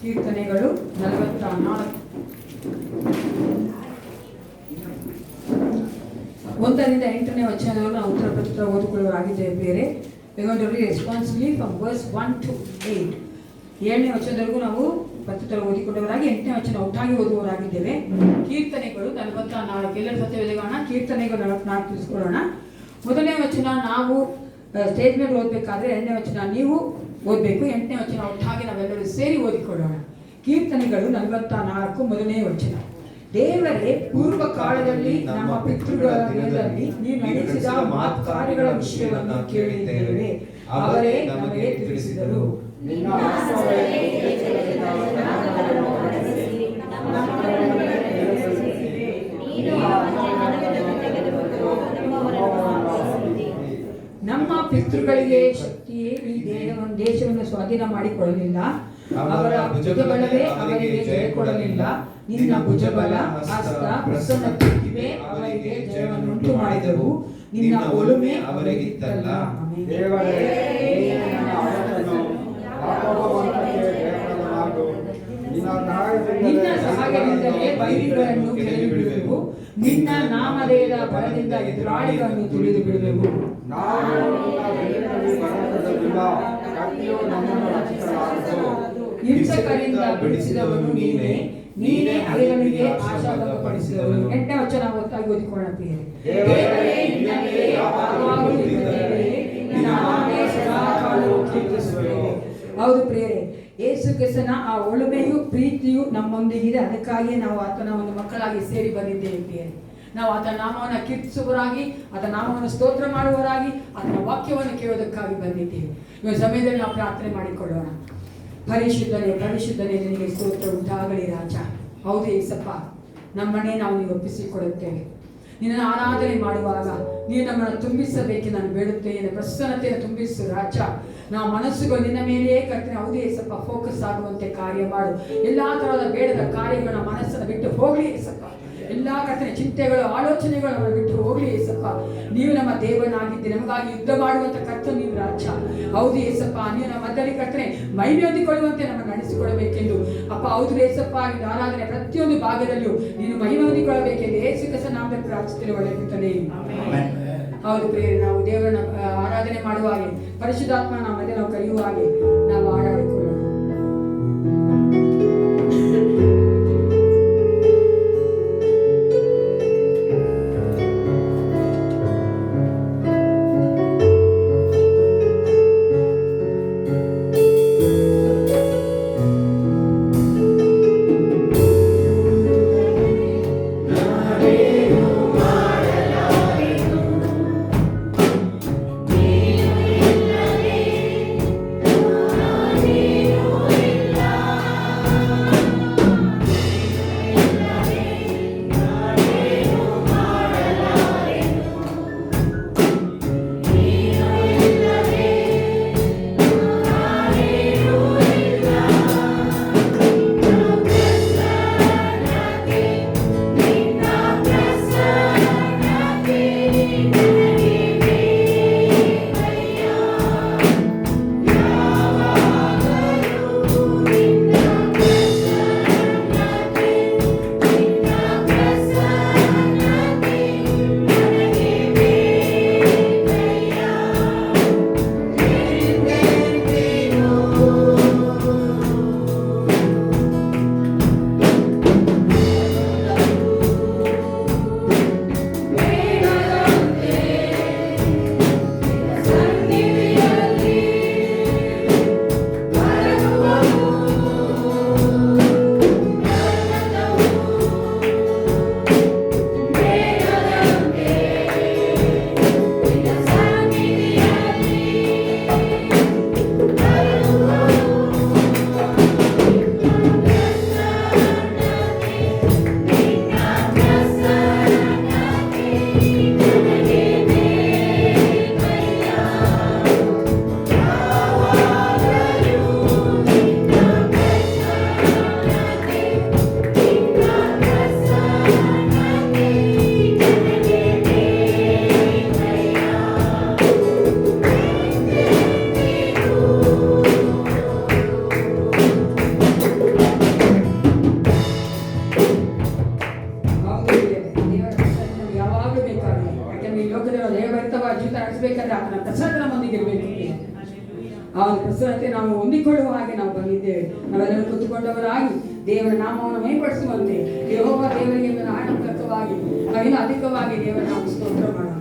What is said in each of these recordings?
ಕೀರ್ತನೆಗಳು 44 1ರಿಂದ 8ನೇ ವಚನದವರೆಗೂ ನಾವು ಉತ್ತರ ಪ್ರತ್ಯುತ್ತರ ಓದಿಕೊಳ್ಳುವರಾಗಿದ್ದೇವೆ. ಬೇರೆ ರೆಸ್ಪಾನ್ಸಿಬ್ಲಿ ಫ್ರಮ್ ವರ್ಸ್ 1 to 8. 7ನೇ ವಚನದವರೆಗೂ ನಾವು ಪ್ರತ್ಯುತ್ತರ ಓದಿಕೊಂಡವರಾಗಿ 8ನೇ ವಚನ ಒಟ್ಟಾಗಿ ಓದುವವರಾಗಿದ್ದೇವೆ. ಕೀರ್ತನೆಗಳು 44. ಎಲ್ಲರೂ ಸತ್ಯವೇದಗಾನ ಕೀರ್ತನೆಗಳು 44 ತಿಳಿಸ್ಕೊಳ್ಳೋಣ. 1ನೇ ವಚನ ನಾವು ಸ್ಟೇಜ್ ಮೇಲೆ ಓದಬೇಕಾದ್ರೆ 2ನೇ ವಚನ ನೀವು ಓದಬೇಕು. 8ನೇ ವಚನ ಒಟ್ಟಾಗಿ ನಾವೆಲ್ಲರೂ ಸೇರಿ ಓದಿಕೊಳ್ಳೋಣ. ಕೀರ್ತನೆಗಳು 44 1ನೇ ವಚನ. ದೇವರೇ, ಪೂರ್ವ ಕಾಲದಲ್ಲಿ ನಮ್ಮ ಪಿತೃಗಳ ದಿನದಲ್ಲಿ ನೀವು ನಡೆಸಿದ ಕಾರ್ಯಗಳ ವಿಷಯವನ್ನು ಕೇಳಿದ್ದೇವೆ. ಅವರೇ ನಮಗೆ ತಿಳಿಸಿದರು. ನಮ್ಮ ಪಿತೃಗಳಿಗೆ ಶಕ್ತಿಯೇ ಈ ದೇಶವನ್ನು ಸ್ವಾಧೀನ ಮಾಡಿಕೊಳ್ಳಲಿಲ್ಲ. ಅವರ ಭುಜಬಲವೇ ಅವರಿಗೆ ಜಯ ಕೊಡಲಿಲ್ಲ. ನಿನ್ನ ಭುಜಬಲ, ಹಸ್ತ, ಪ್ರಸನ್ನ ಪ್ರತಿಭೆ ಅವರಿಗೆ ಜಯವನ್ನುಂಟು ಮಾಡಿದವು. ನಿನ್ನ ಒಲುಮೆ ಅವರಿಗಿತ್ತಲ್ಲ. ನಿನ್ನ ಸಹಾಯದಿಂದಲೇ ವೈರಿಗಳನ್ನು ಗೆದ್ದು ಬಿಡುವೆವು. ನಿನ್ನ ನಾಮಧೇಯದ ಬಲದಿಂದ ಎದುರಾಳಿಗಳನ್ನು ತುಳಿದು ಬಿಡುವೆವು. ಹಿಂಸಕರಿಂದ ಬಿಡಿಸಿದವನು ನೀನೇ, ನೀನೇ ಅಳಿಯನಿಗೆ ಆಶಾಭಂಗಪಡಿಸಿದವನು. 8ನೇ ವಚನ ಒತ್ತಾಗಿ ಓದಿಕೊಳ್ಳೋಣ. ದೇವರೇ, ನಿನ್ನ ಮೇಲೆ ಯಾವಾಗಲೂ ಇದ್ದೇವೆ, ನಿನ್ನ ನಾಮವೇ ಸದಾಕಾಲವೂ ಕೀರ್ತಿಸುವೆವು. ಹೌದು ಪ್ರಿಯರೇ, ಯೇಸು ಕ್ರಿಸ್ತನ ಆ ಒಲುಮೆಯು ಪ್ರೀತಿಯು ನಮ್ಮೊಂದಿಗಿದೆ. ಅದಕ್ಕಾಗಿ ನಾವು ಆತನ ಒಂದು ಮಕ್ಕಳಾಗಿ ಸೇರಿ ಬಂದಿದ್ದೇವೆ ಪ್ರಿಯರೇ. ನಾವು ಆತನ ನಾಮವನ್ನು ಕೀರ್ತಿಸುವವರಾಗಿ, ಆತನ ನಾಮವನ್ನು ಸ್ತೋತ್ರ ಮಾಡುವವರಾಗಿ, ಆತನ ವಾಕ್ಯವನ್ನು ಕೇಳೋದಕ್ಕಾಗಿ ಬಂದಿದ್ದೇವೆ. ಈ ಸಮಯದಲ್ಲಿ ನಾವು ಪ್ರಾರ್ಥನೆ ಮಾಡಿಕೊಳ್ಳೋಣ. ಪರಿಶುದ್ಧನೇ, ಪರಿಶುದ್ಧನೇ, ನಿನಗೆ ಸ್ತೋತ್ರ ಉಂಟಾಗಲಿ ರಾಜ. ಹೌದು ಏಸಪ್ಪ, ನಮ್ಮನ್ನೇ ನಾವು ನೀವು ಒಪ್ಪಿಸಿಕೊಡುತ್ತೇವೆ. ನಿನ್ನ ಆರಾಧನೆ ಮಾಡುವಾಗ ನೀನು ನಮ್ಮನ್ನು ತುಂಬಿಸಬೇಕು ನಾನು ಬೇಡುತ್ತೇನೆ. ಪ್ರಸನ್ನತೆಯನ್ನು ತುಂಬಿಸು ರಾಜ. ನಾವು ಮನಸ್ಸುಗಳು ನಿನ್ನ ಮೇಲೆಯೇ ಕರ್ತನೆ. ಹೌದು ಏಸಪ್ಪ, ಫೋಕಸ್ ಆಗುವಂತೆ ಕಾರ್ಯ ಮಾಡು. ಎಲ್ಲ ತರಹದ ಬೇಡದ ಕಾರ್ಯಗಳ ಮನಸ್ಸನ್ನು ಬಿಟ್ಟು ಹೋಗಲಿ ಏಸಪ್ಪ. ಎಲ್ಲ ಕರ್ತನೆ ಚಿಂತೆಗಳು, ಆಲೋಚನೆಗಳು ಅವರ ಬಿಟ್ಟು ಹೋಗಲಿ ಏಸಪ್ಪ. ನೀವು ನಮ್ಮ ದೇವನಾಗಿದ್ದೆ, ನಮಗಾಗಿ ಯುದ್ಧ ಮಾಡುವಂತ ಕರ್ತನೆ ನೀವು ರಾಜ. ಹೌದು ಏಸಪ್ಪ, ನೀವು ನಮ್ಮ ಮಧ್ಯದಲ್ಲಿ ಕರ್ತನೆ ಮಹಿಮೆ ಹೊಂದಿಕೊಳ್ಳುವಂತೆ ನಮ್ಮನ್ನು ನಡೆಸಿಕೊಳ್ಳಬೇಕೆಂದು ಅಪ್ಪ. ಹೌದು ಏಸಪ್ಪ, ನಿನ್ನ ಆರಾಧನೆ ಪ್ರತಿಯೊಂದು ಭಾಗದಲ್ಲೂ ನೀನು ಮಹಿಮೆ ಹೊಂದಿಕೊಳ್ಳಬೇಕೆಂದು ಯೇಸು ಕ್ರಿಸ್ತನ ನಾಮದಲ್ಲಿ ಪ್ರಾರ್ಥಿಸುತ್ತೇವೆ. ಒಳ್ಳೆಯತನೇ. ಹೌದು ಪ್ರಿಯರೇ, ನಾವು ದೇವರನ್ನ ಆರಾಧನೆ ಮಾಡುವ ಹಾಗೆ, ಪರಿಶುದ್ಧಾತ್ಮ ನಮ್ಮ ಮಧ್ಯೆ ನಾವು ಕರೆಯುವ ಹಾಗೆ ನಾವು ಆಡಾಡಿಕೊಳ್ಳೋಣ. ಆ ಒಂದು ಪ್ರಸನ್ನತೆ ನಾವು ಹೊಂದಿಕೊಳ್ಳುವ ಹಾಗೆ ನಾವು ಬಂದಿದ್ದೇವೆ. ನಾವೆಲ್ಲರೂ ಕೂತುಕೊಂಡವರಾಗಿ ದೇವರ ನಾಮವನ್ನು ಮೇಲ್ಪಡಿಸುವಂತೆ ಯೆಹೋವ ದೇವರಿಗೆ ಆನಂದಕವಾಗಿ ನಾವಿನ್ನೂ ಅಧಿಕವಾಗಿ ದೇವರ ನಾಮ ಸ್ತೋತ್ರ ಮಾಡೋಣ.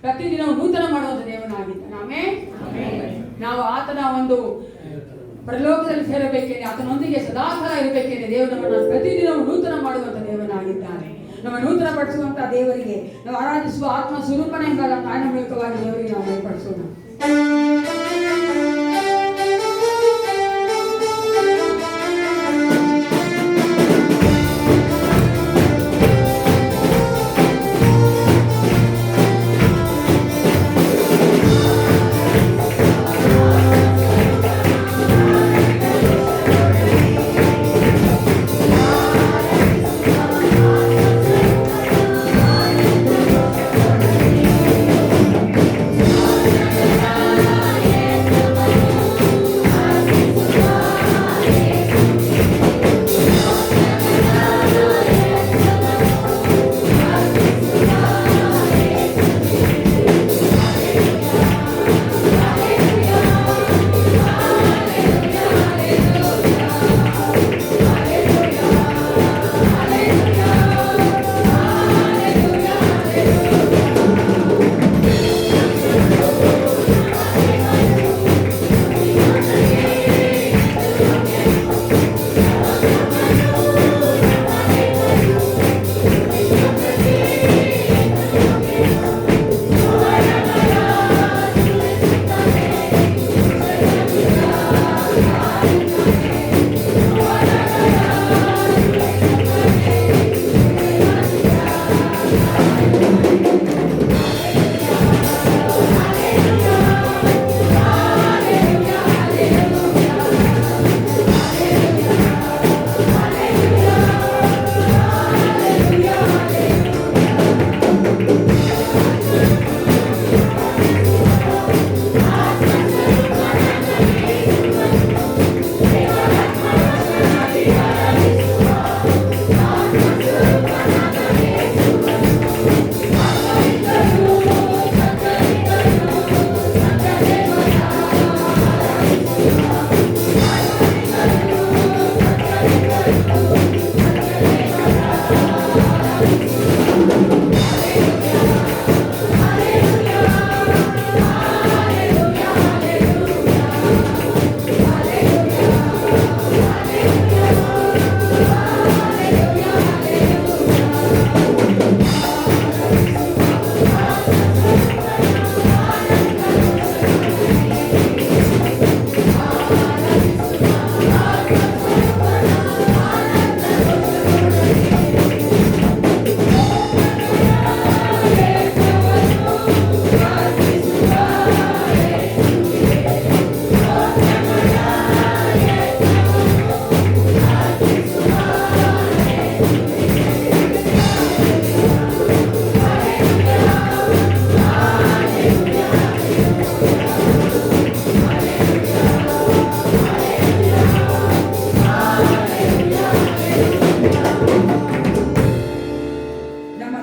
ಪ್ರತಿದಿನ ನೂತನ ಮಾಡುವಂತ ದೇವನಾಗಿದ್ದಾನೆ. ಆಮೆನ್. ನಾವು ಆತನ ಒಂದು ಪರಲೋಕದಲ್ಲಿ ಸೇರಬೇಕೇನೆ, ಆತನೊಂದಿಗೆ ಸದಾಕಾಲ ಇರಬೇಕೇನೆ. ದೇವರು ನಮ್ಮನ್ನು ಪ್ರತಿದಿನ ನೂತನ ಮಾಡುವಂತ ದೇವನಾಗಿದ್ದಾನೆ. ನಮ್ಮ ನೂತನ ಪಡಿಸುವಂತ ದೇವರಿಗೆ ನಾವು ಆರಾಧಿಸುವ ಆತ್ಮ ಸ್ವರೂಪನೇ ಎಂಬ ಕಾರಣಮೂಲಕವಾಗಿ ದೇವರಿಗೆ ನಾವು ಏರ್ಪಡಿಸೋಣ.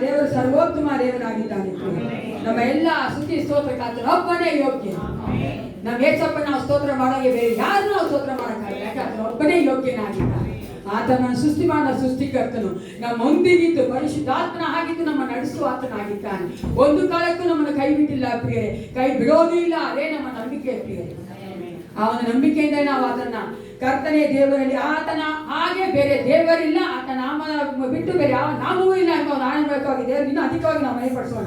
ದೇವರು ಸರ್ವೋತ್ತಮ ದೇವರಾಗಿದ್ದಾನೆ. ನಮ್ಮ ಎಲ್ಲ ಸ್ತುತಿ ಸ್ತೋತ್ರಕ್ಕೆ ಆತನ ಒಬ್ಬನೇ ಯೋಗ್ಯ. ನಮ್ಮ ಏಸಪ್ಪ ನಾವು ಸ್ತೋತ್ರ ಮಾಡೋಕೆ ಬೇರೆ ಯಾರು ನಾವು ಸ್ತೋತ್ರ ಮಾಡೋಕ್ಕಾಗಲ್ಲ. ಯಾಕೆ ಆತನ ಒಬ್ಬನೇ ಯೋಗ್ಯನಾಗಿದ್ದಾನೆ. ಆತನನ್ನು ಸೃಷ್ಟಿ ಮಾಡೋ ಸೃಷ್ಟಿಕರ್ತನು ನಮ್ಮೊಂದಿಗಿದ್ದು ಪರಿಶುದ್ಧಾತ್ಮನ ಆಗಿದ್ದು ನಮ್ಮ ನಡೆಸುವ ಆತನಾಗಿದ್ದಾನೆ. ಒಂದು ಕಾಲಕ್ಕೂ ನಮ್ಮನ್ನು ಕೈ ಬಿಟ್ಟಿಲ್ಲ ಪ್ರಿಯರೇ, ಕೈ ಬಿಡೋದು ಇಲ್ಲ. ಅದೇ ನಮ್ಮ ನಂಬಿಕೆ ಪ್ರಿಯರೇ. ಅವನ ನಂಬಿಕೆಯಿಂದ ನಾವು ಅದನ್ನ ಕರ್ತನೇ ದೇವರಲ್ಲಿ ಆತನ ಹಾಗೆ ಬೇರೆ ದೇವರಿಲ್ಲ, ಆತನ ನಾಮ ಬಿಟ್ಟು ಬೇರೆ ಯಾವ ನಾಮವೂ ಇಲ್ಲ ಎಂಬ ಆಣಬೇಕಾಗಿ ದೇವರು ಇನ್ನೂ ಅಧಿಕವಾಗಿ ನಾವು ಮಯಪಡಿಸೋಣ.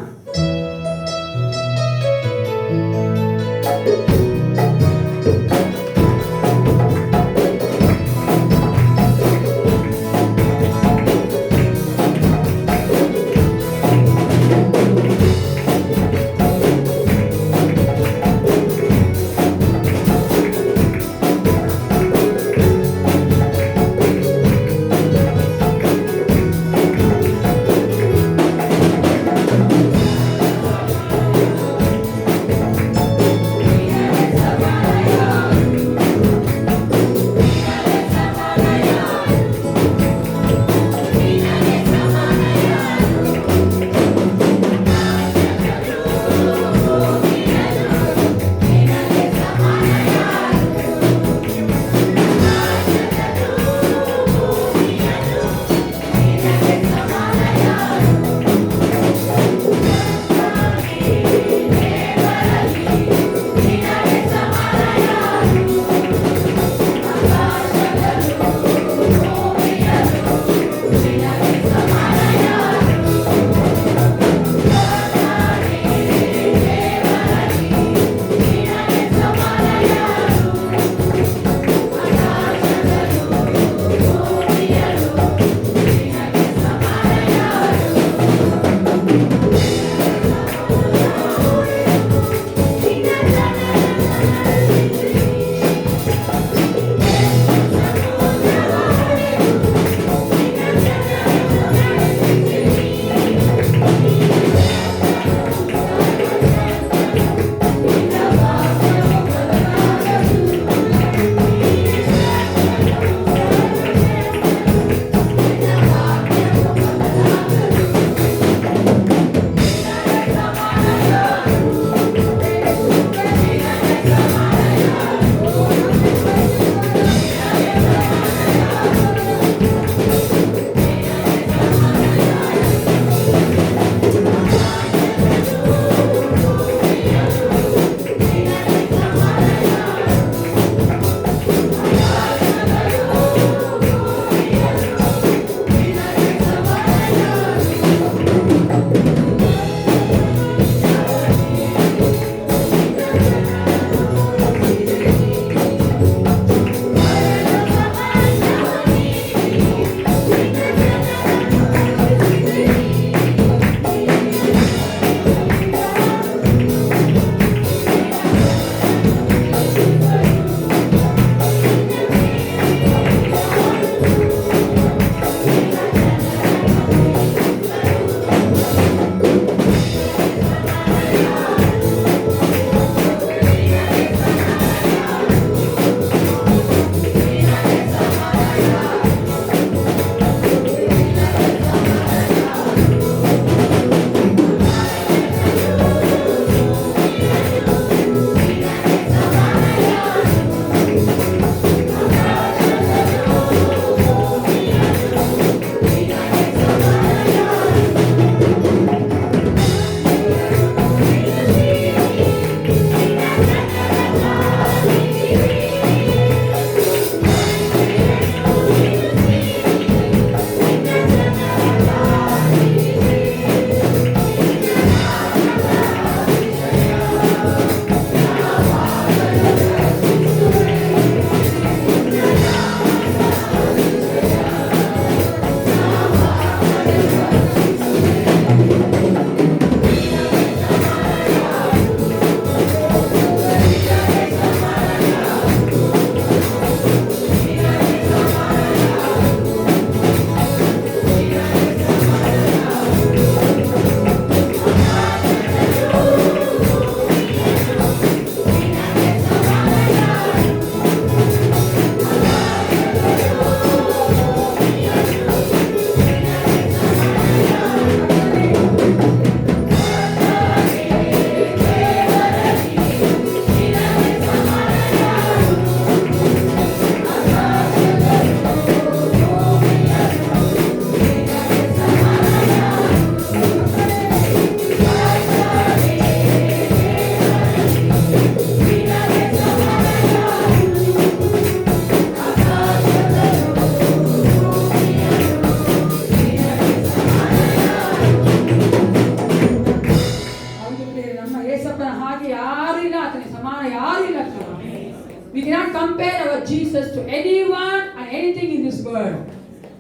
We cannot compare our Jesus to anyone and anything in this world.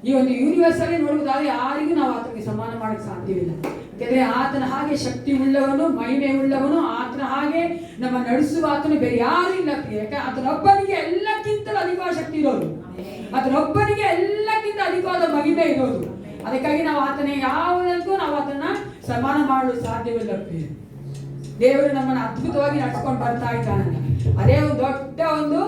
ಈ ಒಂದು ಯೂನಿವರ್ಸ್ ಅಲ್ಲಿ ನೋಡುವುದಾದ್ರೆ ಯಾರಿಗೂ ನಾವು ಆತನಿಗೆ ಸಮಾನ ಮಾಡಕ್ಕೆ ಸಾಧ್ಯವಿಲ್ಲ. ಯಾಕಂದ್ರೆ ಆತನ ಹಾಗೆ ಶಕ್ತಿ ಉಳ್ಳವನು, ಮಹಿಮೆ ಉಳ್ಳವನು, ಆತನ ಹಾಗೆ ನಮ್ಮ ನಡೆಸುವ ಆತನು ಬೇರೆ ಯಾರು ಇಲ್ಲ. ಯಾಕೆ ಆತನೊಬ್ಬನಿಗೆ ಎಲ್ಲಕ್ಕಿಂತಲೂ ಅಧಿಕವಾದ ಶಕ್ತಿ ಇರೋದು, ಆತನೊಬ್ಬನಿಗೆ ಎಲ್ಲಕ್ಕಿಂತ ಅಧಿಕವಾದ ಮಹಿಮೆ ಇರೋದು. ಅದಕ್ಕಾಗಿ ನಾವು ಆತನ ಯಾವುದಕ್ಕೂ ನಾವು ಆತನ ಸಮಾನ ಮಾಡಲು ಸಾಧ್ಯವಿಲ್ಲ. ದೇವರು ನಮ್ಮನ್ನು ಅದ್ಭುತವಾಗಿ ನಡೆಸ್ಕೊಂಡು ಬರ್ತಾ ಇದ್ದಾನೆ. ಅದೇ ಒಂದು ದೊಡ್ಡ ಒಂದು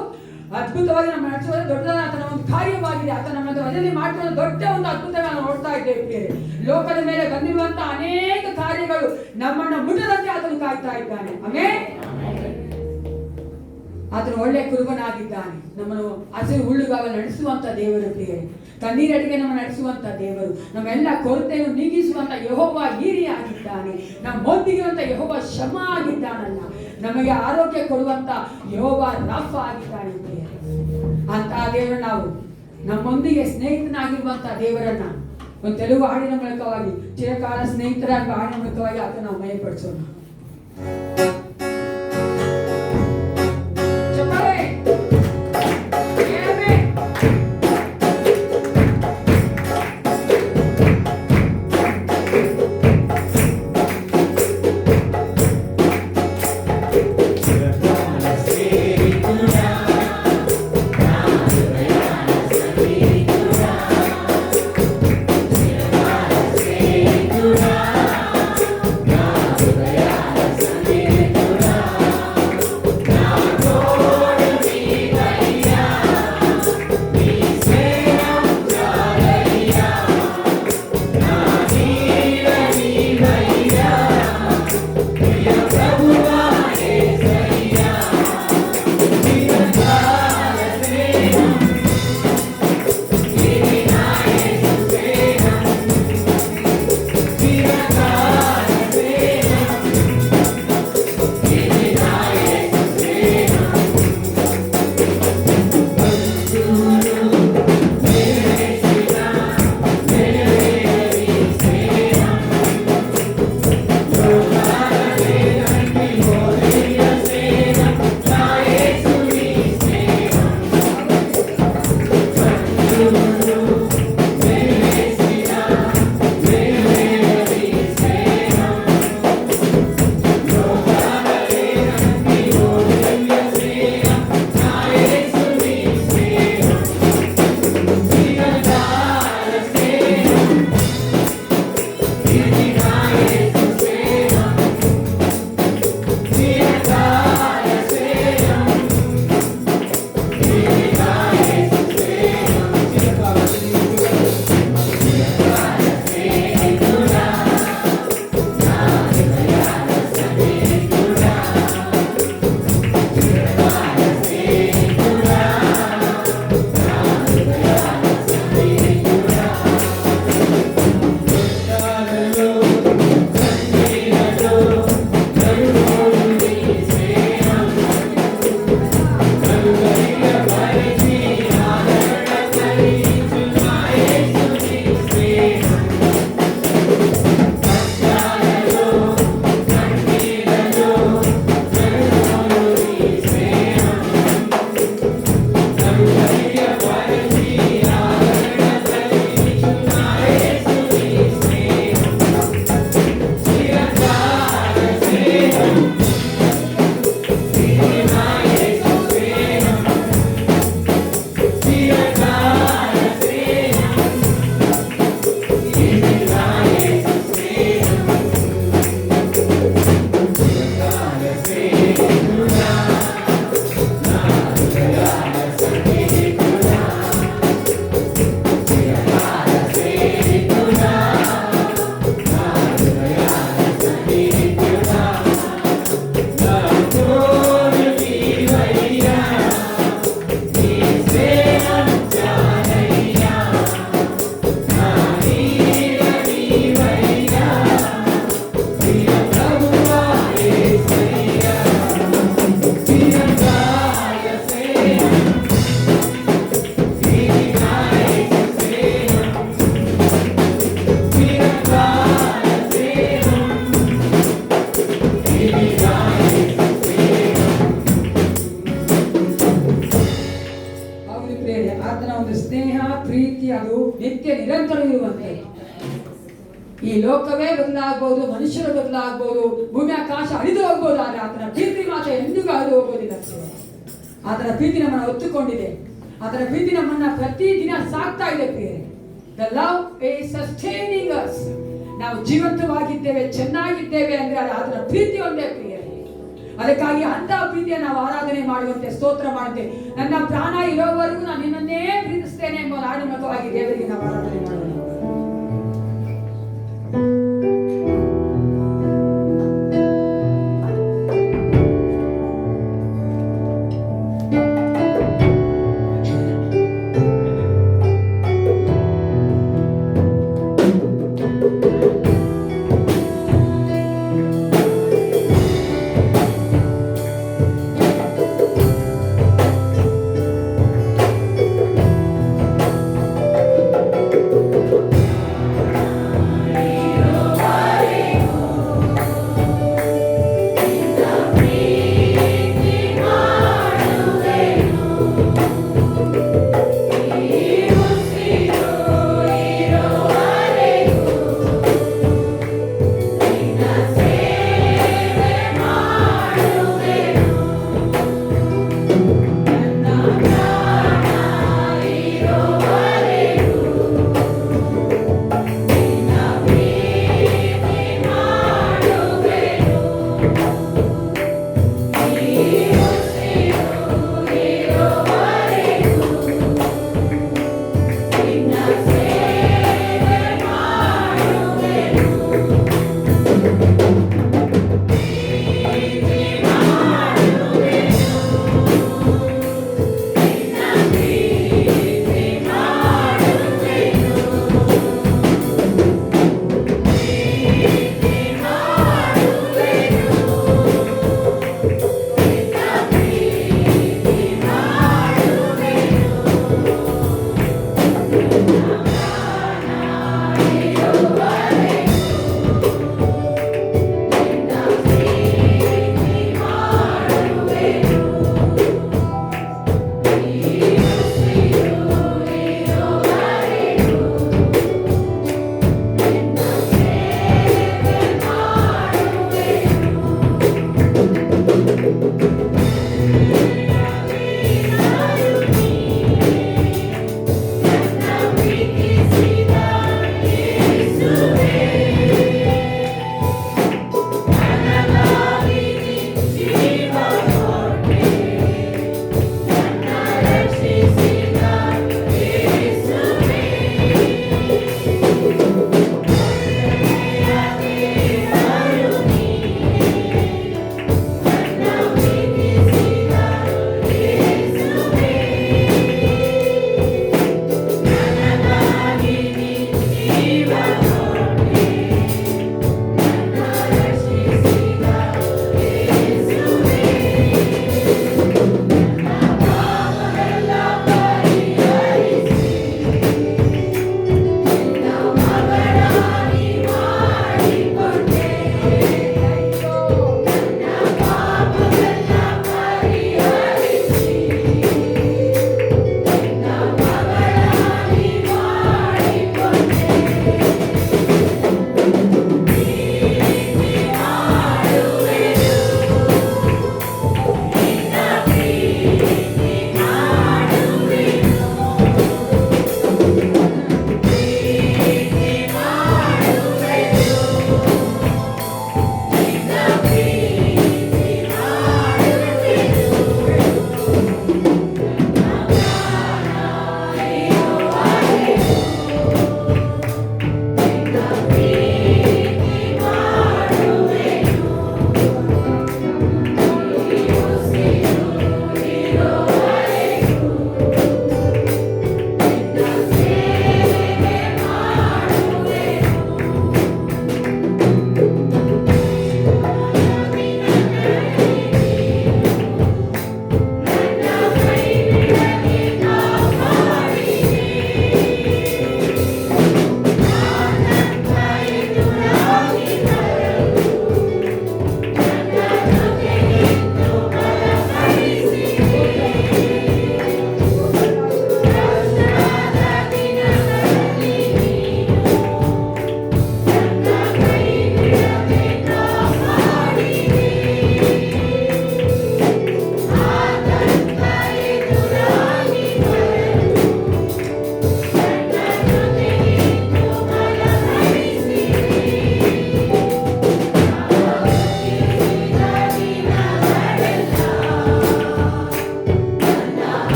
ಅದ್ಭುತವಾಗಿ ನಮ್ಮ ನಡೆಸುವ ದೊಡ್ಡದಾದ ಆತನ ಒಂದು ಕಾರ್ಯವಾಗಿದೆ. ಆತ ನಮ್ಮ ಮನೆಯಲ್ಲಿ ಮಾಡಿರುವ ದೊಡ್ಡ ಒಂದು ಅದ್ಭುತ ನಾವು ನೋಡ್ತಾ ಇದ್ದೇವೆ. ಲೋಕದ ಮೇಲೆ ಬಂದಿರುವಂತಹ ಅನೇಕ ಕಾರ್ಯಗಳು ನಮ್ಮನ್ನು ಮುಟ್ಟದಂತೆ ಆತನು ಕಾಯ್ತಾ ಇದ್ದಾನೆ. ಆಮೆನ್. ಆತನು ಒಳ್ಳೆ ಕುರುಬನಾಗಿದ್ದಾನೆ. ನಮ್ಮನ್ನು ಹಸಿರು ಹುಲ್ಲುಗಾವಲು ನಡೆಸುವಂತ ದೇವರು ಪ್ರಿಯರೇ, ಕಣ್ಣೀರಡಿಗೆ ನಮ್ಮ ನಡೆಸುವಂತ ದೇವರು, ನಮ್ಮೆಲ್ಲ ಕೊರತೆಯನ್ನು ನೀಗಿಸುವಂತ ಯೆಹೋವ ಹೀರಿ ಆಗಿದ್ದಾನೆ. ನಮ್ಮೊಂದಿಗಿರುವಂತ ಯೆಹೋವ ಶಮ ಆಗಿದ್ದಾನಲ್ಲ, ನಮಗೆ ಆರೋಗ್ಯ ಕೊಡುವಂತ ಯೆಹೋವ ರಾಫ ಆಗಿದ್ದಾನೆ ಪ್ರಿಯರೇ. ಅಂತ ದೇವರು ನಾವು ನಮ್ಮೊಂದಿಗೆ ಸ್ನೇಹಿತನಾಗಿರುವಂತ ದೇವರನ್ನ ಒಂದು ತೆಲುಗು ಹಾಡಿನ ಮೂಲಕವಾಗಿ, ಚಿರಕಾಲ ಸ್ನೇಹಿತರಾಗಿ ಹಾಡಿನ ಮೂಲಕವಾಗಿ ಆತ ನಾವು ಮಯಪಡಿಸೋಣ. ಲೋಕವೇ ಬದಲಾಗಬಹುದು, ಮನುಷ್ಯರು ಬದಲಾಗಬಹುದು, ಭೂಮಿ ಆಕಾಶ ಅಳಿದು ಹೋಗ್ಬೋದು, ಆದರೆ ಆತನ ಪ್ರೀತಿ ಮಾತ್ರ ಎಂದಿಗೂ ಅಳಿದು ಹೋಗೋದಿಲ್ಲ. ಆತನ ಪ್ರೀತಿ ನಮ್ಮನ್ನು ಹೊತ್ತುಕೊಂಡಿದೆ. ಆತನ ಪ್ರೀತಿ ನಮ್ಮನ್ನ ಪ್ರತಿ ದಿನ ಸಾಕ್ತಾ ಇದೆ ಪ್ರಿಯರೇ. The love is sustaining us. ನಾವು ಜೀವಂತವಾಗಿದ್ದೇವೆ, ಚೆನ್ನಾಗಿದ್ದೇವೆ ಅಂದ್ರೆ ಅದು ಆತನ ಪ್ರೀತಿ ಒಂದೇ ಪ್ರಿಯರೇ. ಅದಕ್ಕಾಗಿ ಅಂತ ಪ್ರೀತಿಯನ್ನು ನಾವು ಆರಾಧನೆ ಮಾಡುವಂತೆ, ಸ್ತೋತ್ರ ಮಾಡುತ್ತೇವೆ. ನನ್ನ ಪ್ರಾಣ ಇರೋವರೆಗೂ ನಾನು ನಿನ್ನನ್ನೇ ಪ್ರೀತಿಸ್ತೇನೆ ಎಂಬ ನಾಡಿನವಾಗಿ ದೇವರಿಗೆ ನಾವು ಆರಾಧನೆ ಮಾಡೋಣ.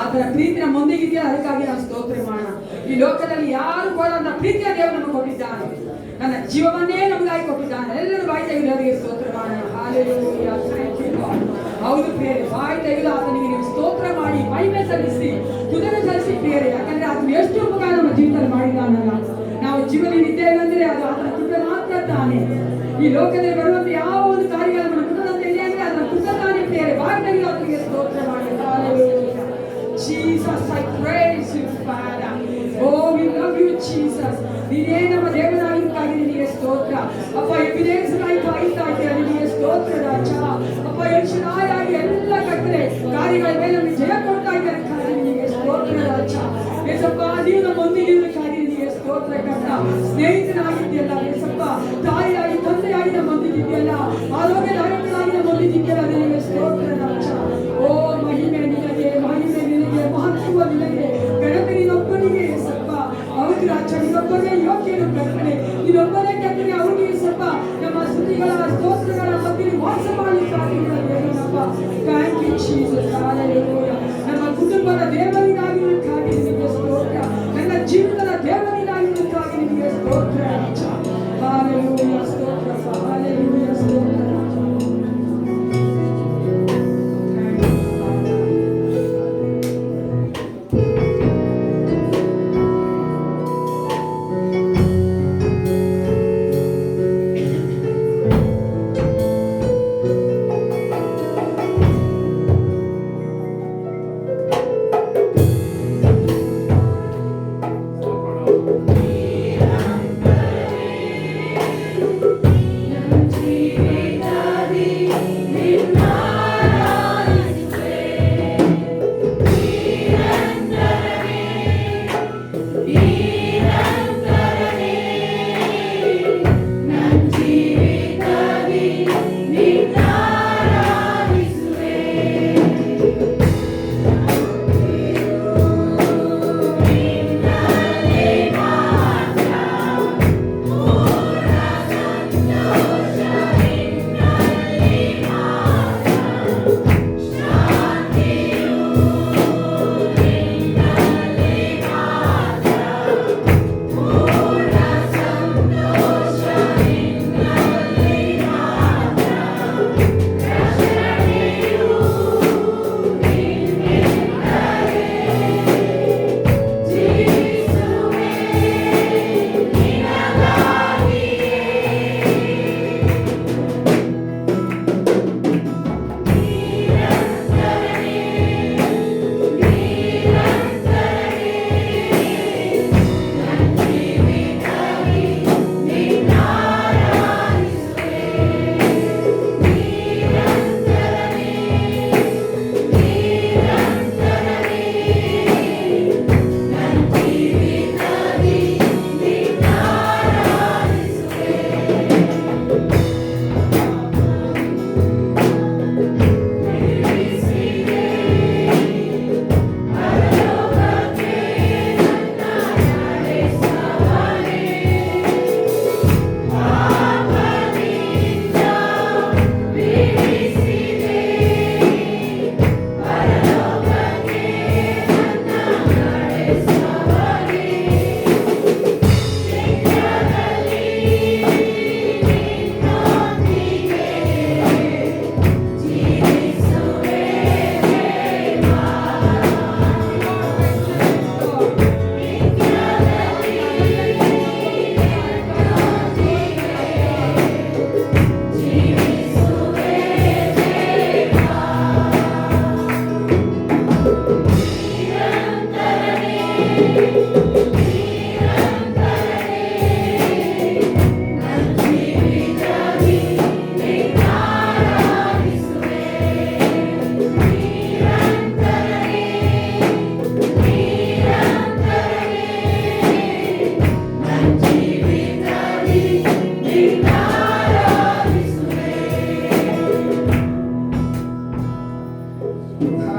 ಆತನ ಪ್ರೀತಿ ನಮ್ಮ ಮುಂದಿಗಿದೆಯಾ, ಅದಕ್ಕಾಗಿ ನಾವು ಸ್ತೋತ್ರ ಮಾಡೋಣ. ಈ ಲೋಕದಲ್ಲಿ ಯಾರು ಕೂಡ ನನ್ನ ಪ್ರೀತಿಯ ದೇವರು ನಮಗೆ ಕೊಟ್ಟಿದ್ದಾನೆ, ನನ್ನ ಜೀವವನ್ನೇ ನಮಗಾಗಿ ಕೊಟ್ಟಿದ್ದಾನೆ. ಎಲ್ಲರೂ ಬಾಯಿ ತೆಗೆದು ಅವರಿಗೆ ಸ್ತೋತ್ರ ಮಾಡೋಣ. Hallelujah, thank you Lord. ಹೌದು ಪ್ರಿಯರೇ, ಬಾಯಿ ತೆಗೆದು ಆತನಿಗೆ ನೀವು ಸ್ತೋತ್ರ ಮಾಡಿ ಮಹಿಮೆ ಸಲ್ಲಿಸಿ ಕುದುರೆ ಸಲ್ಲಿಸಿ ಪ್ರಿಯರೇ. ಯಾಕಂದ್ರೆ ಆತನು ಎಷ್ಟು ಉಪಕಾರ ನಮ್ಮ ಜೀವಿತದಲ್ಲಿ ಮಾಡಿದ್ದಾನಲ್ಲ. ನಾವು ಜೀವನದಲ್ಲಿದ್ದೇವೆ ಅಂದ್ರೆ ಅದು ಆತನ ಕೃಪೆ ಮಾತ್ರ ತಾನೇ. ಈ ಲೋಕದಲ್ಲಿ ಬರುವಂತ ಯಾವ ಒಂದು ಕಾರ್ಯ ನಮ್ಮ ಕುಟುಂಬದಲ್ಲಿ ಇದೆ ಅಂದ್ರೆ ಅದನ್ನ ಕೃಪೆ ತಾನೇ ಪ್ರಿಯರೇ. ಬಾಯಿ ತೆಗೆದು ಆತನಿಗೆ ಸ್ತೋತ್ರ ಮಾಡಿ. Hallelujah. Jesus, I praise you, Father. Oh, we love you, Jesus. ನೀನೇ ನಮ್ಮ ದೇವರಾಗಿದ್ದಕ್ಕಾಗಿ ನಿನಗೆ ಸ್ತೋತ್ರ ಅಪ್ಪ. ಎವಿಡೆನ್ಸ್ಗಳಾಗಿ ಕಾಯ್ತಾ ಇದ್ದೀರಾ, ನಿನಗೆ ಸ್ತೋತ್ರ ರಾಜ. ಅಪ್ಪ ಯಕ್ಷನಾಯಾಗಿ ಎಲ್ಲ ಕಟ್ಟರೆ ಕಾರ್ಯಗಳ ಮೇಲೆ ನಮಗೆ ಜಯ ಕೊಡ್ತಾ ಇದ್ದಕ್ಕಾಗಿ ನಿನಗೆ ಸ್ತೋತ್ರ ರಾಜ. ಯೇಸಪ್ಪ, ನೀವು ನಮ್ಮೊಂದಿಗೆ ಇರಲಿಕ್ಕಾಗಿ ನಿನಗೆ ಸ್ತೋತ್ರ ಕರ್ತ. ಸ್ನೇಹಿತನಾಗಿದ್ದೀಯಲ್ಲ ಯೇಸಪ್ಪ, ತಾಯಿಯಾಗಿ ತಂದೆಯಾಗಿ ನಮ್ಮೊಂದಿಗಿದೆಯಲ್ಲ, ಆರೋಗ್ಯದಾಯಕನಾಗಿ ನಮ್ಮೊಂದಿಗಿದೆಯಲ್ಲ, ನಿನಗೆ ಸ್ತೋತ್ರ ರಾಜ. ಓ ಮಹಿಮೆ ನಿನಗೆ, ಮಹಿಮೆ ನಿನಗೆ, ಮಹತ್ವ ನಿನಗೆ, ಗಣಪತಿ ನಿನ್ನೊಬ್ಬನಿಗೆ ಯೇಸಪ್ಪ. ಹೌದು ರಾಜ, ನಿನ್ನೊಬ್ಬನೇ ಯೋಗ್ಯನು ಕರ್ತನೆ, ನಿನ್ನೊಬ್ಬನೇ ಕರ್ತನೆ. ಅವನಿಗೆ ಯೇಸಪ್ಪ ನಮ್ಮ ಸ್ತುತಿಗಳ ಸ್ತೋತ್ರಗಳ ಮಧ್ಯೆ ವಾಸ ಮಾಡಲಿಕ್ಕಾಗಿ ದೇವರಪ್ಪ. Thank you Jesus. ಹಾಲೆಲೂಯಾ. ನಮ್ಮ ಕುಟುಂಬದ ದೇವರಿಗಾಗಿದ್ದಕ್ಕಾಗಿ ನಿನಗೆ ಸ್ತೋತ್ರ, ನನ್ನ ಜೀವನದ ದೇವರಿಗಾಗಿದ್ದಕ್ಕಾಗಿ ನಿನಗೆ ಸ್ತೋತ್ರ ರಾಜ. ಹಾಲೆಲೂಯಾ, ಸ್ತೋತ್ರ, ಹಾಲೆಲೂಯಾ, ಸ್ತೋತ್ರ.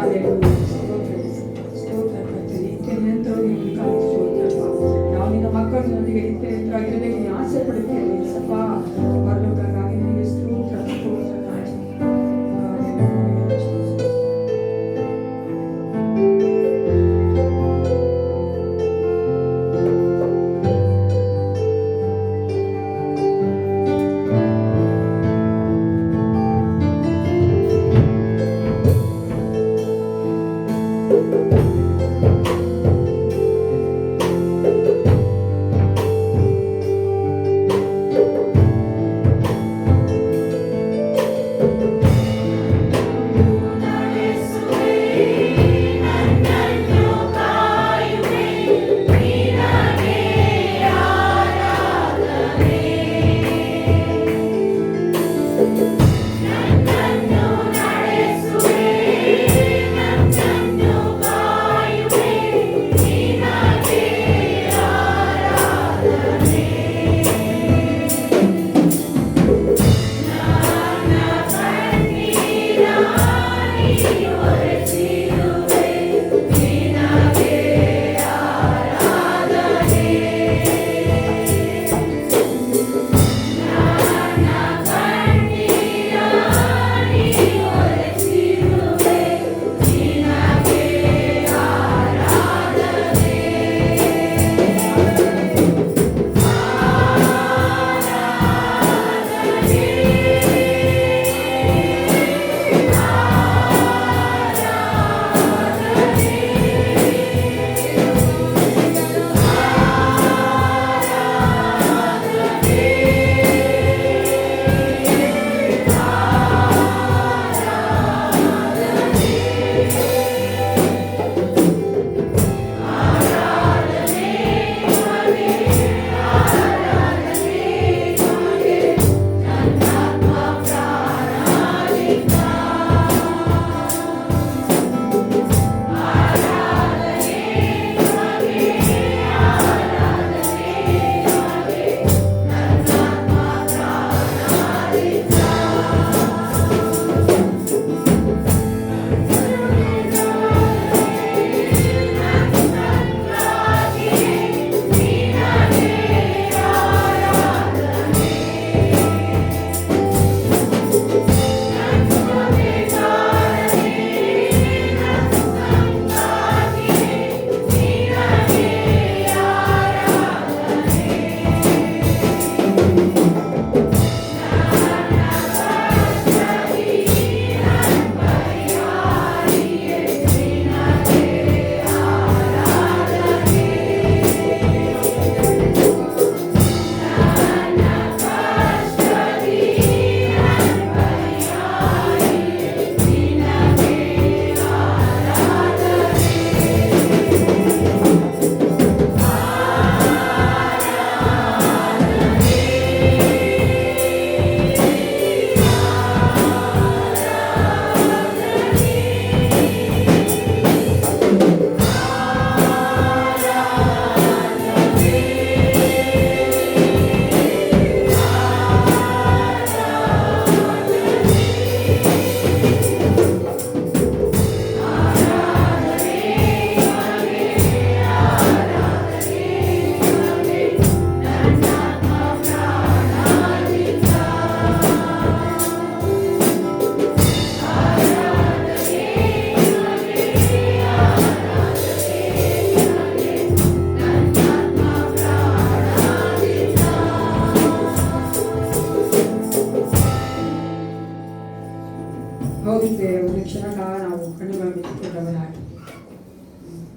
Hallelujah. ಸ್ತೋತ್ರ ಕರ್ತನೆ. ನಿತ್ಯನೆಂದೂ ನಿಮಗೆ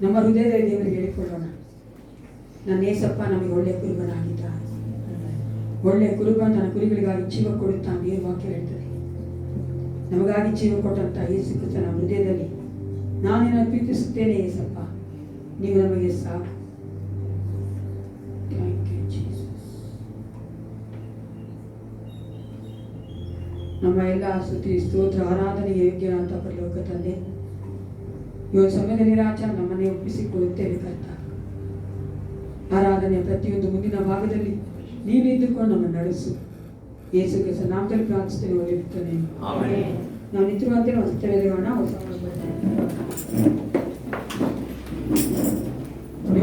ನಮ್ಮ ಹೃದಯದಲ್ಲಿ ದೇವರಿಗೆ ಹೇಳಿಕೊಳ್ಳೋಣ, ನನ್ನ ಏಸಪ್ಪ ನಮಗೆ ಒಳ್ಳೆಯ ಕುರುಬನಾಗಿದ್ದ. ಒಳ್ಳೆಯ ಕುರುಬ ತನ್ನ ಕುರಿಗಳಿಗಾಗಿ ಜೀವ ಕೊಡುತ್ತಾನೆ ಏನು ವಾಕ್ಯ ಹೇಳ್ತದೆ. ನಮಗಾಗಿ ಜೀವ ಕೊಟ್ಟಂತ ಯೇಸು ಕ್ರಿಸ್ತನ ಹೃದಯದಲ್ಲಿ ನಾನು ನಿನ್ನನ್ನು ಪ್ರೀತಿಸುತ್ತೇನೆ ಏಸಪ್ಪ, ನೀವು ನಮಗೆ ಸಾಕು. ನಮ್ಮ ಎಲ್ಲ ಸ್ತುತಿ ಸ್ತೋತ್ರ ಆರಾಧನೆಗೆ ಯೋಗ್ಯನಾದ ಪರಲೋಕ ತಂದೆ, ಇವತ್ತು ಸಮಯದಲ್ಲಿ ರಾಜ ನಮ್ಮನ್ನೇ ಒಪ್ಪಿಸಿಕೊಳ್ಳುತ್ತೇವೆ ಕರ್ತ. ಆರಾಧನೆಯ ಪ್ರತಿಯೊಂದು ಮುಂದಿನ ಭಾಗದಲ್ಲಿ ನೀನು ಇದ್ದುಕೊಂಡು ನಮ್ಮನ್ನು ನಡೆಸು. ಯೇಸು ಕ್ರಿಸ್ತನ ನಾಮದಲ್ಲಿ ಪ್ರಾರ್ಥಿಸ್ತೇವೆ, ಒಳ್ಳೆಯುತ್ತೇನೆ. ನಾವು ನಿಂತಿರುವಂತೆ ನಾವು ಸತ್ಯವೇದಗಳನ್ನ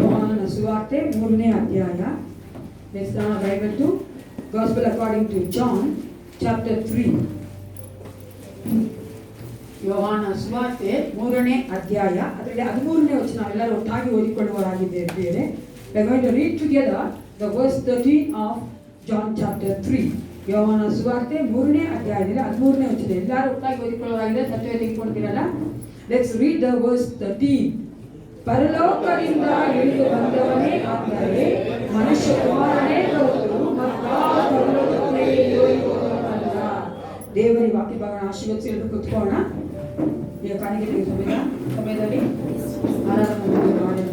ಯೋಹಾನನ ಸುವಾರ್ತೆ 3ನೇ ಅಧ್ಯಾಯ. Let's turn our Bible to Gospel according to John chapter 3. ಯೋಹಾನ ಸುವಾರ್ತೆ 3ನೇ ಅಧ್ಯಾಯ, ಅದರಲ್ಲಿ 13ನೇ ವಚನ ಎಲ್ಲರೂ ಒಟ್ಟಾಗಿ ಓದಿಕೊಳ್ಳುವರಾಗಿದ್ದೇವೆ. We are going to read together the verse 13 of John chapter 3. ಯೋಹಾನ ಸುವಾರ್ತೆ 3ನೇ ಅಧ್ಯಾಯದಲ್ಲಿ 13ನೇ ವಚನ ಎಲ್ಲರೂ ಒಟ್ಟಾಗಿ ಓದಿಕೊಳ್ಳುವರಾಗಿದೆ. ಸತ್ಯ ತೆಗೆದುಕೊಂಡಿರಲ್ಲ. Let's read the verse 13. ಪರಲೋಕದಿಂದ ಇಳಿದು ಬಂದವನೇ ಅಂದರೆ ಮನುಷ್ಯ ಕುಮಾರನೇ ಹೊರತು ಮತ್ತಾರೊಬ್ಬನೇ ಇರುವುದಿಲ್ಲ. ದೇವರ ವಾಕ್ಯ ಭಾಗನ ಆಶೀರ್ವದಿಸಿ ಕೂತ್ಕೋಣ. ಈಗ ಕಾಣಿಕೆ ಸಮಯದಲ್ಲಿ ಆರಾಧನೆ ಮಾಡಿ.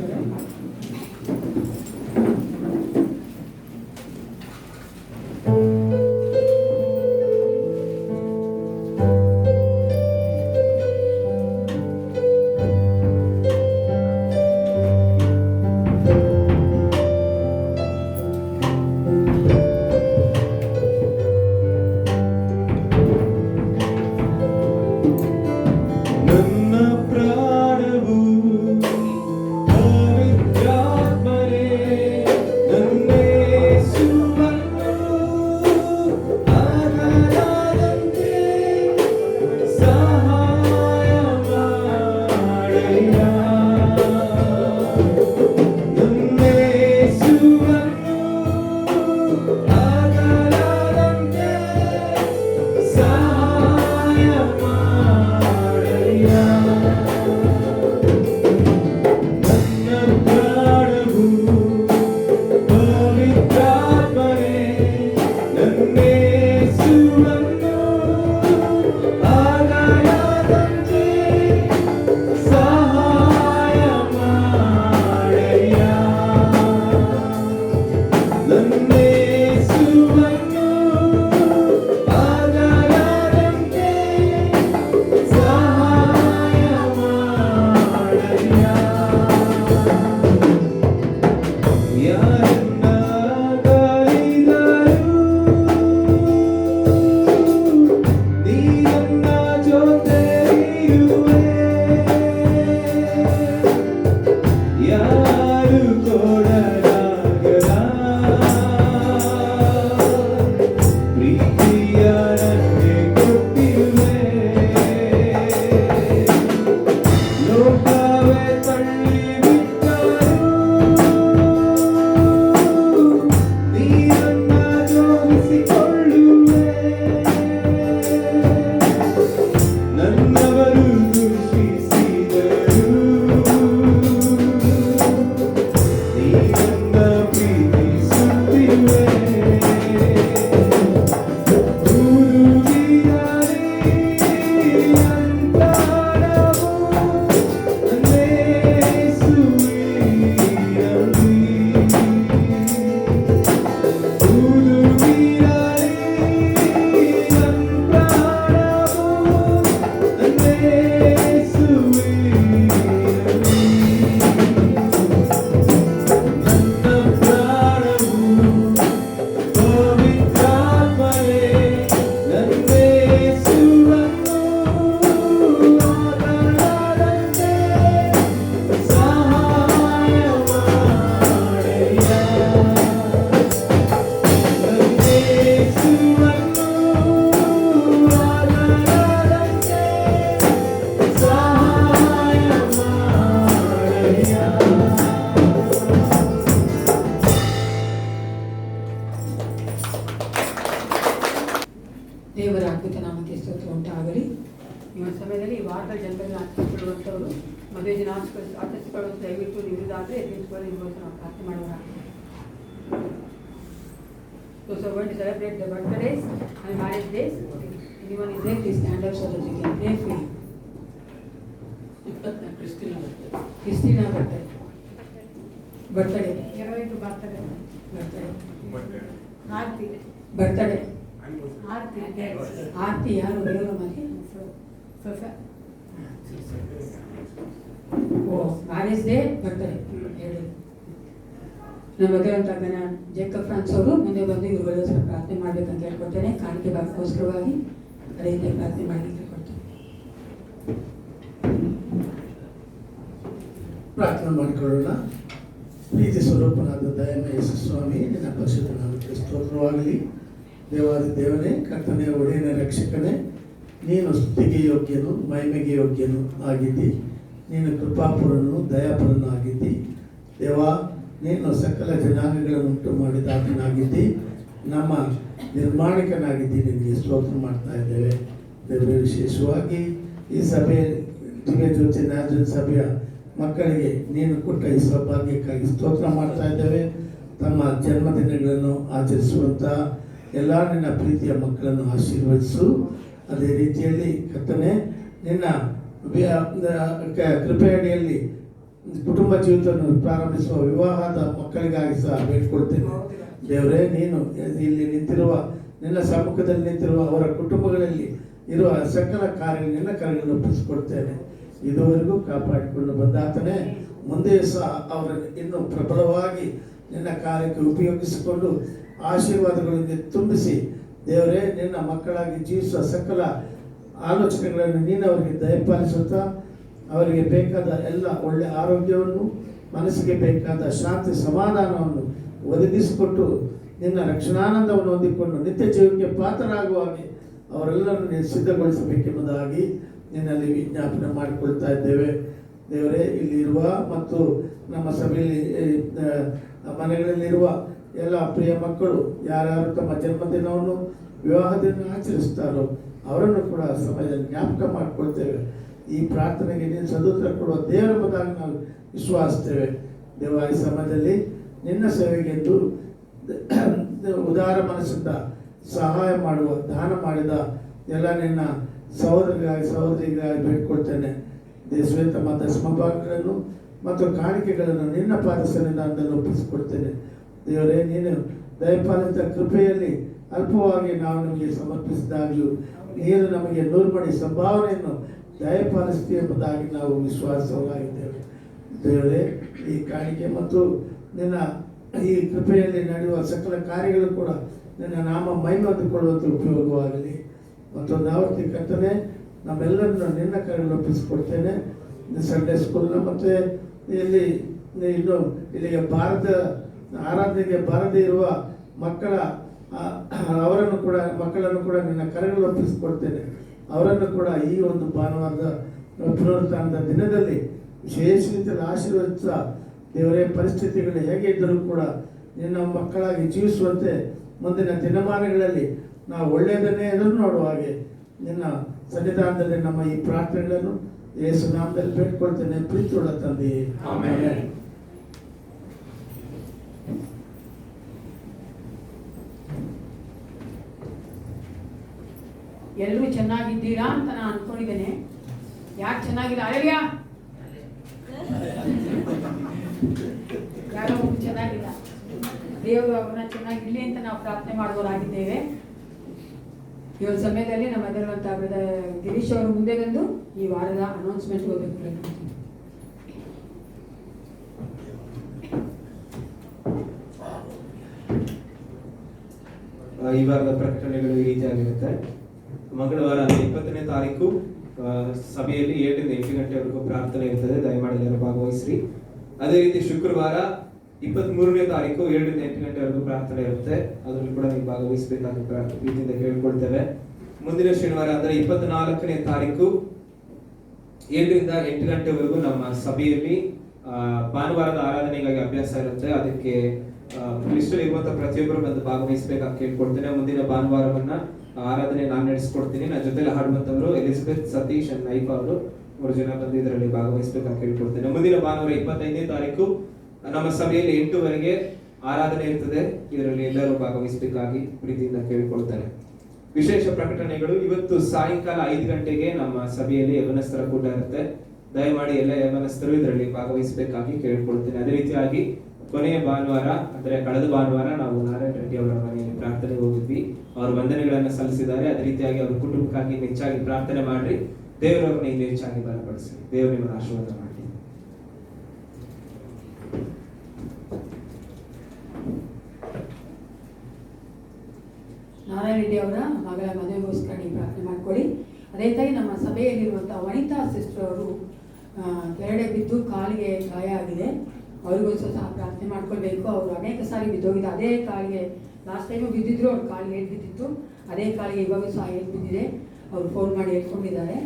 ದೇವರ ಅದ್ಭುತ ನಾಮಕ್ಕೆ ಸ್ತೋತ್ರ ಉಂಟಾಗಲಿ. ಈ ಒಂದು ಸಮಯದಲ್ಲಿ ಈ ವಾರದ ಜನರಲ್ಲಿ ಆಚರಿಸಿಕೊಳ್ಳುವಂಥವರು ಮದುವೆ ದಿನ ಆಚರಿಸಿಕೊಳ್ಳುವಂಥ ದಯವಿಟ್ಟು ಆದರೆ ಎದ್ದುಕೊಳ್ಳಿ ಇವತ್ತು ನಾವು ಪ್ರಾರ್ಥನೆ ಮಾಡೋಣ. Those who are going to celebrate the birthdays and marriage days, anyone is there, please stand up so that you can pray freely. Christina birthday. Birthday. Birthday. ಆರತಿ ಯಾರು ದೇವರ ಮನೆ ಓ ಮ್ಯಾರೇಜ್ ಡೇ ಬರ್ತಾರೆ ಹೇಳಿ. ನಮ್ಮ ಮದುವೆಂತ ಗಣ ಜೇಕಬ್ ಫ್ರಾನ್ಸ್ ಅವರು ಮುಂದೆ ಬಂದು ಇವುಗಳ ಪ್ರಾರ್ಥನೆ ಮಾಡ್ಬೇಕಂತ ಹೇಳ್ಕೊಡ್ತೇನೆ. ಕಾಣಿಕೆ ಭಾಗಕ್ಕೋಸ್ಕರವಾಗಿ ಅದೇ ರೀತಿ ಪ್ರಾರ್ಥನೆ ಮಾಡಿ ಹೇಳ್ಕೊಡ್ತೇನೆ. ಪ್ರಾರ್ಥನೆ ಮಾಡಿಕೊಳ್ಳೋಣ. ಪ್ರೀತಿ ಸ್ವರೂಪನಾದ ದಯಾಮಯ ಸ್ವಾಮಿ, ನಿನ್ನ ಪರಿಶುದ್ಧ ನಾಮಕ್ಕೆ ಸ್ತೋತ್ರವಾಗಲಿ. ದೇವಾದಿ ದೇವನೇ, ಕರ್ತನೇ, ಒಡೆಯನೇ, ರಕ್ಷಕನೇ, ನೀನು ಸ್ತುತಿಗೆ ಯೋಗ್ಯನು, ಮಹಿಮೆಗೆ ಯೋಗ್ಯನು ಆಗಿದ್ದಿ. ನೀನು ಕೃಪಾಪುರನು, ದಯಾಪುರನು ಆಗಿದ್ದಿ. ದೇವಾ, ನೀನು ಸಕಲ ಜನಾಂಗಗಳನ್ನು ಉಂಟು ಮಾಡಿದಾತನಾಗಿದ್ದಿ. ನಮ್ಮ ನಿರ್ಮಾಣಿಕನಾಗಿದ್ದಿ. ನಿನಗೆ ಸ್ತೋತ್ರ ಮಾಡ್ತಾ ಇದ್ದೇವೆ ದೇವರೇ. ವಿಶೇಷವಾಗಿ ಈ ಸಭೆ ದಿವ್ಯ ಜ್ಯೋತಿ ನ್ಯಾಯ ಸಭೆಯ ಮಕ್ಕಳಿಗೆ ನೀನು ಕೊಟ್ಟ ಈ ಸೌಭಾಗ್ಯಕ್ಕಾಗಿ ಸ್ತೋತ್ರ ಮಾಡ್ತಾ ಇದ್ದೇವೆ. ತಮ್ಮ ಜನ್ಮದಿನಗಳನ್ನು ಆಚರಿಸುವಂಥ ಎಲ್ಲ ನಿನ್ನ ಪ್ರೀತಿಯ ಮಕ್ಕಳನ್ನು ಆಶೀರ್ವದಿಸು. ಅದೇ ರೀತಿಯಲ್ಲಿ ಕರ್ತನೇ, ನಿನ್ನ ಕೃಪೆಯಡಿಯಲ್ಲಿ ಕುಟುಂಬ ಜೀವಿತವನ್ನು ಪ್ರಾರಂಭಿಸುವ ವಿವಾಹದ ಮಕ್ಕಳಿಗಾಗಿ ಸಹ ಬೇಡ್ಕೊಳ್ತೇನೆ ದೇವರೇ. ನೀನು ಇಲ್ಲಿ ನಿಂತಿರುವ ನಿನ್ನ ಸಮ್ಮುಖದಲ್ಲಿ ನಿಂತಿರುವ ಅವರ ಕುಟುಂಬಗಳಲ್ಲಿ ಇರುವ ಸಕಲ ಕಾರ್ಯ ನಿನ್ನ ಕರೆಗಳನ್ನು ಒಪ್ಪಿಸಿಕೊಡ್ತೇನೆ. ಇದುವರೆಗೂ ಕಾಪಾಡಿಕೊಂಡು ಬಂದಾತನೇ, ಮುಂದೆ ಸಹ ಅವರನ್ನು ಇನ್ನೂ ಪ್ರಬಲವಾಗಿ ನಿನ್ನ ಕಾರ್ಯಕ್ಕೆ ಉಪಯೋಗಿಸಿಕೊಂಡು ಆಶೀರ್ವಾದಗಳನ್ನು ತುಂಬಿಸಿ ದೇವರೇ, ನಿನ್ನ ಮಕ್ಕಳಾಗಿ ಜೀವಿಸುವ ಸಕಲ ಆಲೋಚನೆಗಳನ್ನು ನೀನು ಅವರಿಗೆ ದಯಪಾಲಿಸುತ್ತಾ ಅವರಿಗೆ ಬೇಕಾದ ಎಲ್ಲ ಒಳ್ಳೆಯ ಆರೋಗ್ಯವನ್ನು, ಮನಸ್ಸಿಗೆ ಬೇಕಾದ ಶಾಂತಿ ಸಮಾಧಾನವನ್ನು ಒದಗಿಸಿಕೊಟ್ಟು ನಿನ್ನ ರಕ್ಷಣಾನಂದವನ್ನು ಹೊಂದಿಕೊಂಡು ನಿತ್ಯ ಜೀವಕ್ಕೆ ಪಾತ್ರರಾಗುವ ಹಾಗೆ ಅವರೆಲ್ಲರನ್ನು ನೀನು ಸಿದ್ಧಗೊಳಿಸಬೇಕೆಂಬುದಾಗಿ ನಿನ್ನಲ್ಲಿ ವಿಜ್ಞಾಪನೆ ಮಾಡಿಕೊಳ್ತಾ ಇದ್ದೇವೆ ದೇವರೇ. ಇಲ್ಲಿರುವ ಮತ್ತು ನಮ್ಮ ಸಭೆಯಲ್ಲಿ ಮನೆಗಳಲ್ಲಿರುವ ಎಲ್ಲ ಪ್ರಿಯ ಮಕ್ಕಳು ಯಾರ್ಯಾರು ತಮ್ಮ ಜನ್ಮದಿನವನ್ನು ವಿವಾಹದಿಂದ ಆಚರಿಸ್ತಾರೋ ಅವರನ್ನು ಕೂಡ ಸಮಯದಲ್ಲಿ ಜ್ಞಾಪಕ ಮಾಡಿಕೊಳ್ತೇವೆ. ಈ ಪ್ರಾರ್ಥನೆಗೆ ನೀನು ಸದುತ್ತರ ಕೊಡುವ ದೇವರೆಂಬುದಾಗಿ ನಾವು ವಿಶ್ವಾಸಿಸ್ತೇವೆ ದೇವ. ಈ ಸಮಯದಲ್ಲಿ ನಿನ್ನ ಸೇವೆಗೆಂದು ಉದಾರ ಮನಸ್ಸಿಂದ ಸಹಾಯ ಮಾಡುವ, ದಾನ ಮಾಡಿದ ಎಲ್ಲ ನಿನ್ನ ಸಹೋದರಿಗಾಗಿ ಬೇಡ್ಕೊಳ್ತೇನೆ. ದೇಶವೇ ತಮ್ಮ ದಶಮಭಾಗಗಳನ್ನು ಮತ್ತು ಕಾಣಿಕೆಗಳನ್ನು ನಿನ್ನ ಪಾದ ಸನ್ನಿಧಾನದಲ್ಲಿ ಒಪ್ಪಿಸಿಕೊಡ್ತೇನೆ ದೇವರೇ. ನೀನು ದಯಪಾಲಿತ ಕೃಪೆಯಲ್ಲಿ ಅಲ್ಪವಾಗಿ ನಾವು ನಿಮಗೆ ಸಮರ್ಪಿಸಿದಾಗಲೂ ನೀನು ನಮಗೆ 100 ಮಡಿ ಸಂಭಾವನೆಯನ್ನು ದಯಪಾಲಿಸ್ತೀವಿ ಎಂಬುದಾಗಿ ನಾವು ವಿಶ್ವಾಸವಾಗಿದ್ದೇವೆ ದೇವರೇ. ಈ ಕಾಣಿಕೆ ಮತ್ತು ನಿನ್ನ ಈ ಕೃಪೆಯಲ್ಲಿ ನಡೆಯುವ ಸಕಲ ಕಾರ್ಯಗಳು ಕೂಡ ನಿನ್ನ ನಾಮ ಮಹಿಮೆ ಹೊಂದಿಕೊಳ್ಳುವಂಥ ಉಪಯೋಗವಾಗಲಿ. ಮತ್ತೊಂದು ಆವರ್ತಿ ಕರ್ತನೆ, ನಮ್ಮೆಲ್ಲರನ್ನು ನಿನ್ನ ಕರೆಗಳು ಒಪ್ಪಿಸಿಕೊಡ್ತೇನೆ. ಸಂಡೇ ಸ್ಕೂಲ್ನ ಮತ್ತು ಇಲ್ಲಿ ಇನ್ನು ಇಲ್ಲಿಗೆ ಆರಾಧನೆಗೆ ಬಾರದೇ ಇರುವ ಮಕ್ಕಳನ್ನು ಕೂಡ ನಿನ್ನ ಕರೆಗಳು ಒಪ್ಪಿಸಿಕೊಡ್ತೇನೆ. ಅವರನ್ನು ಕೂಡ ಈ ಒಂದು ಭಾನುವಾರದ ಪುನರುತ್ಥಾನದ ದಿನದಲ್ಲಿ ವಿಶೇಷ ರೀತಿಯಲ್ಲಿ ಆಶೀರ್ವದಿಸ ದೇವರೇ. ಪರಿಸ್ಥಿತಿಗಳು ಹೇಗೆ ಇದ್ದರೂ ಕೂಡ ನಿನ್ನ ಮಕ್ಕಳಾಗಿ ಜೀವಿಸುವಂತೆ ಮುಂದಿನ ದಿನಮಾನಗಳಲ್ಲಿ ನಾವು ಒಳ್ಳೆಯದನ್ನೇ ಎದುರು ನೋಡುವ ಹಾಗೆ ನಿನ್ನ ಸನ್ನಿಧಾನದಲ್ಲಿ ನಮ್ಮ ಈ ಪ್ರಾರ್ಥನೆಗಳನ್ನು ಯೇಸು ನಾಮದಲ್ಲಿ ಬೇಡ್ಕೊಳ್ತೇನೆ ಪ್ರೀತಿಯುಳ್ಳ ತಂದೆಯೇ, ಆಮೆನ್. ಎಲ್ಲರೂ ಚೆನ್ನಾಗಿದ್ದೀರಾ ಅಂತ ನಾನು ಅನ್ಕೊಂಡಿದ್ದೇನೆ. ಯಾಕೆ ಚೆನ್ನಾಗಿಲ್ಲ? ಅಯ್ಯಯ್ಯ, ಯಾರೋ ಒಬ್ಬರು ಚೆನ್ನಾಗಿಲ್ಲ. ದೇವರು ಅವ್ರನ್ನ ಚೆನ್ನಾಗಿರ್ಲಿ ಅಂತ ನಾವು ಪ್ರಾರ್ಥನೆ ಮಾಡುವವರಾಗಿದ್ದೇವೆ. ಈ ಒಂದು ಸಮಯದಲ್ಲಿ ನಮ್ಮ ಎದುರುವಂತಹ ಗಿರೀಶ್ ಅವರು ಮುಂದೆ ಬಂದು ಈ ವಾರದ ಅನೌನ್ಸ್ಮೆಂಟ್ ಓದಬೇಕು. ಈ ವಾರದ ಪ್ರಕಟಣೆಗಳು ಈ ರೀತಿಯಾಗಿರುತ್ತೆ. ಮಂಗಳವಾರ 20ನೇ ತಾರೀಕು ಸಭೆಯಲ್ಲಿ 7 ರಿಂದ 8 ಗಂಟೆವರೆಗೂ ಪ್ರಾರ್ಥನೆ ಇರ್ತದೆ. ದಯಮಾಡಿ ಎಲ್ಲರೂ ಭಾಗವಹಿಸ್ರಿ. ಅದೇ ರೀತಿ ಶುಕ್ರವಾರ 23ನೇ ತಾರೀಕು 7 ರಿಂದ 8 ಗಂಟೆವರೆಗೂ ಪ್ರಾರ್ಥನೆ ಇರುತ್ತೆ. ಅದರಲ್ಲಿ ಕೂಡ ನೀವು ಭಾಗವಹಿಸಬೇಕಾಗಿ ಪ್ರೀತಿಯಿಂದ ಕೇಳಿಕೊಳ್ತೇವೆ. ಮುಂದಿನ ಶನಿವಾರ ಅಂದರೆ 24ನೇ ತಾರೀಕು 7 ರಿಂದ 8 ಗಂಟೆವರೆಗೂ ನಮ್ಮ ಸಭೆಯಲ್ಲಿ ಭಾನುವಾರದ ಆರಾಧನೆಗಾಗಿ ಅಭ್ಯಾಸ ಇರುತ್ತೆ. ಅದಕ್ಕೆ ಲಿಸ್ಟಲ್ಲಿ ಇರುವಂತಹ ಪ್ರತಿಯೊಬ್ಬರು ಬಂದು ಭಾಗವಹಿಸಬೇಕಾಗಿ ಕೇಳ್ಕೊಡ್ತೇನೆ. ಮುಂದಿನ ಭಾನುವಾರವನ್ನ ಆರಾಧನೆ ನಾನು ನಡೆಸ್ಕೊಡ್ತೀನಿ. ನನ್ನ ಜೊತೆಲಿ ಹಾಡುವಂತವರು ಎಲಿಜಬೆತ್, ಸತೀಶ್ ಅಂಡ್ ನೈಫಾ ಅವರು 3 ಜನ ಬಂದು ಇದರಲ್ಲಿ ಭಾಗವಹಿಸಬೇಕಾಗಿ ಕೇಳ್ಕೊಡ್ತೇನೆ. ಮುಂದಿನ ಭಾನುವಾರ 25ನೇ ತಾರೀಕು ನಮ್ಮ ಸಭೆಯಲ್ಲಿ 8 ಆರಾಧನೆ ಇರ್ತದೆ. ಇದರಲ್ಲಿ ಎಲ್ಲರೂ ಭಾಗವಹಿಸಬೇಕಾಗಿ ಪ್ರೀತಿಯಿಂದ ಕೇಳಿಕೊಳ್ತಾರೆ. ವಿಶೇಷ ಪ್ರಕಟಣೆಗಳು ಇವತ್ತು ಸಾಯಂಕಾಲ 5 ಗಂಟೆಗೆ ನಮ್ಮ ಸಭೆಯಲ್ಲಿ ಯೌವನಸ್ಥರ ಕೂಟ ಇರುತ್ತೆ. ದಯಮಾಡಿ ಎಲ್ಲ ಯೌವನಸ್ಥರು ಇದರಲ್ಲಿ ಭಾಗವಹಿಸಬೇಕಾಗಿ ಕೇಳಿಕೊಳ್ತೇನೆ. ಅದೇ ರೀತಿಯಾಗಿ ಕೊನೆಯ ಭಾನುವಾರ ಅಂದ್ರೆ ಕಳೆದ ಭಾನುವಾರ ನಾವು ನಾರಾಯಣ ರೆಡ್ಡಿ ಅವರ ಮನೆಯಲ್ಲಿ ಪ್ರಾರ್ಥನೆಗೆ ಹೋಗಿದ್ವಿ. ಅವರು ವಂದನೆಗಳನ್ನು ಸಲ್ಲಿಸಿದ್ದಾರೆ. ಅದೇ ರೀತಿಯಾಗಿ ಅವರ ಕುಟುಂಬಕ್ಕಾಗಿ ಹೆಚ್ಚಾಗಿ ಪ್ರಾರ್ಥನೆ ಮಾಡ್ರಿ. ದೇವರವ್ರನ್ನ ಇನ್ನೂ ಹೆಚ್ಚಾಗಿ ಬಲಪಡಿಸಿ. ದೇವರು ನಿಮ್ಮನ್ನು ಆಶೀರ್ವಾದ ಮಾಡಿ. ನಾರಾಯಣ ರೆಡ್ಡಿ ಅವರ ಮಗಳ ಮದುವೆಗೋಸ್ಕರ ನೀವು ಪ್ರಾರ್ಥನೆ ಮಾಡ್ಕೊಳ್ಳಿ. ಅದೇ ತಾಯಿ ನಮ್ಮ ಸಭೆಯಲ್ಲಿರುವಂಥ ವನಿತಾ ಸಿಸ್ಟರ್ ಅವರು ಕೆರಡೆ ಬಿದ್ದು ಕಾಲಿಗೆ ಗಾಯ ಆಗಿದೆ. ಅವ್ರಿಗೋಸ್ಕರ ಸಹ ಪ್ರಾರ್ಥನೆ ಮಾಡ್ಕೊಳ್ಬೇಕು. ಅವರು ಅನೇಕ ಸಾರಿ ಬಿದ್ದೋಗಿದೆ. ಅದೇ ಕಾಲಿಗೆ ಲಾಸ್ಟ್ ಟೈಮು ಬಿದ್ದಿದ್ರು, ಅವ್ರ ಕಾಲಿಗೆ ಏಟ್ ಬಿದ್ದಿತ್ತು. ಅದೇ ಕಾಲಿಗೆ ಇವಾಗ ಸಹ ಏಟ್ ಬಿದ್ದಿದೆ. ಅವರು ಫೋನ್ ಮಾಡಿ ಹೇಳ್ಕೊಂಡಿದ್ದಾರೆ.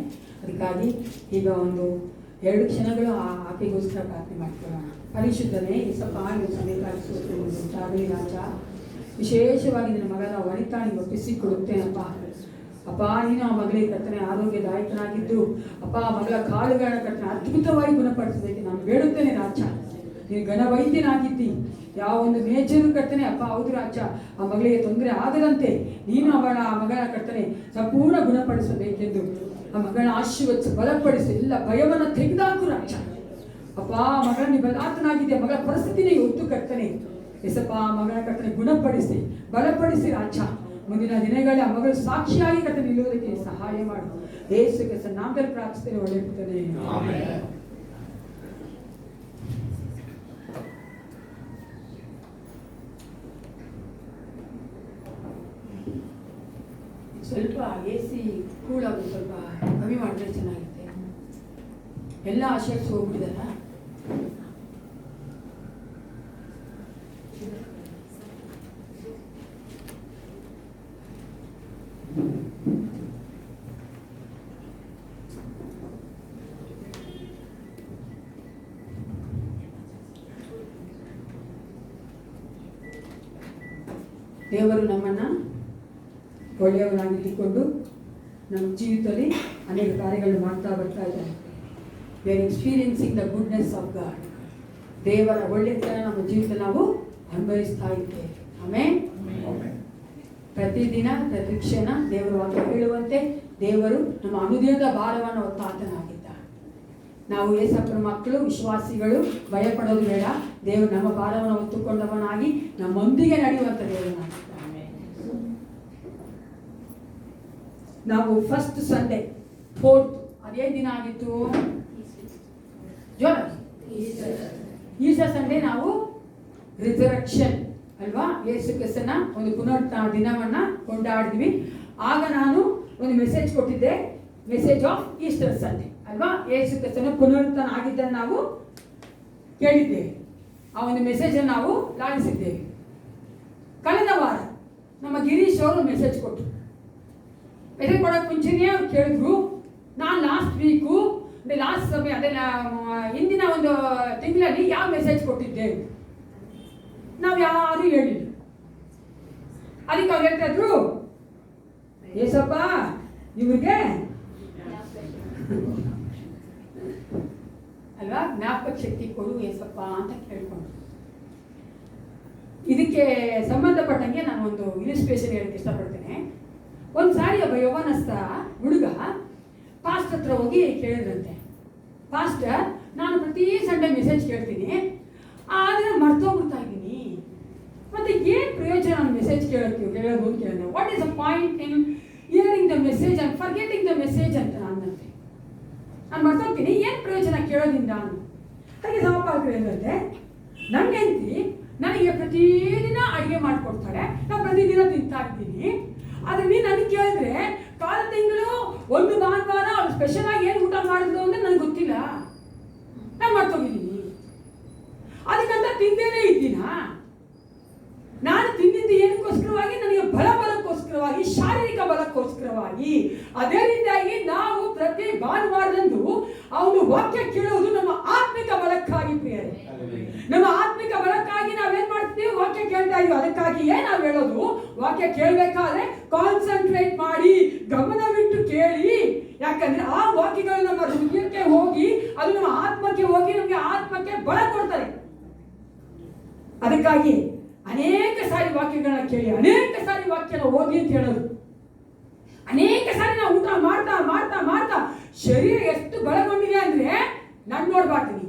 ಅದಕ್ಕಾಗಿ ಈಗ ಒಂದು 2 ಕ್ಷಣಗಳು ಆಕೆಗೋಸ್ಕರ ಪ್ರಾರ್ಥನೆ ಮಾಡ್ಕೊಳ್ಳೋಣ. ಪರಿಶುದ್ಧನೇ ಯೇಸಪ್ಪ, ನೀವು ಸಮೇತ ರಾಜ, ವಿಶೇಷವಾಗಿ ನಿನ್ನ ಮಗನ ವನಿತಾ ನೀವು ಒಪ್ಪಿಸಿಕೊಡುತ್ತೇನಪ್ಪ. ಅಪ್ಪ, ನೀನು ಆ ಮಗಳಿಗೆ ಕರ್ತನೆ ಆರೋಗ್ಯದಾಯಕನಾಗಿದ್ದು ಅಪ್ಪ ಮಗಳ ಕಾಲುಗಳ ಕರ್ತನೆ ಅದ್ಭುತವಾಗಿ ಗುಣಪಡಿಸಬೇಕು ನಾನು ಬೇಡುತ್ತೇನೆ ರಾಜ. ನೀನು ಘನವೈದ್ಯನಾಗಿದ್ದಿ. ಯಾವ ಒಂದು ಮೇಜರು ಕರ್ತನೆ ಅಪ್ಪ, ಹೌದು ರಾಜ, ಆ ಮಗಳಿಗೆ ತೊಂದರೆ ಆಗದಂತೆ ನೀನು ಆ ಮಗಳ ಕರ್ತನೆ ಸಂಪೂರ್ಣ ಗುಣಪಡಿಸಬೇಕೆಂದು ಆ ಮಗಳ ಆಶೀರ್ವದಿಸಿ ಬಲಪಡಿಸಿ ಎಲ್ಲ ಭಯವನ್ನು ತೆಗೆದಾಕು ರಾಜ. ಅಪ್ಪ, ಮಗಳ ನೀವು ಬಲಾತನಾಗಿದ್ದೆ. ಮಗಳ ಪರಿಸ್ಥಿತಿನೇ ಒತ್ತು ಕರ್ತನೆ ಎಸಪ್ಪ, ಮಗಳ ಕರ್ತನೆ ಗುಣಪಡಿಸಿ ಬಲಪಡಿಸಿ ರಾಜ. ಮುಂದಿನ ದಿನಗಳಲ್ಲಿ ಆ ಮಗಳು ಸಾಕ್ಷಿಯಾಗಿ ಕರ್ತನೆ ನಿಲ್ಲುವುದಕ್ಕೆ ಸಹಾಯ ಮಾಡು. ಯೇಸುವಿನ ನಾಮದಲ್ಲಿ ಪ್ರಾರ್ಥಿಸ್ತೇನೆ. ಒಳ್ಳೆಯ ಸ್ವಲ್ಪ AC ಕೂಲ್ ಆಗೋದು ಸ್ವಲ್ಪ ಕಮ್ಮಿ ಮಾಡಿದ್ರೆ ಚೆನ್ನಾಗಿರುತ್ತೆ. ಎಲ್ಲ ಆಶಯಕ್ಕೆ ಹೋಗ್ಬಿಟ್ಟಿದಾರ. ದೇವರು ನಮ್ಮನ್ನು ಒಳ್ಳೆಯವರಾಗಿಟ್ಟುಕೊಂಡು ನಮ್ಮ ಜೀವಿತದಲ್ಲಿ ಅನೇಕ ಕಾರ್ಯಗಳು ಮಾಡ್ತಾ ಬರ್ತಾ ಇದ್ದಾರೆ. We are experiencing the goodness of god. ದೇವರ ಒಳ್ಳೆತನ ನಮ್ಮ ಜೀವಿತದಲ್ಲಿ ನಾವು ಅನುಭವಿಸ್ತಾ ಇದ್ದೇವೆ. ಆಮೇಲೆ ಪ್ರತಿದಿನ ಪ್ರತಿ ಕ್ಷಣ ದೇವರು ವಾಕ್ಯ ಹೇಳುವಂತೆ ದೇವರು ನಮ್ಮ ಅನುದಿನದ ಭಾರವನ್ನು ಹೊತ್ತಾತನಾಗಿದ್ದಾನೆ. ನಾವು ಯೇಸಪ್ಪನ ಮಕ್ಕಳು, ವಿಶ್ವಾಸಿಗಳು ಭಯಪಡೋದು ಬೇಡ. ದೇವರು ನಮ್ಮ ಭಾರವನ್ನು ಹೊತ್ತುಕೊಂಡವನಾಗಿ ನಮ್ಮೊಂದಿಗೆ ನಡೆಯುವಂಥ ದೇವರನ್ನಾಗಿದ್ದಾನೆ. ನಾವು ಫಸ್ಟ್ ಸಂಡೇ 4th ಅದೇ ದಿನ ಆಗಿತ್ತು ಜೋರ ಈಸ್ಟರ್ ಸಂಡೇ ನಾವು ರಿಸರೆಕ್ಷನ್ ಅಲ್ವಾ, ಯೇಸು ಕ್ರಿಸ್ತನ ಒಂದು ಪುನರುತ್ಥಾನ ದಿನವನ್ನ ಕೊಂಡಾಡಿದ್ವಿ. ಆಗ ನಾನು ಒಂದು ಮೆಸೇಜ್ ಕೊಟ್ಟಿದ್ದೆ, ಮೆಸೇಜ್ ಆಫ್ ಈಸ್ಟರ್ ಸಂಡೇ ಅಲ್ವಾ. ಯೇಸು ಕ್ರಿಸ್ತನ ಪುನರುತ್ಥಾನ ಆಗಿದ್ದನ್ನು ನಾವು ಕೇಳಿದ್ದೇವೆ. ಆ ಒಂದು ಮೆಸೇಜ್ ಅನ್ನು ನಾವು ಲಾಲಿಸಿದ್ದೇವೆ. ಕಳೆದ ವಾರ ನಮ್ಮ ಗಿರೀಶ್ ಅವರು ಮೆಸೇಜ್ ಕೊಟ್ಟರು. ಮೆಸೇಜ್ ಕೊಡೋಕೆ ಮುಂಚೆನೇ ಅವ್ರು ಕೇಳಿದ್ರು. ನಾನು ಲಾಸ್ಟ್ ಸಮಯ ಅದೆಲ್ಲ ಹಿಂದಿನ ಒಂದು ತಿಂಗಳಲ್ಲಿ ಯಾವ ಮೆಸೇಜ್ ಕೊಟ್ಟಿದ್ದೆ ನಾವು ಯಾರು ಹೇಳಿಲ್ಲ. ಅದಕ್ಕೆ ಅವ್ರು ಹೇಳ್ತಾ ಇದ್ರು, ಏಸಪ್ಪ ಇವ್ರಿಗೆ ಅಲ್ವಾ ಜ್ಞಾಪಕ ಶಕ್ತಿ ಕೊಡು ಏಸಪ್ಪ ಅಂತ ಕೇಳ್ಕೊಂಡು. ಇದಕ್ಕೆ ಸಂಬಂಧಪಟ್ಟಂಗೆ ನಾನು ಒಂದು ಇಲಿಸ್ಟ್ರೇಷನ್ ಹೇಳಕ್ಕೆ ಇಷ್ಟಪಡ್ತೇನೆ. ಒಂದು ಸಾರಿ ಒಬ್ಬ ಯೌವನಸ್ಥ ಹುಡುಗ ಪಾಸ್ಟರ್ ಹತ್ರ ಹೋಗಿ ಕೇಳಿದ್ರಂತೆ, ಪಾಸ್ಟರ್ ನಾನು ಪ್ರತಿ ಸಂಡೇ ಮೆಸೇಜ್ ಕೇಳ್ತೀನಿ, ಆದರೆ ಮರ್ತೋಗ್ಬಿಡ್ತಾ ಇದ್ದೀನಿ, ಮತ್ತೆ ಏನು ಪ್ರಯೋಜನ ನಾನು ಮೆಸೇಜ್ ಹೇಳೋದು ಅಂತ ಕೇಳಿದೆ. What is the point in hearing the message and forgetting the message ಅಂತ ನಾನಂತೆ. ನಾನು ಮರ್ತೋಗ್ತೀನಿ, ಏನು ಪ್ರಯೋಜನ ಕೇಳೋದ್ರಿಂದ ಅಂತ. ಹಾಗೆ ಸಮಪಾಲಕರು ಹೇಳಿದಂತೆ, ನನ್ನ ಹೆಂಡತಿ ನನಗೆ ಪ್ರತಿದಿನ ಅಡುಗೆ ಮಾಡಿಕೊಡ್ತಾಳೆ, ನಾನು ಪ್ರತಿದಿನ ತಿಂತಾ ಇದ್ದೀನಿ. ಆದರೆ ನೀನು ನನಗೆ ಕೇಳಿದ್ರೆ ಕಾಲ ತಿಂಗಳು ಒಂದು ಭಾನುವಾರ ಅವ್ರು ಸ್ಪೆಷಲ್ ಆಗಿ ಏನು ಊಟ ಮಾಡಿದ್ರು ಅಂದ್ರೆ ನನಗೆ ಗೊತ್ತಿಲ್ಲ, ನಾನು ಮರ್ತೋಗಿದ್ದೀನಿ. ಅದಕ್ಕಂತ ತಿಂದೇನೇ ಇದ್ದೀನ. ನಾನು ತಿಂದಿದ್ದು ಏನಕ್ಕೋಸ್ಕರವಾಗಿ? ನನಗೆ ಬಲಕ್ಕೋಸ್ಕರವಾಗಿ, ಶಾರೀರಿಕ ಬಲಕ್ಕೋಸ್ಕರವಾಗಿ. ಅದೇ ರೀತಿಯಾಗಿ ನಾವು ಪ್ರತಿ ಭಾನುವಾರದಂದು ಅವನು ವಾಕ್ಯ ಕೇಳೋದು ನಮ್ಮ ಆತ್ಮಿಕ ಬಲಕ್ಕಾಗಿ ಪ್ರಿಯರೇ. ನಮ್ಮ ಆತ್ಮಿಕ ಬಲಕ್ಕಾಗಿ ನಾವೇನ್ ಮಾಡ್ತೀವಿ? ವಾಕ್ಯ ಕೇಳ್ತಾ ಇದೀವಿ. ಅದಕ್ಕಾಗಿಯೇ ನಾವು ಹೇಳೋದು, ವಾಕ್ಯ ಕೇಳಬೇಕಾದ್ರೆ ಕಾನ್ಸಂಟ್ರೇಟ್ ಮಾಡಿ ಗಮನವಿಟ್ಟು ಕೇಳಿ. ಯಾಕಂದ್ರೆ ಆ ವಾಕ್ಯಗಳು ನಮ್ಮ ಹೃದಯಕ್ಕೆ ಹೋಗಿ ಅದು ನಮ್ಮ ಆತ್ಮಕ್ಕೆ ಹೋಗಿ ನಮಗೆ ಆತ್ಮಕ್ಕೆ ಬಲ ಕೊಡ್ತಾರೆ. ಅದಕ್ಕಾಗಿ ಅನೇಕ ಸಾರಿ ವಾಕ್ಯಗಳನ್ನ ಕೇಳಿ, ಅನೇಕ ಸಾರಿ ವಾಕ್ಯನ ಓದಿ ಅಂತ ಹೇಳೋದು. ಅನೇಕ ಸಾರಿ ನಾವು ಊಟ ಮಾಡ್ತಾ ಮಾಡ್ತಾ ಮಾಡ್ತಾ ಶರೀರ ಎಷ್ಟು ಬಲಗೊಂಡಿದೆ ಅಂದ್ರೆ ನಾನು ನೋಡ್ಬಾರ್ತೀನಿ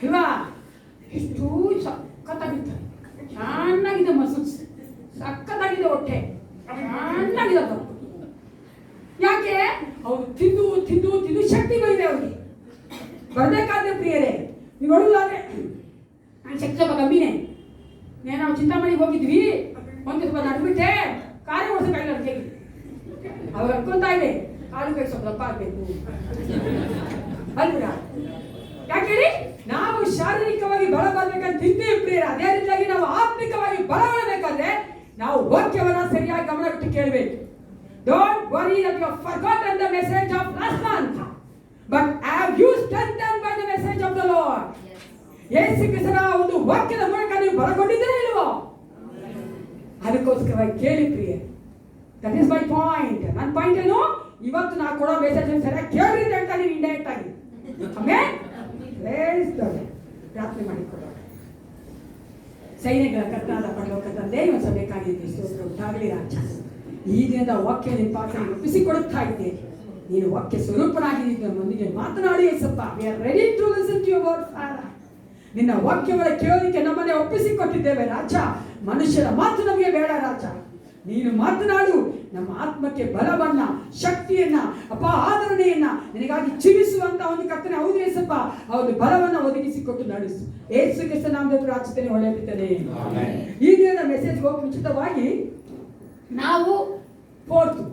ಅಲ್ವಾ? ಎಷ್ಟು ಸಖತ್ತಾಗಿರ್ತಾರೆ, ಚೆನ್ನಾಗಿದೆ ಮಸಲ್ಸ್, ಸಖತ್ತಾಗಿದೆ ಹೊಟ್ಟೆ, ಚೆನ್ನಾಗಿದೆ. ಯಾಕೆ? ಅವ್ರು ತಿಂದು ತಿಂದು ತಿಂದು ಶಕ್ತಿ ಬಂದಿದೆ ಅವ್ರಿಗೆ. ಬರ್ಬೇಕಾದ್ರೆ ಪ್ರಿಯರೇ, ನೀವು ನೋಡೋದಾದ್ರೆ ನಾನು ಶಕ್ತಿ ಸ್ವಲ್ಪ ಕಮ್ಮಿನೇ. ನಾವು ಚಿಂತಾಮಣಿಗೆ ಹೋಗಿದ್ವಿ, ಒಂದು ಸ್ವಲ್ಪ ನಡ್ಬಿಟ್ಟೆ, ಕಾಲು ಓಡಿಸೋಕ್ಕಾಗಿಲ್ಲ ಅಂತ ಹೇಳಿ ಅವ್ರು ಅನ್ಕೊಂತಾ ಇದೆ ಕಾಲು ಕೈ ಸ್ವಲ್ಪ ದಪ್ಪ ಆಗ್ಬೇಕು ಅಲ್ವಾ? ಯಾಕೆ ಹೇಳಿ? ನಾವು ಶಾರೀರಿಕವಾಗಿ ಬಲ ಬರ್ಬೇಕಂತ ತಿಂತೀವಿ ಪ್ರಿಯರ. ಅದೇ ರೀತಿಯಾಗಿ ನಾವು ಆತ್ಮಿಕವಾಗಿ ಬಲ ಬರಬೇಕಾದ್ರೆ ನಾವು ವಾಕ್ಯವನ್ನ ಸರಿಯಾಗಿ ಗಮನವಿಟ್ಟು ಕೇಳಬೇಕು. Don't worry that you have forgotten the message of last month, but have you strengthened by the message of the Lord? ಯೇಸು ಕ್ರಿಸ್ತನ ಒಂದು ವಾಕ್ಯದ ಮೂಲಕ ನೀವು ಬಲಗೊಂಡಿದ್ದೀರಾ ಇಲ್ವೋ? ಅದಕ್ಕೋಸ್ಕರವಾಗಿ ಕೇಳಿ ಪ್ರಿಯ. That is my point. ನನ್ನ ಪಾಯಿಂಟ್ ಏನು? ಇವತ್ತು ನಾ ಕೊಡೋ ಮೆಸೇಜ್ ಸರಿಯಾಗಿ ಕೇಳ್ರಿ ಅಂತ ಹೇಳ್ತಾ ನೀವು ಇಂಡೈರೆಕ್ಟ್ ಆಗಿ ಪ್ರಾರ್ಥನೆ ಮಾಡಿಕೊಡೋಣ. ಸೈನ್ಯಗಳ ಕರ್ತನಾದ ಪರಲೋಕ ತಂದೆ, ಇವತ್ತು ಸಭೆಕಾಗಿದ್ದೆ ಸ್ತೋತ್ರ ಉಂಟಾಗಲಿ ರಾಜ. ಈ ದಿನದ ವಾಕ್ಯ ನಿಮ್ಮ ಪಾತ್ರ ಒಪ್ಪಿಸಿಕೊಡುತ್ತಾ ಇದ್ದೇನೆ. ನೀನು ವಾಕ್ಯ ಸ್ವರೂಪನಾಗಿದ್ದ ನಮ್ಮೊಂದಿಗೆ ಮಾತನಾಡಿ Yesappa. We are ready to listen to your word, Father. ನಿನ್ನ ವಾಕ್ಯಗಳ ಕೇಳಲಿಕ್ಕೆ ನಮ್ಮನ್ನೇ ಒಪ್ಪಿಸಿಕೊಟ್ಟಿದ್ದೇವೆ ರಾಜ. ಮನುಷ್ಯರ ಮಾತು ನಮಗೆ ಬೇಡ ರಾಜ. ನೀನು ಮಾತನಾಡು, ನಮ್ಮ ಆತ್ಮಕ್ಕೆ ಬಲವನ್ನ, ಶಕ್ತಿಯನ್ನ, ಆದರಣೆಯನ್ನ ನಿನಗಾಗಿ ಜೀವಿಸುವಂತ ಒಂದು ಕರ್ತನೆ ಹೌದು ಯೇಸಪ್ಪ. ಹೌದು, ಬಲವನ್ನ ಒದಗಿಸಿಕೊಟ್ಟು ನಡೆಸು. ಯೇಸು ಕ್ರಿಸ್ತ ನಾಮದಲ್ಲಿ ಪ್ರಾರ್ಥನೆ ಒಳ್ಳೆಯದಿರ್ತದೆ. ಈ ದಿನದ ಮೆಸೇಜ್ ಹೋಗಿ ಮುಂಚಿತವಾಗಿ ನಾವು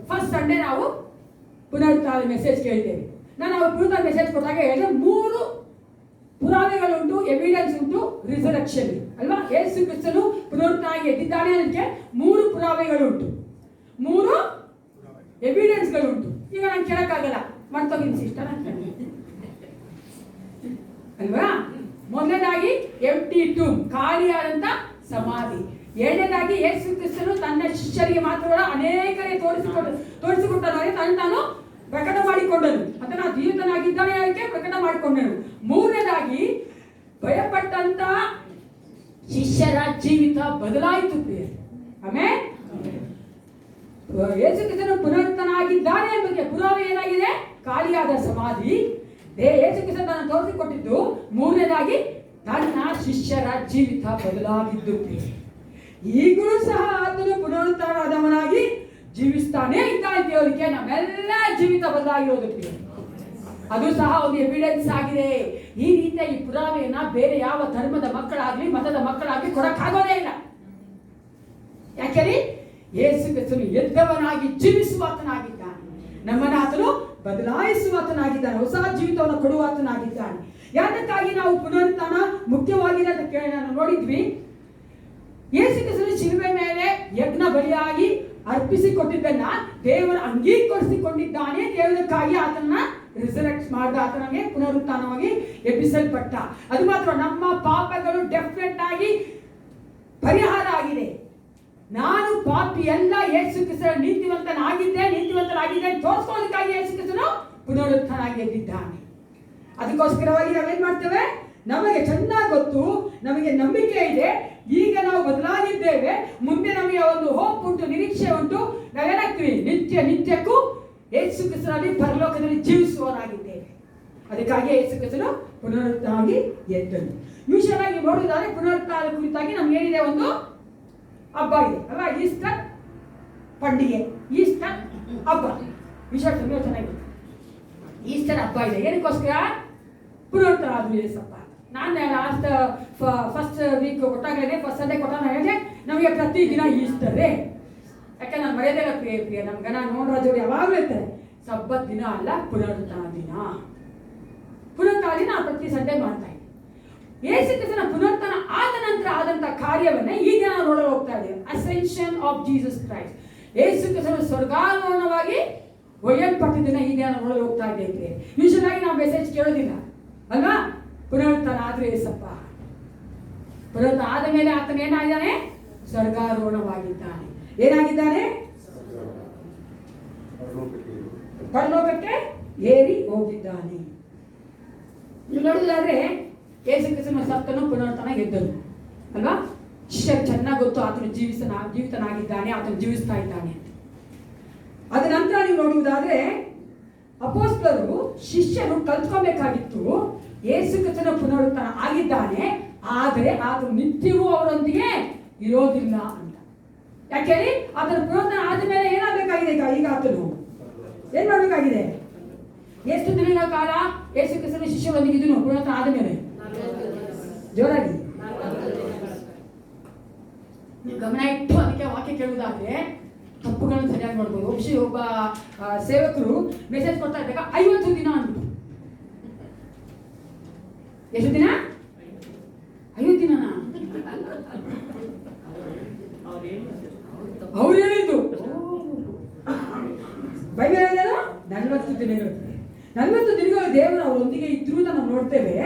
ಫಸ್ಟ್ ಸಂಡೇ ನಾವು ಪುನರುತ್ಥಾನದ ಮೆಸೇಜ್ ಕೇಳ್ತೇವೆ. ನಾನು ಅವ್ರು ಪುನರುತ್ಥಾನ ಮೆಸೇಜ್ ಕೊಟ್ಟಾಗ ಹೇಳಿದ್ರೆ 3 ಪುರಾವೆಗಳುಂಟು, ಎವಿಡೆನ್ಸ್ ಉಂಟು ರಿಸರೆಕ್ಷನ್ ಅಲ್ವಾ? ಯೇಸು ಕ್ರಿಸ್ತನು ಪುನರುತ್ಥಾನ ಎದ್ದಿದ್ದಾನೆ ಅನ್ನೋದಕ್ಕೆ 3 ಪುರಾವೆಗಳುಂಟು, 3 ಎವಿಡೆನ್ಸ್ಗಳುಂಟು. ಈಗ ನಾನು ಕೇಳಕ್ಕಾಗಲ್ಲ, ಮಾಡ್ತೋಗಿನ ಸಿಸ್ಟರ್ ಅಲ್ವಾ? ಮೊದಲನೇದಾಗಿ ಎಂಪ್ಟಿ ಟೂಮ್, ಖಾಲಿಯಾದಂತ ಸಮಾಧಿ. ಎರಡನೇದಾಗಿ ಯೇಸು ಕ್ರಿಸ್ತನು ತನ್ನ ಶಿಷ್ಯರಿಗೆ ಮಾತ್ರ ಅನೇಕರೇ ತೋರಿಸಿಕೊಟ್ಟನು, ತಾನು ಪ್ರಕಟ ಮಾಡಿಕೊಂಡನು. ಅದನ್ನ ಜೀವಿತನಾಗಿದ್ದಾನೆ ಅದಕ್ಕೆ ಪ್ರಕಟ ಮಾಡಿಕೊಂಡನು. ಮೂರನೇದಾಗಿ ಭಯಪಟ್ಟಂತ ಶಿಷ್ಯರ ಜೀವಿತ ಬದಲಾಯಿತು. ಆಮೇಲೆ ಯೇಸು ಕ್ರಿಸ್ತನು ಪುನರುತ್ಥಾನಾಗಿದ್ದಾನೆ ಎಂಬುದಕ್ಕೆ ಪುರಾವೆ ಏನಾಗಿದೆ? ಖಾಲಿಯಾದ ಸಮಾಧಿ. ಯೇಸು ಕ್ರಿಸ್ತ ತನ್ನ ತೋರಿಸಿಕೊಟ್ಟಿದ್ದು. ಮೂರನೇದಾಗಿ ತನ್ನ ಶಿಷ್ಯರ ಜೀವಿತ ಬದಲಾಗಿದ್ದು. ಈಗಲೂ ಸಹ ಆತನು ಪುನರುತ್ಥಾನವಾದವನಾಗಿ ಜೀವಿಸ್ತಾನೆ ಇದ್ದಾನೆ. ದೇವರಿಗೆ ನಮ್ಮೆಲ್ಲ ಜೀವಿತ ಬದಲಾಗಿರೋದಕ್ಕೆ ಅದು ಸಹ ಒಂದು ಎವಿಡೆನ್ಸ್ ಆಗಿದೆ. ಈ ರೀತಿಯ ಈ ಪುರಾವೆಯನ್ನ ಬೇರೆ ಯಾವ ಧರ್ಮದ ಮಕ್ಕಳಾಗ್ಲಿ ಮತದ ಮಕ್ಕಳಾಗ್ಲಿ ಕೊಡಕ್ಕಾಗೋದೇ ಇಲ್ಲ. ಯಾಕೆಂದ್ರೆ ಯೇಸು ಕ್ರಿಸ್ತನು ಎದ್ದವನಾಗಿ ಜೀವಿಸುವಾತನಾಗಿದ್ದಾನೆ. ನಮ್ಮನ್ನ ಆತನು ಬದಲಾಯಿಸುವಾತನಾಗಿದ್ದಾನೆ, ಹೊಸ ಜೀವಿತವನ್ನು ಕೊಡುವಾತನಾಗಿದ್ದಾನೆ. ಯಾತಕ್ಕಾಗಿ ನಾವು ಪುನರುತ್ಥಾನ ಮುಖ್ಯವಾಗಿದೆ ಅಂತ ಕೇಳಿ ನಾವು ನೋಡಿದ್ವಿ. ಯೇಸು ಕ್ರಿಸ್ತನು ಶಿಲುಬೆ ಮೇಲೆ ಯಜ್ಞ ಬಲಿಯಾಗಿ ಅರ್ಪಿಸಿಕೊಟ್ಟಿದ್ದನ್ನ ದೇವರು ಅಂಗೀಕರಿಸಿಕೊಂಡಿದ್ದಾನೆ. ದೇವರಕ್ಕಾಗಿ ಆತನ ರಿಸರೆಕ್ಟ್ ಮಾಡಿದ, ಆತನಿಗೆ ಪುನರುತ್ಥಾನವಾಗಿ ಎಬ್ಬಿಸಲ್ಪಟ್ಟ. ಅದು ಮಾತ್ರ ನಮ್ಮ ಪಾಪಗಳು ಡೆಫಿನೆಟ್ ಆಗಿ ಪರಿಹಾರ ಆಗಿದೆ. ನಾನು ಪಾಪಿ ಎಲ್ಲ, ಯೇಸು ಕ್ರಿಸ್ತನ ನೀತಿವಂತನಾಗಿದ್ದೆ ತೋರಿಸ್ಕೊಳ್ಳೋದಕ್ಕಾಗಿ ಯೇಸು ಕ್ರಿಸ್ತನು ಪುನರುತ್ಥಾನಾಗಿ ಎದ್ದಿದ್ದಾನೆ. ಅದಕ್ಕೋಸ್ಕರವಾಗಿ ನಾವೇನ್ ಮಾಡ್ತೇವೆ? ನಮಗೆ ಚೆನ್ನಾಗಿ ಗೊತ್ತು, ನಮಗೆ ನಂಬಿಕೆ ಇದೆ, ಈಗ ನಾವು ಬದಲಾಗಿದ್ದೇವೆ, ಮುಂದೆ ನಮಗೆ ಒಂದು ಹೋಪ್ ಉಂಟು, ನಿರೀಕ್ಷೆ ಉಂಟು. ನಾವೇನಾಗ್ತೀವಿ? ನಿತ್ಯಕ್ಕೂ ಯೇಸು ಕ್ರಿಸ್ತನಲ್ಲಿ ಪರಲೋಕದಲ್ಲಿ ಜೀವಿಸುವವರಾಗಿದ್ದೇವೆ. ಅದಕ್ಕಾಗಿ ಯೇಸು ಕ್ರಿಸ್ತನು ಪುನರುತ್ಥಾನಾಗಿ ಎದ್ದನು. ಯೂಶುವಲ್ ಆಗಿ ನೋಡುವುದಾದ್ರೆ ಪುನರುತ್ಥಾನ ಕುರಿತಾಗಿ ನಮ್ಗೆ ಏನಿದೆ? ಒಂದು ಹಬ್ಬ ಇದೆ ಅಲ್ವಾ? ಈಸ್ಟರ್ ಪಂಡಿಗೆ, ಈಸ್ಟರ್ ಹಬ್ಬ ವಿಶೇಷ ಚೆನ್ನಾಗಿದೆ. ಈಸ್ಟರ್ ಹಬ್ಬ ಇದೆ. ಏನಕ್ಕೋಸ್ಕರ? ಪುನರುತ್ಥಾನ ಆದ್ರೂ ಯೇಸಪ್ಪ. ನಾನು ಲಾಸ್ಟ್ ಫಸ್ಟ್ ವೀಕ್ ಕೊಟ್ಟಾಗಲೇ ಫಸ್ಟ್ ಸಂಡೇ ಕೊಟ್ಟಾಗ ಹೇಳಿದೆ ನಮಗೆ ಪ್ರತಿದಿನ ಈಸ್ಟರೇ. ಯಾಕೆ ನಾನು ಮರೆಯೋದಿಲ್ಲ ಪ್ರಿಯ ನಮ್ಮ ಗಣ ನೋಡ್ರಾಜೋಡಿ ಯಾವಾಗಲೂ ಇರ್ತಾರೆ. ಸಬ್ಬತ್ ದಿನ ಅಲ್ಲ, ಪುನರುತ್ಥಾನ ದಿನ. ಪುನರುತ್ಥಾನ ದಿನ ಪ್ರತಿ ಸಂಡೇ ಮಾಡ್ತಾ ಇದ್ದೆ. ಯೇಸು ಕ್ರಿಸ್ತನ ಪುನರುತ್ಥಾನ ಆದ ನಂತರ ಆದಂತ ಕಾರ್ಯವನ್ನ ಈಗ ನಾವು ನೋಡಲು ಹೋಗ್ತಾ ಇದ್ದೇವೆ. Ascension of Jesus Christ. ಯೇಸು ಕ್ರಿಸ್ತನ ಸ್ವರ್ಗಾರೋಹಣವಾಗಿ ಒಯ್ಯಲ್ಪಟ್ಟಿದ್ದನ್ನ ಈಗ ನಾವು ನೋಡಲು ಹೋಗ್ತಾ ಇದ್ದೇವೆ. ಯೂಶುವಲ್ ಆಗಿ ನಾವು ಮೆಸೇಜ್ ಕೇಳೋದಿಲ್ಲ ಅಲ್ವಾ? ಪುನರುತ್ಥಾನ ಆದ್ರೆ ಯೇಸಪ್ಪ, ಪುನರುತ್ಥಾನ ಆದ ಮೇಲೆ ಆತನ ಏನಾಗಿದ್ದಾನೆ? ಸ್ವರ್ಗಾರೋಹಣವಾಗಿದ್ದಾನೆ. ಏನಾಗಿದ್ದಾನೆ? ಪರಲೋಕಕ್ಕೆ ಏರಿ ಹೋಗಿದ್ದಾನೆ. ನೀವು ನೋಡುವುದಾದ್ರೆ ಯೇಸು ಕ್ರಿಸ್ತನು ಸತ್ತನು ಪುನರುತ್ಥಾನ ಗೆದ್ದನು ಅಲ್ವಾ? ಶಿಷ್ಯರು ಚೆನ್ನಾಗಿ ಗೊತ್ತು ಆತನು ಜೀವಿತನಾಗಿದ್ದಾನೆ, ಆತನು ಜೀವಿಸ್ತಾ ಇದ್ದಾನೆ ಅಂತ. ಅದ ನಂತರ ನೀವು ನೋಡುವುದಾದ್ರೆ ಅಪೊಸ್ತಲರು ಶಿಷ್ಯರು ಕಲ್ತ್ಕೊಬೇಕಾಗಿತ್ತು ಯೇಸು ಕ್ರಿಸ್ತನ ಪುನರುತ್ಥಾನ ಆಗಿದ್ದಾನೆ, ಆದರೆ ಆತನು ನಿತ್ಯವೂ ಅವರೊಂದಿಗೆ ಇರೋದಿಲ್ಲ ಅಂತ. ಯಾಕೆ ಹೇಳಿ? ಆತನ ಪುನರುತ್ಥಾನ ಆದಮೇಲೆ ಏನಾಗಬೇಕಾಗಿದೆ? ಈಗ ಆತನು ಏನ್ ಮಾಡಬೇಕಾಗಿದೆ? ಎಷ್ಟು ದಿನಗಳ ಕಾಲ ಯೇಸು ಕ್ರಿಸ್ತನ ಶಿಷ್ಯರೊಂದಿಗೆ ಇದನ್ನು ಪುನರುತ್ಥಾನ ಆದಮೇಲೆ? ಜೋರಾಗಿ ಗಮನ ಇಟ್ಟು ಅದಕ್ಕೆ ವಾಕ್ಯ ಕೇಳುವುದಾದ್ರೆ ತಪ್ಪುಗಳನ್ನು ಸರಿಯಾಗಿ ನೋಡ್ಬೋದು. ಒಬ್ಬ ಸೇವಕರು ಮೆಸೇಜ್ ಕೊಡ್ತಾ ಇದ್ದಾಗ 50 ದಿನ ಅಂದ್ಬಿಟ್ಟು. ಎಷ್ಟು ದಿನ? 50 ದಿನನಾ? ಅವ್ರು ಹೇಳಿದ್ದು ಬೈಬಲ್ ಹೇಳಿದ್ರು 40 ದಿನಗಳು. 40 ದಿನಗಳು ದೇವರು ಅವರೊಂದಿಗೆ ಇದ್ರು ನಾವು ನೋಡ್ತೇವೆ.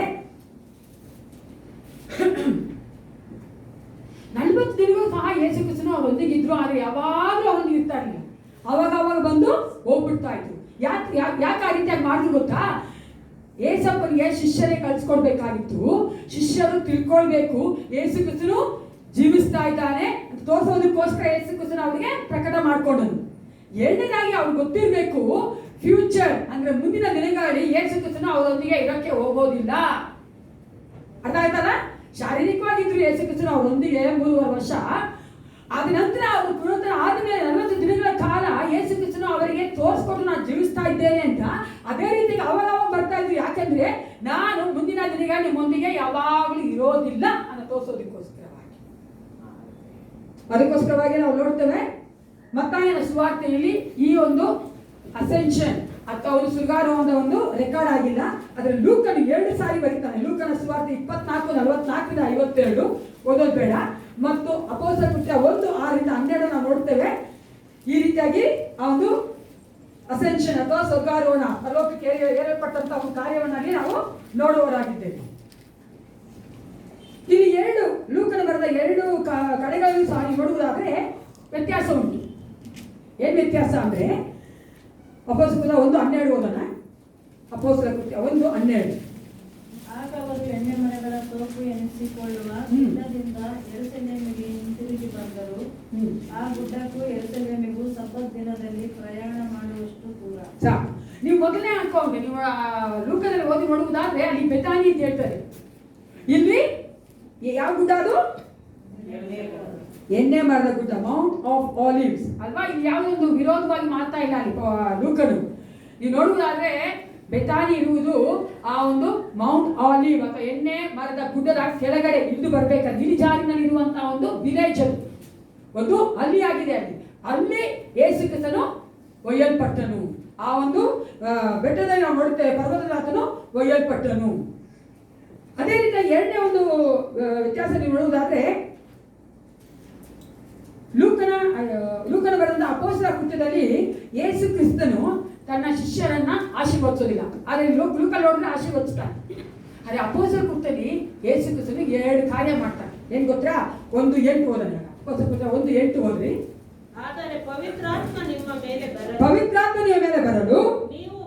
40 ದಿನಗಳು ಸಹ ಯೇಸು ಕ್ರಿಸ್ತನು ಅವರೊಂದಿಗೆ ಇದ್ರು, ಆದರೆ ಯಾವಾಗಲೂ ಅವರೊಂದಿಗೆ ಇರ್ತಾ ಇರಲಿಲ್ಲ. ಅವಾಗ ಬಂದು ಹೋಗ್ಬಿಡ್ತಾ ಇದ್ರು. ಯಾಕೆ ಆ ರೀತಿಯಾಗಿ ಮಾಡಿದ್ರು ಗೊತ್ತಾ? ಏಸಪ್ಪನಿಗೆ ಶಿಷ್ಯರೇ ಕಳ್ಸಿಕೊಡ್ಬೇಕಾಗಿತ್ತು. ಶಿಷ್ಯರು ತಿಳ್ಕೊಳ್ಬೇಕು ಯೇಸು ಕ್ರಿಸ್ತನು ಜೀವಿಸ್ತಾ ಇದ್ದಾನೆ ಅಂತ ತೋರಿಸೋದಕ್ಕೋಸ್ಕರ ಯೇಸು ಕ್ರಿಸ್ತನು ಅವರಿಗೆ ಪ್ರಕಟ ಮಾಡ್ಕೊಂಡನು. ಎರಡನೇದಾಗಿ ಅವ್ರಿಗೆ ಗೊತ್ತಿರಬೇಕು ಫ್ಯೂಚರ್ ಅಂದ್ರೆ ಮುಂದಿನ ದಿನಗಳಲ್ಲಿ ಯೇಸು ಕ್ರಿಸ್ತನು ಅವರೊಂದಿಗೆ ಇರೋಕ್ಕೆ ಹೋಗೋದಿಲ್ಲ. ಅರ್ಥ ಆಯ್ತಲ್ಲ? ಶಾರೀರಿಕವಾಗಿದ್ರು ಯೇಸು ಕ್ರಿಸ್ತನು ಅವರೊಂದಿಗೆ 3.5 ವರ್ಷ. ಆದ ನಂತರ ಅವರು ಪುನರುತ್ಥಾನ ಆದಮೇಲೆ 40 ದಿನಗಳ ಕಾಲ ಯೇಸು ಕ್ರಿಸ್ತನು ಅವರಿಗೆ ತೋರಿಸ್ಕೊಟ್ಟು ನಾನು ಜೀವಿಸ್ತಾ ಇದ್ದೇನೆ ಅಂತ. ಅದೇ ರೀತಿ ಅವಾಗ ಬರ್ತಾ ಇದ್ರು. ಯಾಕೆಂದ್ರೆ ನಾನು ಮುಂದಿನ ದಿನಗಳ ನಿಮ್ಮೊಂದಿಗೆ ಯಾವಾಗಲೂ ಇರೋದಿಲ್ಲ ಅನ್ನೋ ತೋರಿಸೋದಕ್ಕೋಸ್ಕರವಾಗಿ. ಅದಕ್ಕೋಸ್ಕರವಾಗಿ ನಾವು ನೋಡ್ತೇವೆ ಮತ್ತಾಯನ ಸುವಾರ್ತೆಯಲ್ಲಿ ಈ ಒಂದು ಅಸೆನ್ಷನ್ ಅಥವಾ ಒಂದು ಸುರ್ಗಾರೋಹದ ಒಂದು ರೆಕಾರ್ಡ್ ಆಗಿಲ್ಲ. ಅದರ ಲೂಕನು 2 ಸಾರಿ ಬರೀತಾನೆ. ಲೂಕನ ಸುವಾರ್ತೆ 24:44-52 ಓದೋದು ಬೇಡ. ಮತ್ತು ಅಪೊಸ್ತಲರ ಕೃತ್ಯ 1:6-12 ನಾವು ನೋಡ್ತೇವೆ. ಈ ರೀತಿಯಾಗಿ ಆ ಒಂದು ಅಸೆನ್ಷನ್ ಅಥವಾ ಸ್ವರ್ಗಾರೋಹಣ ಪರಲೋಕಕ್ಕೆ ಏರಲ್ಪಟ್ಟಂತ ಒಂದು ಕಾರ್ಯವನ್ನಾಗಿ ನಾವು ನೋಡುವವರಾಗಿದ್ದೇವೆ. ಇಲ್ಲಿ 2 ಲೂಕನ ಬರೆದ 2 ಕಡೆಗಳಲ್ಲಿ ಸಹ ನೋಡುವುದಾದ್ರೆ ವ್ಯತ್ಯಾಸ ಉಂಟು. ಏನ್ ವ್ಯತ್ಯಾಸ ಅಂದ್ರೆ ಅಪೊಸ್ತಲರ 1:12 ಓದೋಣ. ಅಪೊಸ್ತಲರ ಕೃತ್ಯ 1:12. ಆಗ ಅವರು ಎಣ್ಣೆ ಮರಗಳ ತೋಪು ಎನಿಸಿಕೊಳ್ಳುವ ಗುಡ್ಡದಿಂದ ಯೆರೂಸಲೇಮಿಗೆ ಹಿಂತಿರುಗಿ ಬಂದರು. ಆ ಗುಡ್ಡಕ್ಕೂ ಯೆರೂಸಲೇಮಿಗೂ ಸಬ್ಬತ್ ದಿನದಲ್ಲಿ ಪ್ರಯಾಣ ಮಾಡುವಷ್ಟು ದೂರ. ನೀವು ಮೊದಲನೇ ಅನ್ಕೊಂಡ್ರೆ ನೀವು ಲೂಕದಲ್ಲಿ ಓದಿ ನೋಡುವುದಾದ್ರೆ ಅಲ್ಲಿ ಬೆತಾನಿ ಅಂತ ಹೇಳ್ತಾರೆ. ಇಲ್ಲಿ ಯಾವ ಗುಡ್ಡ ಅದು? ಎಣ್ಣೆ ಮರದ ಗುಡ್ಡ, ಮೌಂಟ್ ಆಫ್ ಆಲಿವ್ಸ್ ಅಲ್ವಾ? ಇಲ್ಲಿ ಯಾವುದೊಂದು ವಿರೋಧವಾಗಿ ಮಾಡ್ತಾ ಇಲ್ಲ ಅಲ್ಲಿ ಲೂಕನು. ನೀವು ನೋಡುವುದಾದ್ರೆ ಬೆತಾನಿ ಇರುವುದು ಆ ಒಂದು ಮೌಂಟ್ ಆಲಿವ್ ಅಥವಾ ಎಣ್ಣೆ ಮರದ ಗುಡ್ಡದ ಕೆಳಗಡೆ ಇಳಿದು ಬರ್ಬೇಕಾದ್ರೆ ಇಳಿಜಾರಿನಲ್ಲಿ ಇರುವಂತಹ ಒಂದು ವಿಲೇಜ್ ಒಂದು ಹಳ್ಳಿ ಆಗಿದೆ. ಅಲ್ಲಿ ಯೇಸು ಕ್ರಿಸ್ತನು ಒಯ್ಯಲ್ಪಟ್ಟನು. ಆ ಒಂದು ಬೆಟ್ಟದಲ್ಲಿ ನಾವು ನೋಡುತ್ತೇವೆ ಪರ್ವತದಲ್ಲಿ ಆತನು ಒಯ್ಯಲ್ಪಟ್ಟನು. ಅದೇ ರೀತಿ ಎರಡನೇ ಒಂದು ವ್ಯತ್ಯಾಸ ನೀವು ನೋಡುವುದಾದ್ರೆ ಲೂಕನ ಬರೆದ ಅಪೊಸ್ತಲರ ಕೃತ್ಯದಲ್ಲಿ ಯೇಸು ಕ್ರಿಸ್ತನು ತನ್ನ ಶಿಷ್ಯರನ್ನ ಆಶೀರ್ವದಿಸೋದಿಲ್ಲ, ಆದರೆ ಲೂಕ ನೋಡಿದ್ರೆ ಆಶೀರ್ವದಿಸ್ತಾನೆ. ಆದರೆ ಅಪೊಸ್ತಲರ ಕೃತ್ಯದಲ್ಲಿ ಯೇಸು ಕ್ರಿಸ್ತನು 2 ಕಾರ್ಯ ಮಾಡ್ತಾನೆ. ಏನ್ ಗೊತ್ತಾ? 1:8 ಓದೋಣ. ಅಪೊಸ್ತಲರ ಕೃತ್ಯ 1:8 ಓದ್ರಿ. ಆದರೆ ಪವಿತ್ರಾತ್ಮ ನಿಮ್ಮ ಮೇಲೆ ಬರಲು ನೀವು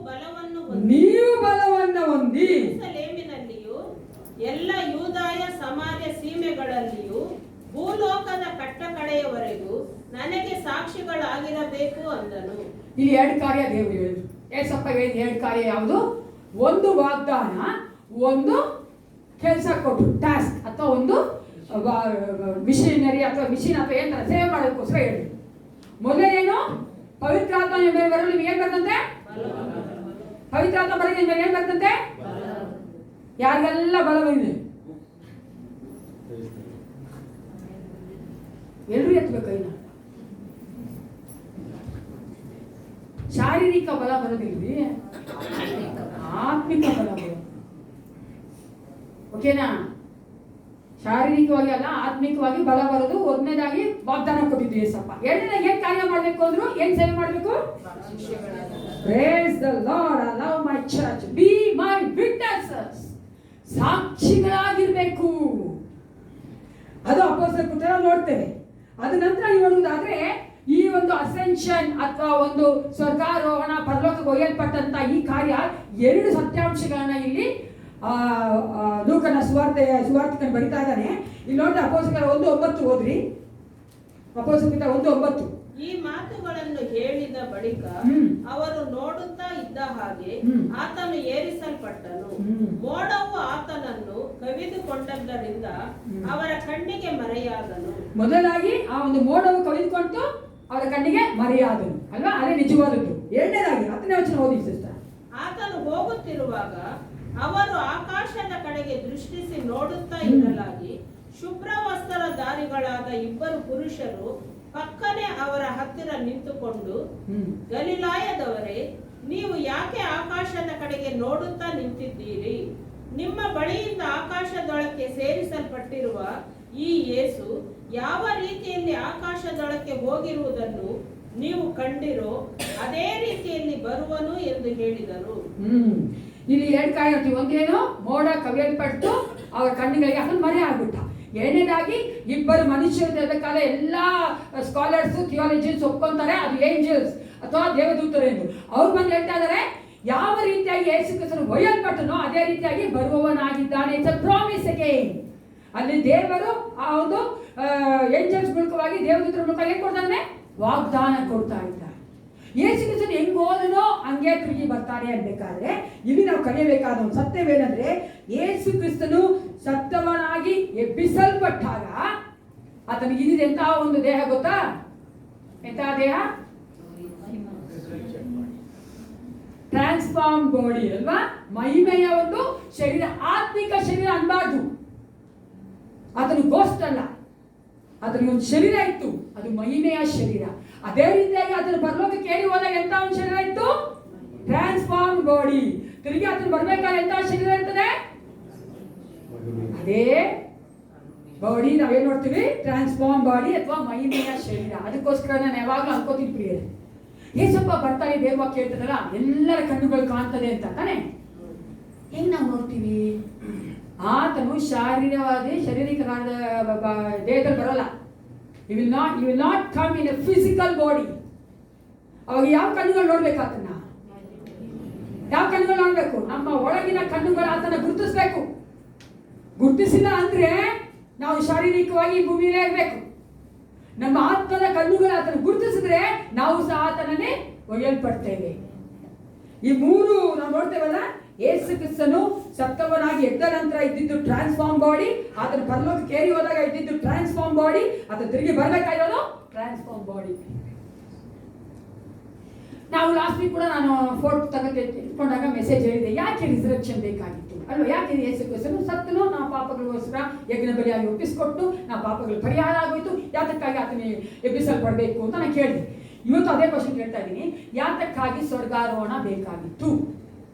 ಬಲವನ್ನು ಹೊಂದಿ ಯೆರೂಸಲೇಮಿನಲ್ಲಿಯೂ ಎಲ್ಲ ಯೂದಾಯ ಸಮಾರ್ಯ ಸೀಮೆಗಳಲ್ಲಿಯೂ ಭೂಲೋಕದ ಕಟ್ಟಕಡೆಯವರೆಗೂ ನನಗೆ ಸಾಕ್ಷಿಗಳಾಗಿರಬೇಕು ಅಂದನು. ಇಲ್ಲಿ 2 ಕಾರ್ಯ ದೇವರು ಹೇಳಿದ್ರು. ಏಸಪ್ಪ ಹೇಳಿದ 2 ಕಾರ್ಯ ಯಾವುದು? ಒಂದು ವಾಗ್ದಾನ, ಒಂದು ಕೆಲಸ ಕೊಟ್ಟರು, ಟಾಸ್ಕ್ ಅಥವಾ ಒಂದು ಮಿಷನರಿ ಅಥವಾ ಮಿಷಿನ್ ಅಥವಾ ಏನ್ ಸೇವೆ ಮಾಡೋದಕ್ಕೋಸ್ಕರ ಹೇಳಿದ್ರು. ಮೊದಲೇನು? ಪವಿತ್ರಾತ್ಮ ನಿಮ್ಮ ಮೇಲೆ ಬರಲು ನಿಮ್ಗೆ ಏನ್ ಬರ್ತಂತೆ? ಪವಿತ್ರಾತ್ಮ ಬರಲು ನಿಮ್ಗೆ ಏನ್ ಬರ್ತಂತೆ? ಯಾರಿಗೆಲ್ಲ ಬಲ ಬಂದಿದೆ? ಎಲ್ಲರೂ ಎತ್ತಬೇಕು ಕೈನ. ಶಾರೀರಿಕ ಬಲ ಬರೋದಿಲ್ರಿ, ಆತ್ಮಿಕ ಬಲ ಬರೋದು. ಓಕೆನಾ? ಶಾರೀರಿಕವಾಗಿ ಅಲ್ಲ, ಆತ್ಮಿಕವಾಗಿ ಬಲ ಬರೋದು. ಒಂದನೇದಾಗಿ ವಾಗ್ದಾನ ಕೊಟ್ಟಿದ್ದು ಏಸಪ್ಪ. ಎರಡನೇದಾಗಿ ಏನ್ ಕಾರ್ಯ ಮಾಡ್ಬೇಕು ಅಂದ್ರು? ಏನ್ ಸೇವೆ ಮಾಡ್ಬೇಕು? Praise the Lord. Allow my church be my witnesses. ಸಾಕ್ಷಿಗಳಾಗಿರ್ಬೇಕು. ಅದು ಅಪೊಸ್ತಲರ ಕೃತ್ಯ ನೋಡ್ತೇವೆ. ಅದ ನಂತರ ನೋಡುವುದಾದ್ರೆ ಈ ಒಂದು ಅಸೆನ್ಷನ್ ಅಥವಾ ಒಂದು ಸ್ವರ್ಗಾರೋಹಣ ಪರಲೋಕಕ್ಕೆ ಒಯ್ಯಲ್ಪಟ್ಟಂತ ಈ ಕಾರ್ಯ 2 ಸತ್ಯಾಂಶಗಳನ್ನ ಇಲ್ಲಿ ಲೂಕನ ಸುವಾರ್ತಿಕನ ಬರಿತಾ ಇದ್ದಾನೆ. ಇಲ್ಲಿ ನೋಡಿ ಅಪೊಸ್ತಲರ 1:9 ಓದ್ರಿ. ಅಪೊಸ್ತಲರ 1:9. ಈ ಮಾತುಗಳನ್ನು ಹೇಳಿದ ಬಳಿಕ ಅವರು ನೋಡುತ್ತಾ ಇದ್ದ ಹಾಗೆ ಆತನು ಏರಿಸಲ್ಪಟ್ಟನು. ಮೋಡವು ಆತನನ್ನು ಕವಿದುಕೊಂಡದ್ದರಿಂದ ಅವರ ಕಣ್ಣಿಗೆ ಮರೆಯಾದನು. ಮೊದಲಾಗಿ ಆ ಒಂದು ಮೋಡವು ಕವಿದುಕೊಂಡು ಅವರ ಕಣ್ಣಿಗೆ ಮರೆಯಾದನು ಅಲ್ವಾ? ಅದೇ ನಿಜವಾದದ್ದು. ಎರಡನೇದಾಗಿ 10ನೇ ವಚನ ಓದಿ ಸಿಸ್ಟರ್. ಆತನು ಹೋಗುತ್ತಿರುವಾಗ ಅವರು ಆಕಾಶದ ಕಡೆಗೆ ದೃಷ್ಟಿಸಿ ನೋಡುತ್ತಾ ಇರಲಾಗಿ ಶುಭ್ರ ವಸ್ತ್ರಧಾರಿಗಳಾದ ಇಬ್ಬರು ಪುರುಷರು ಪಕ್ಕನೆ ಅವರ ಹತ್ತಿರ ನಿಂತುಕೊಂಡು, ಗಲಿಲಾಯದವರೇ, ನೀವು ಯಾಕೆ ಆಕಾಶದ ಕಡೆಗೆ ನೋಡುತ್ತಾ ನಿಂತಿದ್ದೀರಿ? ನಿಮ್ಮ ಬಳಿಯಿಂದ ಆಕಾಶದೊಳಕ್ಕೆ ಸೇರಿಸಲ್ಪಟ್ಟಿರುವ ಈ ಯೇಸು ಯಾವ ರೀತಿಯಲ್ಲಿ ಆಕಾಶದೊಳಕ್ಕೆ ಹೋಗಿರುವುದನ್ನು ನೀವು ಕಂಡಿರೋ ಅದೇ ರೀತಿಯಲ್ಲಿ ಬರುವನು ಎಂದು ಹೇಳಿದರು. ಇಲ್ಲಿ ಎರಡು ಕಾಯಿರ್ತೀವಿ. ಒಂದೇನು ಮೋಡ ಕವಿಯಲ್ಪಟ್ಟು ಅವರ ಕಣ್ಣಿಗಳಿಗೆ ಅದನ್ನು ಮರೆ ಆಗ್ಬಿಟ್ಟ. ಎರಡನೇದಾಗಿ ಇಬ್ಬರು ಮನುಷ್ಯರು ಇರಬೇಕಾದ್ರೆ ಎಲ್ಲಾ ಸ್ಕಾಲರ್ಸ್ ಥಿಯಾಲಜಿಯನ್ಸ್ ಒಪ್ಕೊಂತಾರೆ ಅದು ಏಂಜಲ್ಸ್ ಅಥವಾ ದೇವದೂತರು ಎಂದು. ಅವ್ರು ಬಂದು ಹೇಳ್ತಾ ಇದ್ದಾರೆ ಯಾವ ರೀತಿಯಾಗಿ ಯೇಸು ಕ್ರಿಸ್ತನು ಒಯ್ಯಲ್ಪಟ್ಟನೋ ಅದೇ ರೀತಿಯಾಗಿ ಬರುವವನಾಗಿದ್ದಾನೆ. It's a promise again. ಅಲ್ಲಿ ದೇವರು ಆ ಒಂದು ಏಂಜಲ್ಸ್ ಮೂಲಕವಾಗಿ ದೇವದೂತರ ಮೂಲಕ ಏನ್ ಕೊಡ್ತಾನೆ? ವಾಗ್ದಾನ ಕೊಡ್ತಾ ಇದ್ದಾರೆ. ಯೇಸು ಕ್ರಿಸ್ತನು ಹೆಂಗ್ ಹೋದನೋ ಹಂಗೆ ತಿರುಗಿ ಬರ್ತಾರೆ ಅನ್ಬೇಕಾದ್ರೆ ಇಲ್ಲಿ ನಾವು ಕಲಿಯಬೇಕಾದ ಒಂದು ಸತ್ಯವೇನೆಂದ್ರೆ, ಯೇಸು ಕ್ರಿಸ್ತನು ಸತ್ತವನಾಗಿ ಎಬ್ಬಿಸಲ್ಪಟ್ಟಾಗ ಆತನಿಗೆ ಇದಿದೆ ಎಂತ ಒಂದು ದೇಹ ಗೊತ್ತಾ? ಎಂತ ದೇಹ? ಟ್ರಾನ್ಸ್ಫಾರ್ಮ್ ಬಾಡಿ ಅಲ್ವಾ? ಮಹಿಮೆಯ ಒಂದು ಶರೀರ, ಆತ್ಮಿಕ ಶರೀರ ಅನ್ಬಾರ್ದು. ಅದನ್ನು ಗೋಸ್ಟ್ ಅಲ್ಲ, ಅದನ್ನು ಒಂದು ಶರೀರ ಇತ್ತು, ಅದು ಮಹಿಮೆಯ ಶರೀರ. ಅದೇ ರೀತಿಯಾಗಿ ಅದನ್ನು ಪರಲೋಕಕ್ಕೆ ಏರಿ ಹೋದಾಗ ಎಂತ ಒಂದು ಶರೀರ ಇತ್ತು? Transform body. ತಿರುಗಿ ಅದನ್ನು ಬರ್ಬೇಕಾದ್ರೆ ಎಂತ ಶರೀರ ಇರ್ತದೆ? ಅದೇ ಬಾಡಿ ನಾವೇನ್ ನೋಡ್ತೀವಿ? ಟ್ರಾನ್ಸ್ಫಾರ್ಮ್ ಬಾಡಿ ಅಥವಾ ಮಹಿಮೆಯ ಶರೀರ. ಅದಕ್ಕೋಸ್ಕರ ನಾನು ಯಾವಾಗಲೂ ಅನ್ಕೋತೀನಿ ಪ್ರಿಯರೇ, ಏಸಪ್ಪ ಬರ್ತಾರೆ ದೇವ ಕೇಳ್ತದಲ್ಲ ಎಲ್ಲರ ಕಣ್ಣುಗಳು ಕಾಣ್ತದೆ ಅಂತ ತಾನೆ. ಹೆಂಗ್ ನಾವು ನೋಡ್ತೀವಿ? ಆತನು ಶಾರೀರಿಕವಾದ ದೇಹದಲ್ಲಿ ಬರಲ್ಲ. He will not come in a physical body. ಅವಾಗ ಯಾವ ಕಣ್ಣುಗಳು ನೋಡ್ಬೇಕು ಆತನ? ಯಾವ ಕಣ್ಣುಗಳು ನೋಡ್ಬೇಕು? ನಮ್ಮ ಒಳಗಿನ ಕಣ್ಣುಗಳು ಆತನ ಗುರುತಿಸ್ಬೇಕು. ಗುರುತಿಸಿಲ್ಲ ಅಂದ್ರೆ ನಾವು ಶಾರೀರಿಕವಾಗಿ ಭೂಮಿಯಲ್ಲೇ ಇರಬೇಕು. ನಮ್ಮ ಆತ್ಮದ ಕಣ್ಣುಗಳು ಆತನ ಗುರುತಿಸಿದ್ರೆ ನಾವು ಸಹ ಆತನನ್ನೇ ಒಯ್ಯಲ್ಪಡ್ತೇವೆ. ಈ ಮೂರು ನಾವು ನೋಡ್ತೇವಲ್ಲ, ಯೇಸು ಕ್ರಿಸ್ತನು ಸತ್ತವನಾಗಿ ಎದ್ದ ನಂತರ ಇದ್ದಿದ್ದು ಟ್ರಾನ್ಸ್ಫಾರ್ಮ್ ಬಾಡಿ, ಆತನ ಪರಲೋಕಕ್ಕೆ ಏರಿ ಹೋದಾಗ ಇದ್ದಿದ್ದು ಟ್ರಾನ್ಸ್ಫಾರ್ಮ್ ಬಾಡಿ, ಆತ ತಿರುಗಿ ಬರ್ಬೇಕಾಗಿರೋದು ಟ್ರಾನ್ಸ್ಫಾರ್ಮ್ ಬಾಡಿ. ನಾವು ಲಾಸ್ಟ್ ವೀಕ್ ಕೂಡ ನಾನು ಫೋಟೋ ಇಟ್ಕೊಂಡಾಗ ಮೆಸೇಜ್ ಹೇಳಿದೆ, ಯಾಕೆ ರಿಸರೆಕ್ಷನ್ ಬೇಕಾಗಿತ್ತು ಅಲ್ವಾ? ಯಾಕೆ ಯೇಸು ಕ್ರಿಸ್ತನು ಸತ್ತನು, ನಾವು ಪಾಪಗಳಿಗೋಸ್ಕರ ಯಜ್ಞ ಬಲಿಯಾಗಿ ಒಪ್ಪಿಸಿಕೊಟ್ಟು ನಾವು ಪಾಪಗಳು ಪರಿಹಾರ ಆಗೋಯ್ತು, ಯಾತಕ್ಕಾಗಿ ಆತನೇ ಎಬ್ಬಿಸಲ್ಪಡಬೇಕು ಅಂತ ನಾನು ಕೇಳಿದೆ. ಇವತ್ತು ಅದೇ ಕ್ವಶನ್ ಕೇಳ್ತಾ ಇದ್ದೀನಿ, ಯಾತಕ್ಕಾಗಿ ಸ್ವರ್ಗಾರೋಹಣ ಬೇಕಾಗಿತ್ತು?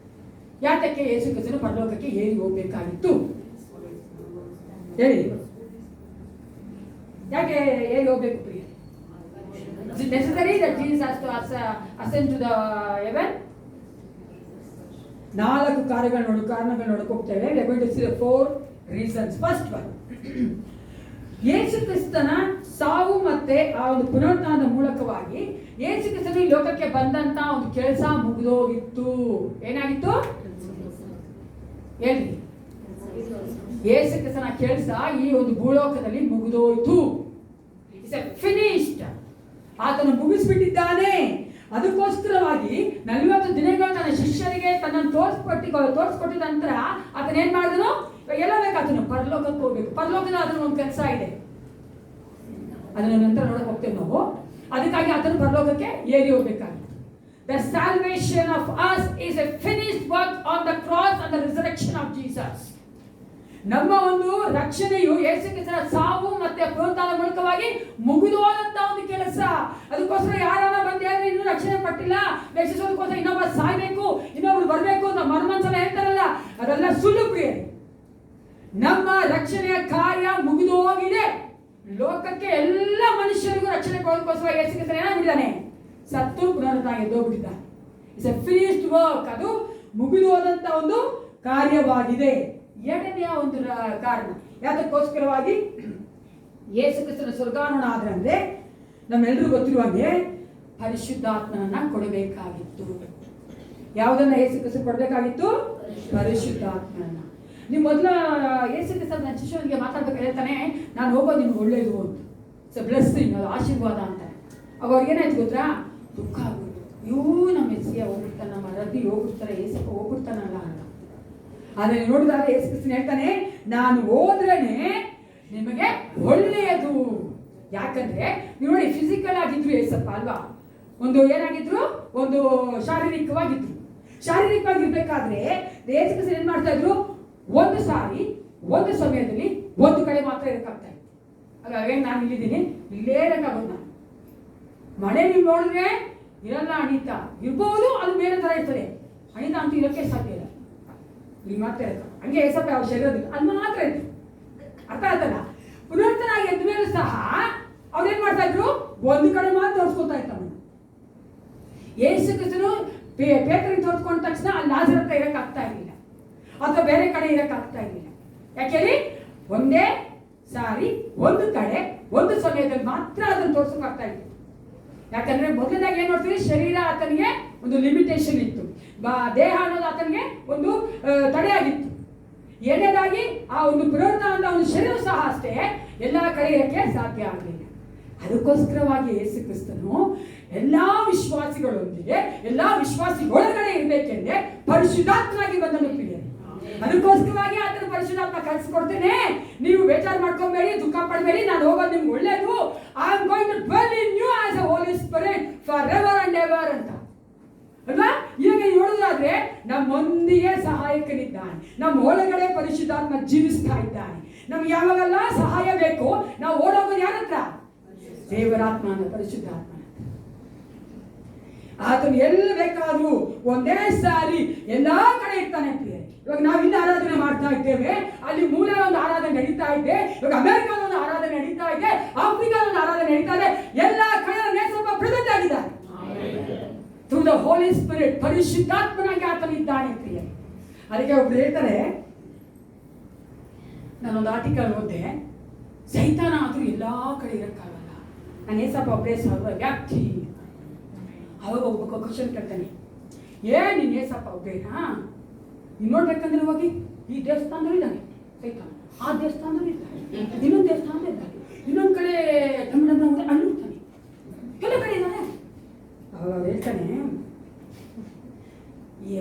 ಯಾತಕ್ಕೆ ಯೇಸು ಕ್ರಿಸ್ತನು ಪರಲೋಕಕ್ಕೆ ಏರಿ ಹೋಗ್ಬೇಕಾಗಿತ್ತು? ಹೇಳಿ, ಯಾಕೆ ಏರಿ ಹೋಗ್ಬೇಕು ಪ್ರಿಯ? Is it necessary that Jesus has to ascend to the heaven? 4 ಕಾರಣಗಳು ನೋಡಕ್ಕೆ ಹೋಗ್ತೇವೆ. We are going to see the 4 reasons. First one, ಯೇಸು ಕ್ರಿಸ್ತನ ಸಾವು ಮತ್ತೆ ಆ ಒಂದು ಪುನರುತ್ಥಾನದ ಮೂಲಕವಾಗಿ ಯೇಸು ಕ್ರಿಸ್ತನು ಈ ಲೋಕಕ್ಕೆ ಬಂದಂತ ಒಂದು ಕೆಲಸ ಮುಗಿದೋಗಿತ್ತು. ಏನಾಗಿತ್ತು ಹೇಳಿ? ಯೇಸು ಕ್ರಿಸ್ತನ ಕೆಲಸ ಈ ಒಂದು ಭೂಲೋಕದಲ್ಲಿ ಮುಗಿದೋಯ್ತು. It's a finished. ಆತನು ಮುಗಿಸ್ಬಿಟ್ಟಿದ್ದಾನೆ. ಅದಕ್ಕೋಸ್ಕರವಾಗಿ 40 ದಿನಗಳು ತನ್ನ ಶಿಷ್ಯರಿಗೆ ತನ್ನನ್ನು ತೋರಿಸ್ಕೊಟ್ಟಿದ ನಂತರ ಆತನ ಏನ್ ಮಾಡಿದನು? ಎಲ್ಲ ಬೇಕಾತನು ಪರಲೋಕಕ್ಕೆ ಹೋಗ್ಬೇಕು. ಪರಲೋಕದ ಅದನ್ನ ಒಂದು ಕೆಲಸ ಇದೆ, ಅದನ್ನ ನಂತರ ನೋಡಕ್ ಹೋಗ್ತೇವೆ ನಾವು. ಅದಕ್ಕಾಗಿ ಆತನು ಪರಲೋಕಕ್ಕೆ ಏರಿ ಹೋಗ್ಬೇಕಾಗಿತ್ತು. The salvation of us is a finished work on the cross and the resurrection of Jesus. ನಮ್ಮ ಒಂದು ರಕ್ಷಣೆಯು ಯೇಸು ಕ್ರಿಸ್ತನ ಸಾವು ಮತ್ತೆ ಪುನರುತ್ಥಾನದ ಮೂಲಕವಾಗಿ ಮುಗಿದೋದಂತ ಒಂದು ಕೆಲಸ. ಅದಕ್ಕೋಸ್ಕರ ಯಾರನ್ನ ಬಂದು ಹೇಳಿದ್ರೆ ಇನ್ನೂ ರಕ್ಷಣೆ ಪಟ್ಟಿಲ್ಲ, ರಕ್ಷಿಸೋದಕ್ಕೋಸ್ಕರ ಇನ್ನೊಬ್ಬ ಸಾಯ್ಬೇಕು, ಇನ್ನೊಬ್ರು ಬರ್ಬೇಕು ಅಂತ ಮನಮನ್ಸಲ್ಲ ಹೇಳ್ತಾರಲ್ಲ, ಅದೆಲ್ಲ ಸುಳ್ಳು ಪ್ರಿಯರೇ. ನಮ್ಮ ರಕ್ಷಣೆಯ ಕಾರ್ಯ ಮುಗಿದೋಗಿದೆ. ಲೋಕಕ್ಕೆ ಎಲ್ಲ ಮನುಷ್ಯರಿಗೂ ರಕ್ಷಣೆ ಕೊಡೋದಕ್ಕೋಸ್ಕರ ಯೇಸು ಕ್ರಿಸ್ತನು ಏನಾಗಿದ್ದಾನೆ? ಸತ್ತು ಪುನರುತ್ಥಾನ ಎದ್ದೋಗ್ಬಿಟ್ಟಿದ್ದಾನೆ. It's a finished work. ಅದು ಮುಗಿದೋದಂತ ಒಂದು ಕಾರ್ಯವಾಗಿದೆ. ಎರಡನೆಯ ಒಂದು ಕಾರಣ ಯಾತಕ್ಕೋಸ್ಕರವಾಗಿ ಯೇಸು ಕ್ರಿಸ್ತನ ಸ್ವರ್ಗಾರೋಹಣ ಆದ್ರೆ ನಮ್ಮೆಲ್ಲರಿಗೂ ಗೊತ್ತಿರುವಾಗೆ ಪರಿಶುದ್ಧಾತ್ಮನನ್ನ ಕೊಡಬೇಕಾಗಿತ್ತು. ಯಾವುದನ್ನ ಯೇಸು ಕ್ರಿಸ್ತ ಕೊಡಬೇಕಾಗಿತ್ತು? ಪರಿಶುದ್ಧಾತ್ಮನನ್ನ. ನೀವು ಮೊದಲ ಯೇಸು ಕ್ರಿಸ್ತ ನನ್ನ ಶಿಷ್ಯನಿಗೆ ಮಾತಾಡ್ಬೇಕು ಹೇಳ್ತಾನೆ, ನಾನು ಹೋಗೋದು ನಿಮ್ಗೆ ಒಳ್ಳೇದು ಅಂತ, ಇಟ್ಸ್ ಬ್ಲೆಸ್ಸಿಂಗ್, ಅದು ಆಶೀರ್ವಾದ ಅಂತಾನೆ. ಅವಾಗ ಏನಾಯ್ತು ಗೊತ್ತಾ, ದುಃಖ ಆಗೋದು, ನಮ್ಮ ಮೆಸ್ಸಿಯ ಹೋಗ್ಬಿಡ್ತಾನೆ, ನಮ್ಮ ರದ್ದಿ ಹೋಗ್ಬಿಡ್ತಾರೆ, ಏಸಪ್ಪ ಹೋಗ್ಬಿಡ್ತಾನಲ್ಲ ಅಂತ. ಆದರೆ ನೋಡಿದಾಗ ಯೇಸು ಕ್ರಿಸ್ತನ ಹೇಳ್ತಾನೆ, ನಾನು ಹೋದ್ರೇನೆ ನಿಮಗೆ ಒಳ್ಳೆಯದು. ಯಾಕಂದ್ರೆ ನೀವು ನೋಡಿ, ಫಿಸಿಕಲ್ ಆಗಿದ್ರು ಏಸಪ್ಪ ಅಲ್ವಾ, ಒಂದು ಏನಾಗಿದ್ರು, ಒಂದು ಶಾರೀರಿಕವಾಗಿದ್ರು. ಶಾರೀರಿಕವಾಗಿರ್ಬೇಕಾದ್ರೆ ಯೇಸು ಕ್ರಿಸ್ತ ಏನ್ ಮಾಡ್ತಾ ಇದ್ರು, ಒಂದು ಸಾರಿ ಒಂದು ಸಮಯದಲ್ಲಿ ಒಂದು ಕಡೆ ಮಾತ್ರ ಇರಕ್ಕಾಗ್ತಾ ಇತ್ತು. ಹಾಗಾಗಿ ನಾನು ಇಲ್ಲಿದ್ದೀನಿ, ಇಲ್ಲೇ ಇರಕ್ಕಾಗೋದು. ನಾನು ಮಳೆ ನೀವು ನೋಡಿದ್ರೆ ಇರಲ್ಲ, ಅಣಿತ ಇರ್ಬೋದು, ಅದು ಬೇರೆ ತರ ಇರ್ತದೆ. ಅಣಿತ ಅಂತೂ ಇರೋಕ್ಕೆ ಸಾಧ್ಯ ಇಲ್ಲ, ಇಲ್ಲಿ ಮಾತ್ರ ಇರಕ್ಕ. ಹಂಗೆ ಏಸಪ್ಪ ಯಾವ ಶರೀರದಿಲ್ಲ, ಅದು ಮಾತ್ರ ಇತ್ತು. ಅರ್ಥ ಆಯ್ತಲ್ಲ? ಪುನರ್ತನಾಗಿ ಎದ್ದ ಮೇಲೂ ಸಹ ಅವ್ರೇನ್ ಮಾಡ್ತಾ ಇದ್ರು, ಒಂದು ಕಡೆ ಮಾತ್ರ ತೋರಿಸ್ಕೊತಾ ಇತ್ತ. ಯೇಸು ಕ್ರಿಸ್ತನು ಪೇತ್ರನಿಗೆ ತೋರಿಸ್ಕೊಂಡ ತಕ್ಷಣ ಅಲ್ಲಿ ಲಾಜರ್ ಹತ್ರ ಇರಕ್ಕಾಗ್ತಾ ಇರಲಿಲ್ಲ, ಅಥವಾ ಬೇರೆ ಕಡೆ ಇರಕ್ಕಾಗ್ತಾ ಇರಲಿಲ್ಲ. ಯಾಕೆಳಿ, ಒಂದೇ ಸಾರಿ ಒಂದು ಕಡೆ ಒಂದು ಸಮಯದಲ್ಲಿ ಮಾತ್ರ ಅದನ್ನು ತೋರ್ಸೋಕ್ಕಾಗ್ತಾ ಇತ್ತು. ಯಾಕಂದ್ರೆ ಮೊದಲನೇದಾಗಿ ಏನ್ ನೋಡ್ತೀವಿ, ಶರೀರ ಆತನಿಗೆ ಒಂದು ಲಿಮಿಟೇಷನ್ ಇತ್ತು, ದೇಹ ಅನ್ನೋದು ಆತನಿಗೆ ಒಂದು ತಡೆಯಾಗಿತ್ತು. ಎರಡನೇದಾಗಿ ಆ ಒಂದು ಪುನರುತ್ಥಾನದ ಒಂದು ಶರೀರ ಸಹ ಅಷ್ಟೇ ಎಲ್ಲಾ ಕಡೆ ಇರಕ್ಕೆ ಸಾಧ್ಯ ಆಗಲಿಲ್ಲ. ಅದಕ್ಕೋಸ್ಕರವಾಗಿ ಯೇಸು ಕ್ರಿಸ್ತನು ಎಲ್ಲಾ ವಿಶ್ವಾಸಿಗಳೊಂದಿಗೆ, ಎಲ್ಲಾ ವಿಶ್ವಾಸಿಗಳೊಳಗಡೆ ಇರಬೇಕೆಂದ್ರೆ ಪರಿಶುದ್ಧಾತ್ಮನಾಗಿ ಬಂದನು ಪ್ರಿಯರೇ. ಅದಕ್ಕೋಸ್ಕರವಾಗಿ ಆತನ ಪರಿಶುದ್ಧಾತ್ಮ ಕಳಿಸ್ಕೊಡ್ತೇನೆ, ನೀವು ಬೇಜಾರು ಮಾಡ್ಕೊಬೇಡಿ, ದುಃಖ ಪಡಬೇಡಿ, ನಾನು ಹೋಗೋದು ನಿಮ್ಗೆ ಒಳ್ಳೇದು. I am going to dwell in you as a Holy Spirit for ever and ever ಅಂತ ಅಲ್ವಾ. ಈಗ ನೋಡೋದಾದ್ರೆ ನಮ್ಮೊಂದಿಗೆ ಸಹಾಯಕನಿದ್ದಾನೆ, ನಮ್ಮ ಒಳಗಡೆ ಪರಿಶುದ್ಧಾತ್ಮ ಜೀವಿಸ್ತಾ ಇದ್ದಾನೆ. ನಮ್ಗೆ ಯಾವಾಗೆಲ್ಲ ಸಹಾಯ ಬೇಕು, ನಾವು ಓಡೋಗೋದು ಯಾರ ಹತ್ರ? ದೇವರಾತ್ಮನ, ಪರಿಶುದ್ಧಾತ್ಮ. ಆತನು ಎಲ್ಲಿ ಬೇಕಾದ್ರೂ ಒಂದೇ ಸಾರಿ ಎಲ್ಲಾ ಕಡೆ ಇರ್ತಾನೆ ಪ್ರಿಯರೇ. ಇವಾಗ ನಾವು ಇಲ್ಲಿ ಆರಾಧನೆ ಮಾಡ್ತಾ ಇದ್ದೇವೆ, ಅಲ್ಲಿ ಮೂಲೆ ಒಂದು ಆರಾಧನೆ ನಡೀತಾ ಇದೆ, ಇವಾಗ ಅಮೆರಿಕಾದ ಒಂದು ಆರಾಧನೆ ನಡೀತಾ ಇದೆ, ಆಫ್ರಿಕಾದ ಒಂದು ಆರಾಧನೆ ನಡೀತಾ ಇದೆ, ಎಲ್ಲಾ ಕಡೆ ಸ್ವಲ್ಪ ಪ್ರೆಸೆಂಟ್ ಆಗಿದ್ದಾರೆ ಥ್ರೂ ದ ಹೋಲಿ ಸ್ಪಿರಿಟ್. ಪರಿಶುದ್ಧಾತ್ಮನಾಗಿ ಆತನಿದ್ದಾನೆ ಪ್ರಿಯರೇ. ಅದಕ್ಕೆ ಒಬ್ರು ಹೇಳ್ತಾರೆ, ನಾನೊಂದು ಆರ್ಟಿಕಲ್ ಓದಿದೆ, ಸೈತಾನ ಆದ್ರೂ ಎಲ್ಲಾ ಕಡೆ ಇರಕ್ಕಾಗಲ್ಲ, ನಾನು ಏಸಪ್ಪ ಒಬ್ಬರೇ ಸರ್ವ ವ್ಯಾಪ್ತಿ. ಅವಾಗ ಒಬ್ಬ ಕ್ವಶನ್ ಕೇಳ್ತಾನೆ, ನೀನ್ ಏಸಪ್ಪ ಒಬ್ಬೇನಾ? ನೀನ್ ನೋಡ್ಬೇಕಂದ್ರೆ ಹೋಗಿ ಈ ದೇವಸ್ಥಾನದಲ್ಲಿ ಇದ್ದಾನೆ ಸೈತಾನ, ಆ ದೇವಸ್ಥಾನದಲ್ಲಿ ಇದ್ದಾನೆ, ಇನ್ನೊಂದು ದೇವಸ್ಥಾನದಲ್ಲಿ ಇದ್ದಾನೆ, ಇನ್ನೊಂದು ಕಡೆ ತಮಿಳ್ನಾಡು ಅಲ್ಲೂ ಇರ್ತಾನೆ, ಎಲ್ಲ ಕಡೆ ಇದ್ದಾನೆ. ಅವಾಗ ಹೇಳ್ತಾನೆ, ಈ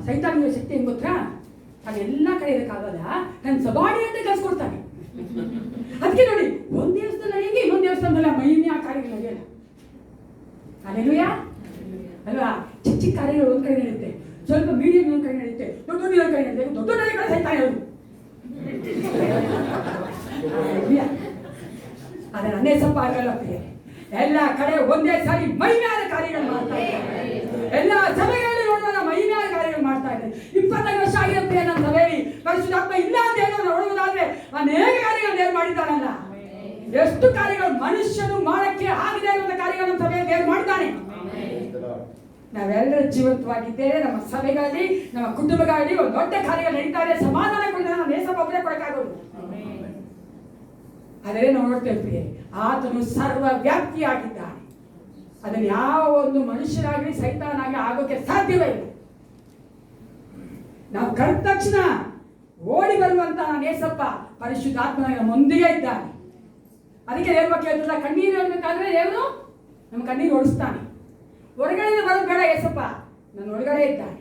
ಸೈತಾನಿಗೆ ಶಕ್ತಿ ಹೆಂಗ್ ಗೊತ್ತಾ, ನಾನು ಎಲ್ಲ ಕಡೆ ಇರಕ್ಕಾಗಲ್ಲ, ನನ್ನ ಸಬಾಡಿ ಅಂತ ಕಳ್ಸ್ಕೊಡ್ತಾನೆ. ಅದಕ್ಕೆ ನೋಡಿ, ಒಂದ್ ದೇವಸ್ಥಾನ ಹೆಂಗೆ, ಇನ್ನೊಂದು ದೇವಸ್ಥಾನದಲ್ಲಿ ಮಹಿಮೆಯ ಕಾರ್ಯಗಳು ನಡೆಯಲ್ಲ. ಅಲ್ಲೆಲ್ಲೂಯಾ ಅಲ್ವಾ? ಚಿಕ್ಕ ಚಿಕ್ಕ ಕಾರ್ಯಗಳು ಒಂದ್ ಕಡೆ ನಡೆಯುತ್ತೆ, ಸ್ವಲ್ಪ ಮೀಡಿಯಂ ಒಂದ್ ಕಡೆ ನಡೆಯುತ್ತೆ, ದೊಡ್ಡ ದೊಡ್ಡ ಕಡೆ ನಡೆಯುತ್ತೆ, ದೊಡ್ಡ ದೊಡ್ಡ ಕಡೆ ಸೈತಾನ ಹೇಳುದು. ಆದ್ರೆ ಅನ್ನೇ ಸ್ವಲ್ಪ ಆಗಲ್ಲ ಪ್ರಿಯರೇ, ಎಲ್ಲ ಕಡೆ ಒಂದೇ ಸಾರಿ ಮಹಿಮೆಯಾದ ಕಾರ್ಯಗಳು ಮಾಡ್ತಾ ಇದ್ದಾರೆ. ಎಲ್ಲ ಸಭೆಗಳಲ್ಲಿ ನೋಡುವಾಗ ಮಹಿಮೆಯಾದ ಕಾರ್ಯಗಳು ಮಾಡ್ತಾ ಇದ್ದಾರೆ. 25 ವರ್ಷ ಆಗಿರುತ್ತೆ ನಮ್ಮ ಸಭೆಯಲ್ಲಿ ಪರಿಶುದ್ಧಾತ್ಮ ಇಲ್ಲ ಅಂತ ಹೇಳೋ ನೋಡುವುದಾದ್ರೆ ಅನೇಕ ಕಾರ್ಯಗಳು ದೇವರು ಮಾಡಿದ್ದಾನಲ್ಲ. ಎಷ್ಟು ಕಾರ್ಯಗಳು ಮನುಷ್ಯನು ಮಾಡಕ್ಕೆ ಆಗದೆ ಇರುವಂತ ಕಾರ್ಯಗಳು ನಮ್ಮ ಸಭೆಯಲ್ಲಿ ದೇವರು ಮಾಡಿದ್ದಾನೆ. ನಾವೆಲ್ಲರೂ ಜೀವಂತವಾಗಿದ್ದೇವೆ, ನಮ್ಮ ಸಭೆಗಳಲ್ಲಿ ನಮ್ಮ ಕುಟುಂಬಗಳಲ್ಲಿ ಒಂದು ದೊಡ್ಡ ಕಾರ್ಯಗಳು ನಡೀತಾ ಇದೆ. ಸಮಾಧಾನ ಕೊಡ್ತಾರೆ, ನಮ್ಮ ನೇಸ ಒಬ್ಬರೇ ಕೊಡಕ್ಕಾಗೋದು. ಆದರೆ ನಾವು ನೋಡ್ತೇವೆ ಪ್ರಿಯೆ, ಆತನು ಸರ್ವ ವ್ಯಾಪ್ತಿಯಾಗಿದ್ದಾನೆ. ಅದನ್ನು ಯಾವ ಒಂದು ಮನುಷ್ಯರಾಗಲಿ ಸೈತಾನಾಗಿ ಆಗೋಕೆ ಸಾಧ್ಯವೇ ಇಲ್ಲ. ನಾವು ಕರೆದ ತಕ್ಷಣ ಓಡಿ ಬರುವಂತ ನೇಸಪ್ಪ ಪರಿಶುದ್ಧಾತ್ಮನಾಗಿ ನಮ್ಮೊಂದಿಗೆ ಇದ್ದಾನೆ. ಅದಕ್ಕೆ ದೇವ ಕೇಳ್ತಲ್ಲ, ಕಣ್ಣೀರು ಹೇಳ್ಬೇಕಾದ್ರೆ ದೇವರು ನಮ್ಮ ಕಣ್ಣೀರು ಓಡಿಸ್ತಾನೆ. ಹೊರಗಡೆ ಬರೋದು ಬೇಡ, ಏಸಪ್ಪ ನನ್ನ ಒಳಗಡೆ ಇದ್ದಾನೆ.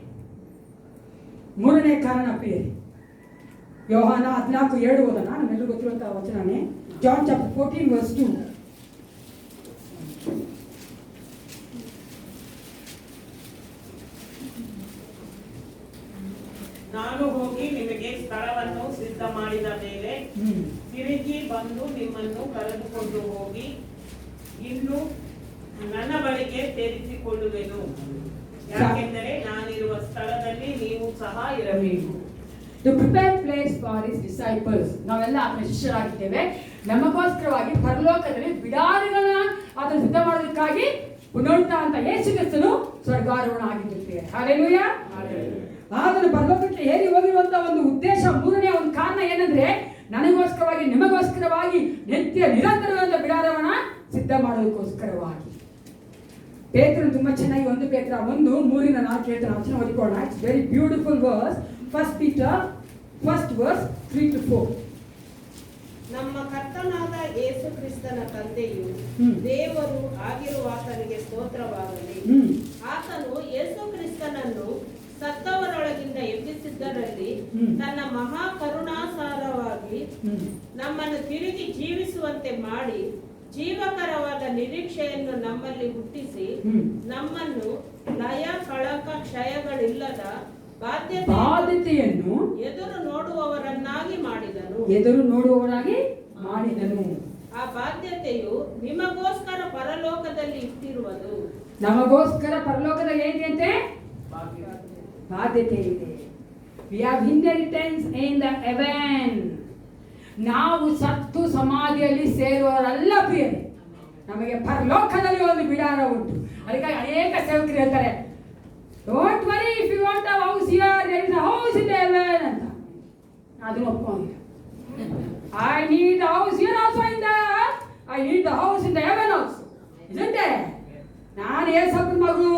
ಮೂರನೇ ಕಾರಣ ಪ್ರಿಯರೇ, ಯೋಹಾನ 14:2 ಓದೋಣ. ನಮ್ಮೆಲ್ಲರೂ ಗೊತ್ತಿರುವಂತಹ ವಚನನೇ, ಜಾನ್ ಚಾಪ್ಟರ್ 14:2. ನಾನು ಹೋಗಿ ನಿಮಗೆ ಸ್ಥಳವನ್ನು ಸಿದ್ಧ ಮಾಡಿದ ಮೇಲೆ ತಿರುಗಿ ಬಂದು ನಿಮ್ಮನ್ನು ಕರೆದುಕೊಂಡು ಹೋಗಿ ಇನ್ನು ನನ್ನ ಬಳಿಗೆ ಸೇರಿಸಿಕೊಳ್ಳುವೆನು, ಯಾಕೆಂದರೆ ನಾನಿರುವ ಸ್ಥಳದಲ್ಲಿ ನೀವು ಸಹ ಇರಬೇಕು. To prepare place for his disciples. ನಾವೆಲ್ಲ ಆತನ ಶಿಷ್ಯರಾಗಿದ್ದೇವೆ. ನಮಗೋಸ್ಕರವಾಗಿ ಪರಲೋಕದಲ್ಲಿ ಬಿಡಾರಿಗಳನ್ನ ಆತನ ಸಿದ್ಧ ಮಾಡೋದಕ್ಕಾಗಿ ಪುನರುತ್ಥಾನ ಅಂತ ಯೇಸು ಕ್ರಿಸ್ತನು ಸ್ವರ್ಗಾರೋಹಣ ಆಗಿದ್ದಾರೆ. ಹಲ್ಲೆಲೂಯಾ. ಆತನು ಪರಲೋಕಕ್ಕೆ ಏರಿ ಹೋಗಿರುವಂತ ಒಂದು ಉದ್ದೇಶ, ಮೂರನೇ ಒಂದು ಕಾರಣ ಏನಂದ್ರೆ, ನನಗೋಸ್ಕರವಾಗಿ ನಿಮಗೋಸ್ಕರವಾಗಿ ನಿತ್ಯ ನಿರಂತರವಾದ ಬಿಡಾರವನ್ನ ಸಿದ್ಧ ಮಾಡೋದಕ್ಕೋಸ್ಕರವಾಗಿ. ಪೇತ್ರನು ತುಂಬಾ ಚೆನ್ನಾಗಿ 1 ಪೇತ್ರ 1:3-4 ವಚನ ಓದಿಕೊಳ್ಳೋಣ. It's very beautiful verse. 1 Peter first verse 3 to 4. ನಮ್ಮ ಕರ್ತನಾದ ಯೇಸು ಕ್ರಿಸ್ತನ ತಂದೆಯು ಹ್ಮ್. ದೇವರು ಆಗಿರುವಾತನಿಗೆ ಸ್ತೋತ್ರವಾಗಲಿ. ಹ್ಮ್. ಆತನು ಯೇಸು ಕ್ರಿಸ್ತನನ್ನು ಸತ್ತವರೊಳಗಿಂದ ಎಬ್ಬಿಸಿದ್ದರಲ್ಲಿ ಹ್ಮ್. ತನ್ನ ಮಹಾ ಕರುಣಾಸಾರವಾಗಿ ಹ್ಮ್. ನಮ್ಮನ್ನು ತಿರುಗಿ ಜೀವಿಸುವಂತೆ ಮಾಡಿ ಜೀವಕರವಾದ ನಿರೀಕ್ಷೆಯನ್ನು ನಮ್ಮಲ್ಲಿ ಹುಟ್ಟಿಸಿ ಹ್ಮ್. ನಮ್ಮನ್ನು ಲಯ ಕಳಕ ಕ್ಷಯಗಳಿಲ್ಲದ ಬಾಧ್ಯತೆಯನ್ನು ಎದುರು ನೋಡುವವರನ್ನಾಗಿ ಮಾಡಿದನು. ಎದುರು ನೋಡುವವರಾಗಿ ಮಾಡಿದನು. ಆ ಬಾಧ್ಯತೆಯು ನಿಮಗೋಸ್ಕರ ಪರಲೋಕದಲ್ಲಿ ಇಟ್ಟಿರುವುದು. ನಮಗೋಸ್ಕರ ಪರಲೋಕದಲ್ಲಿ ಏನಿದೆ ಬಾಧ್ಯತೆ ಇದೆ. We have inheritance in the heaven. ನಾವು ಸತ್ತು ಸಮಾಧಿಯಲ್ಲಿ ಸೇರುವವರಲ್ಲ ಪ್ರಿಯರೇ, ನಮಗೆ ಪರಲೋಕದಲ್ಲಿ ಒಂದು ಬಿಡಾರ ಉಂಟು. ಅದಕ್ಕಾಗಿ ಅನೇಕ ಸೇವಕರು ಹೇಳ್ತಾರೆ, don't worry if you want a house here there is a house in the heaven ಅಂತ. ಅದನ್ನು ಒಪ್ಕೊಂಡಿಲ್ಲ. I need the house here also in the earth. I need the house in the heaven also. Isn't it? ನಾನು ಏಸಪ್ಪನ ಮಗಳು,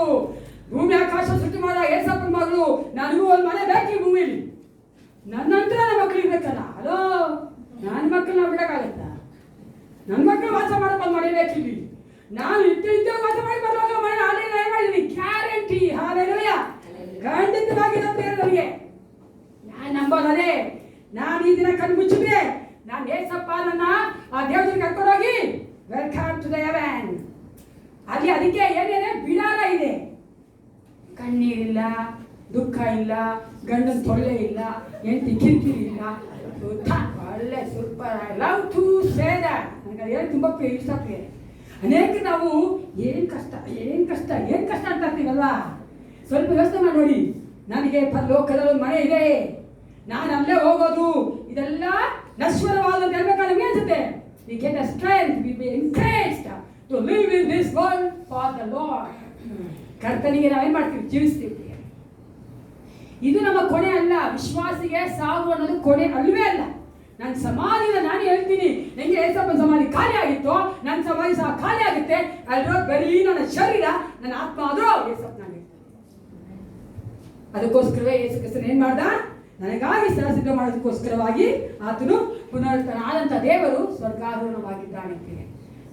ಭೂಮಿ ಆಕಾಶ ಸೃಷ್ಟಿ ಮಾಡೋ ಏಸಪ್ಪನ ಮಗಳು, ನನಗೂ ಒಂದು ಮನೆ ಬೇಕು ಈ ಭೂಮಿಲಿ. ನನ್ನ ನಂತರ ನನ್ನ ಮಕ್ಕಳು ಇರ್ಬೇಕಲ್ಲ. ಹಲೋ, ನನ್ನ ಮಕ್ಕಳನ್ನ ಬಿಡಕ್ಕಾಗತ್ತ? ನನ್ನ ಮಕ್ಕಳು ವಾಸ ಮಾಡಕ್ಕೆ ಒಂದು ಮನೆ ಬೇಕಿಲ್ಲಿ. ನಾನು ಇದ್ದ ವಾಸ ಮಾಡಿ ಬರುವಾಗ ಮನೆ ಆನ್ಲೈನ್ ಮಾಡಿದ್ದೀನಿ, ಗ್ಯಾರಂಟಿ. ಹಾಲೆಲೂಯಾ, ಖಂಡಿತವಾಗಿ ನಂಬಿಕೆ ನನಗೆ. ನಾನು ನಂಬೋದೇ, ನಾನು ಈ ದಿನ ಕಣ್ಣು ಮುಚ್ಚಿದ್ರೆ ನಾನು ಏಸಪ್ಪ ನನ್ನ ಆ ದೇವರಿಗೆ ಕರ್ಕೊಂಡೋಗಿ ವೆಲ್ಕಮ್ ಟು ದ ಹೆವೆನ್. ಅಲ್ಲಿ ಅದಕ್ಕೆ ಏನೇನೆ ಬಿಡಾರ ಇದೆ. ಕಣ್ಣೀರಿಲ್ಲ, ದುಃಖ ಇಲ್ಲ, ಗಂಡನ ತೊಳ್ಳೆ ಇಲ್ಲ, ಹೆಂಡತಿ ಕಿರಿಕಿರಿ ಇಲ್ಲ. ಒಳ್ಳೆ super. I love to say that. ನನಗೆ ಏನು ತುಂಬ ಇಷ್ಟ ಪ್ರಿಯ. ಅನೇಕ ನಾವು ಏನು ಕಷ್ಟ ಅಂತ ಅಂತೀವಲ್ವಾ, ಸ್ವಲ್ಪ ಯೋಚನೆ ಮಾಡಿ ನೋಡಿ. ನನಗೆ ಲೋಕದಲ್ಲಿ ಒಂದು ಮನೆ ಇದೆ, ನಾನು ಅಲ್ಲೇ ಹೋಗೋದು, ಇದೆಲ್ಲ ನಶ್ವರವಾದ ಹೇಳ್ಬೇಕಾದ್ರೆ ನಮಗೆ ಅನ್ಸುತ್ತೆ. We get a strength, we be encouraged to live in this world for the Lord. ಕರ್ತನಿಗೆ ನಾವೇನ್ ಮಾಡ್ತೀವಿ? ಜೀವಿಸ್ತೀವಿ. ಇದು ನಮ್ಮ ಕೊನೆ ಅಲ್ಲ. ವಿಶ್ವಾಸಿಗೆ ಸಾವು ಅನ್ನೋದು ಕೊನೆ ಅಲ್ಲವೇ ಅಲ್ಲ. ನನ್ನ ಸಮಾಧಿನ ನಾನು ಹೇಳ್ತೀನಿ, ನನಗೆ ಏಸಪ್ಪನ ಸಮಾಧಿ ಖಾಲಿ ಆಗಿತ್ತು, ನನ್ನ ಸಮಾಧಿ ಸಹ ಖಾಲಿ ಆಗುತ್ತೆ. ಅಲ್ರೋ ಬರೀ ನನ್ನ ಶರೀರ, ನನ್ನ ಆತ್ಮ ಆದ್ರೂ ಏಸಪ್ಪನಾಗಿರ್ತಾನೆ. ಅದಕ್ಕೋಸ್ಕರವೇ ಯೇಸು ಕ್ರಿಸ್ತನು ಏನ್ ಮಾಡ್ದ? ನನಗಾಗಿ ಸ್ಥಳ ಸಿದ್ಧ ಮಾಡೋದಕ್ಕೋಸ್ಕರವಾಗಿ ಆತನು ಪುನರುತ್ಥಾನದಂತ ದೇವರು ಸ್ವರ್ಗಾರೋಹಣವಾಗಿದ್ದಾನೆ.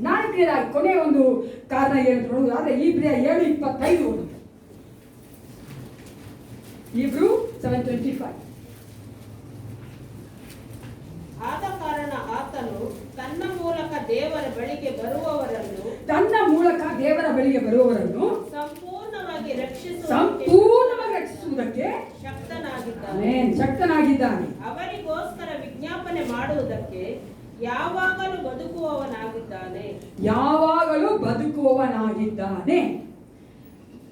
ನಾಲ್ಕನೇದಾಗಿ ಕೊನೆಯ ಒಂದು ಕಾರಣ ಏನು ನೋಡುವುದಾದ್ರೆ Hebrew 7:25 Hebrew 7:25. ಆದ ಕಾರಣ ಆತನು ತನ್ನ ಮೂಲಕ ದೇವರ ಬಳಿಗೆ ಬರುವವರನ್ನು ಸಂಪೂರ್ಣವಾಗಿ ರಕ್ಷಿಸುವುದಕ್ಕೆ ಶಕ್ತನಾಗಿದ್ದಾನೆ. ಅವರಿಗೋಸ್ಕರ ವಿಜ್ಞಾಪನೆ ಮಾಡುವುದಕ್ಕೆ ಯಾವಾಗಲೂ ಬದುಕುವವನಾಗಿದ್ದಾನೆ.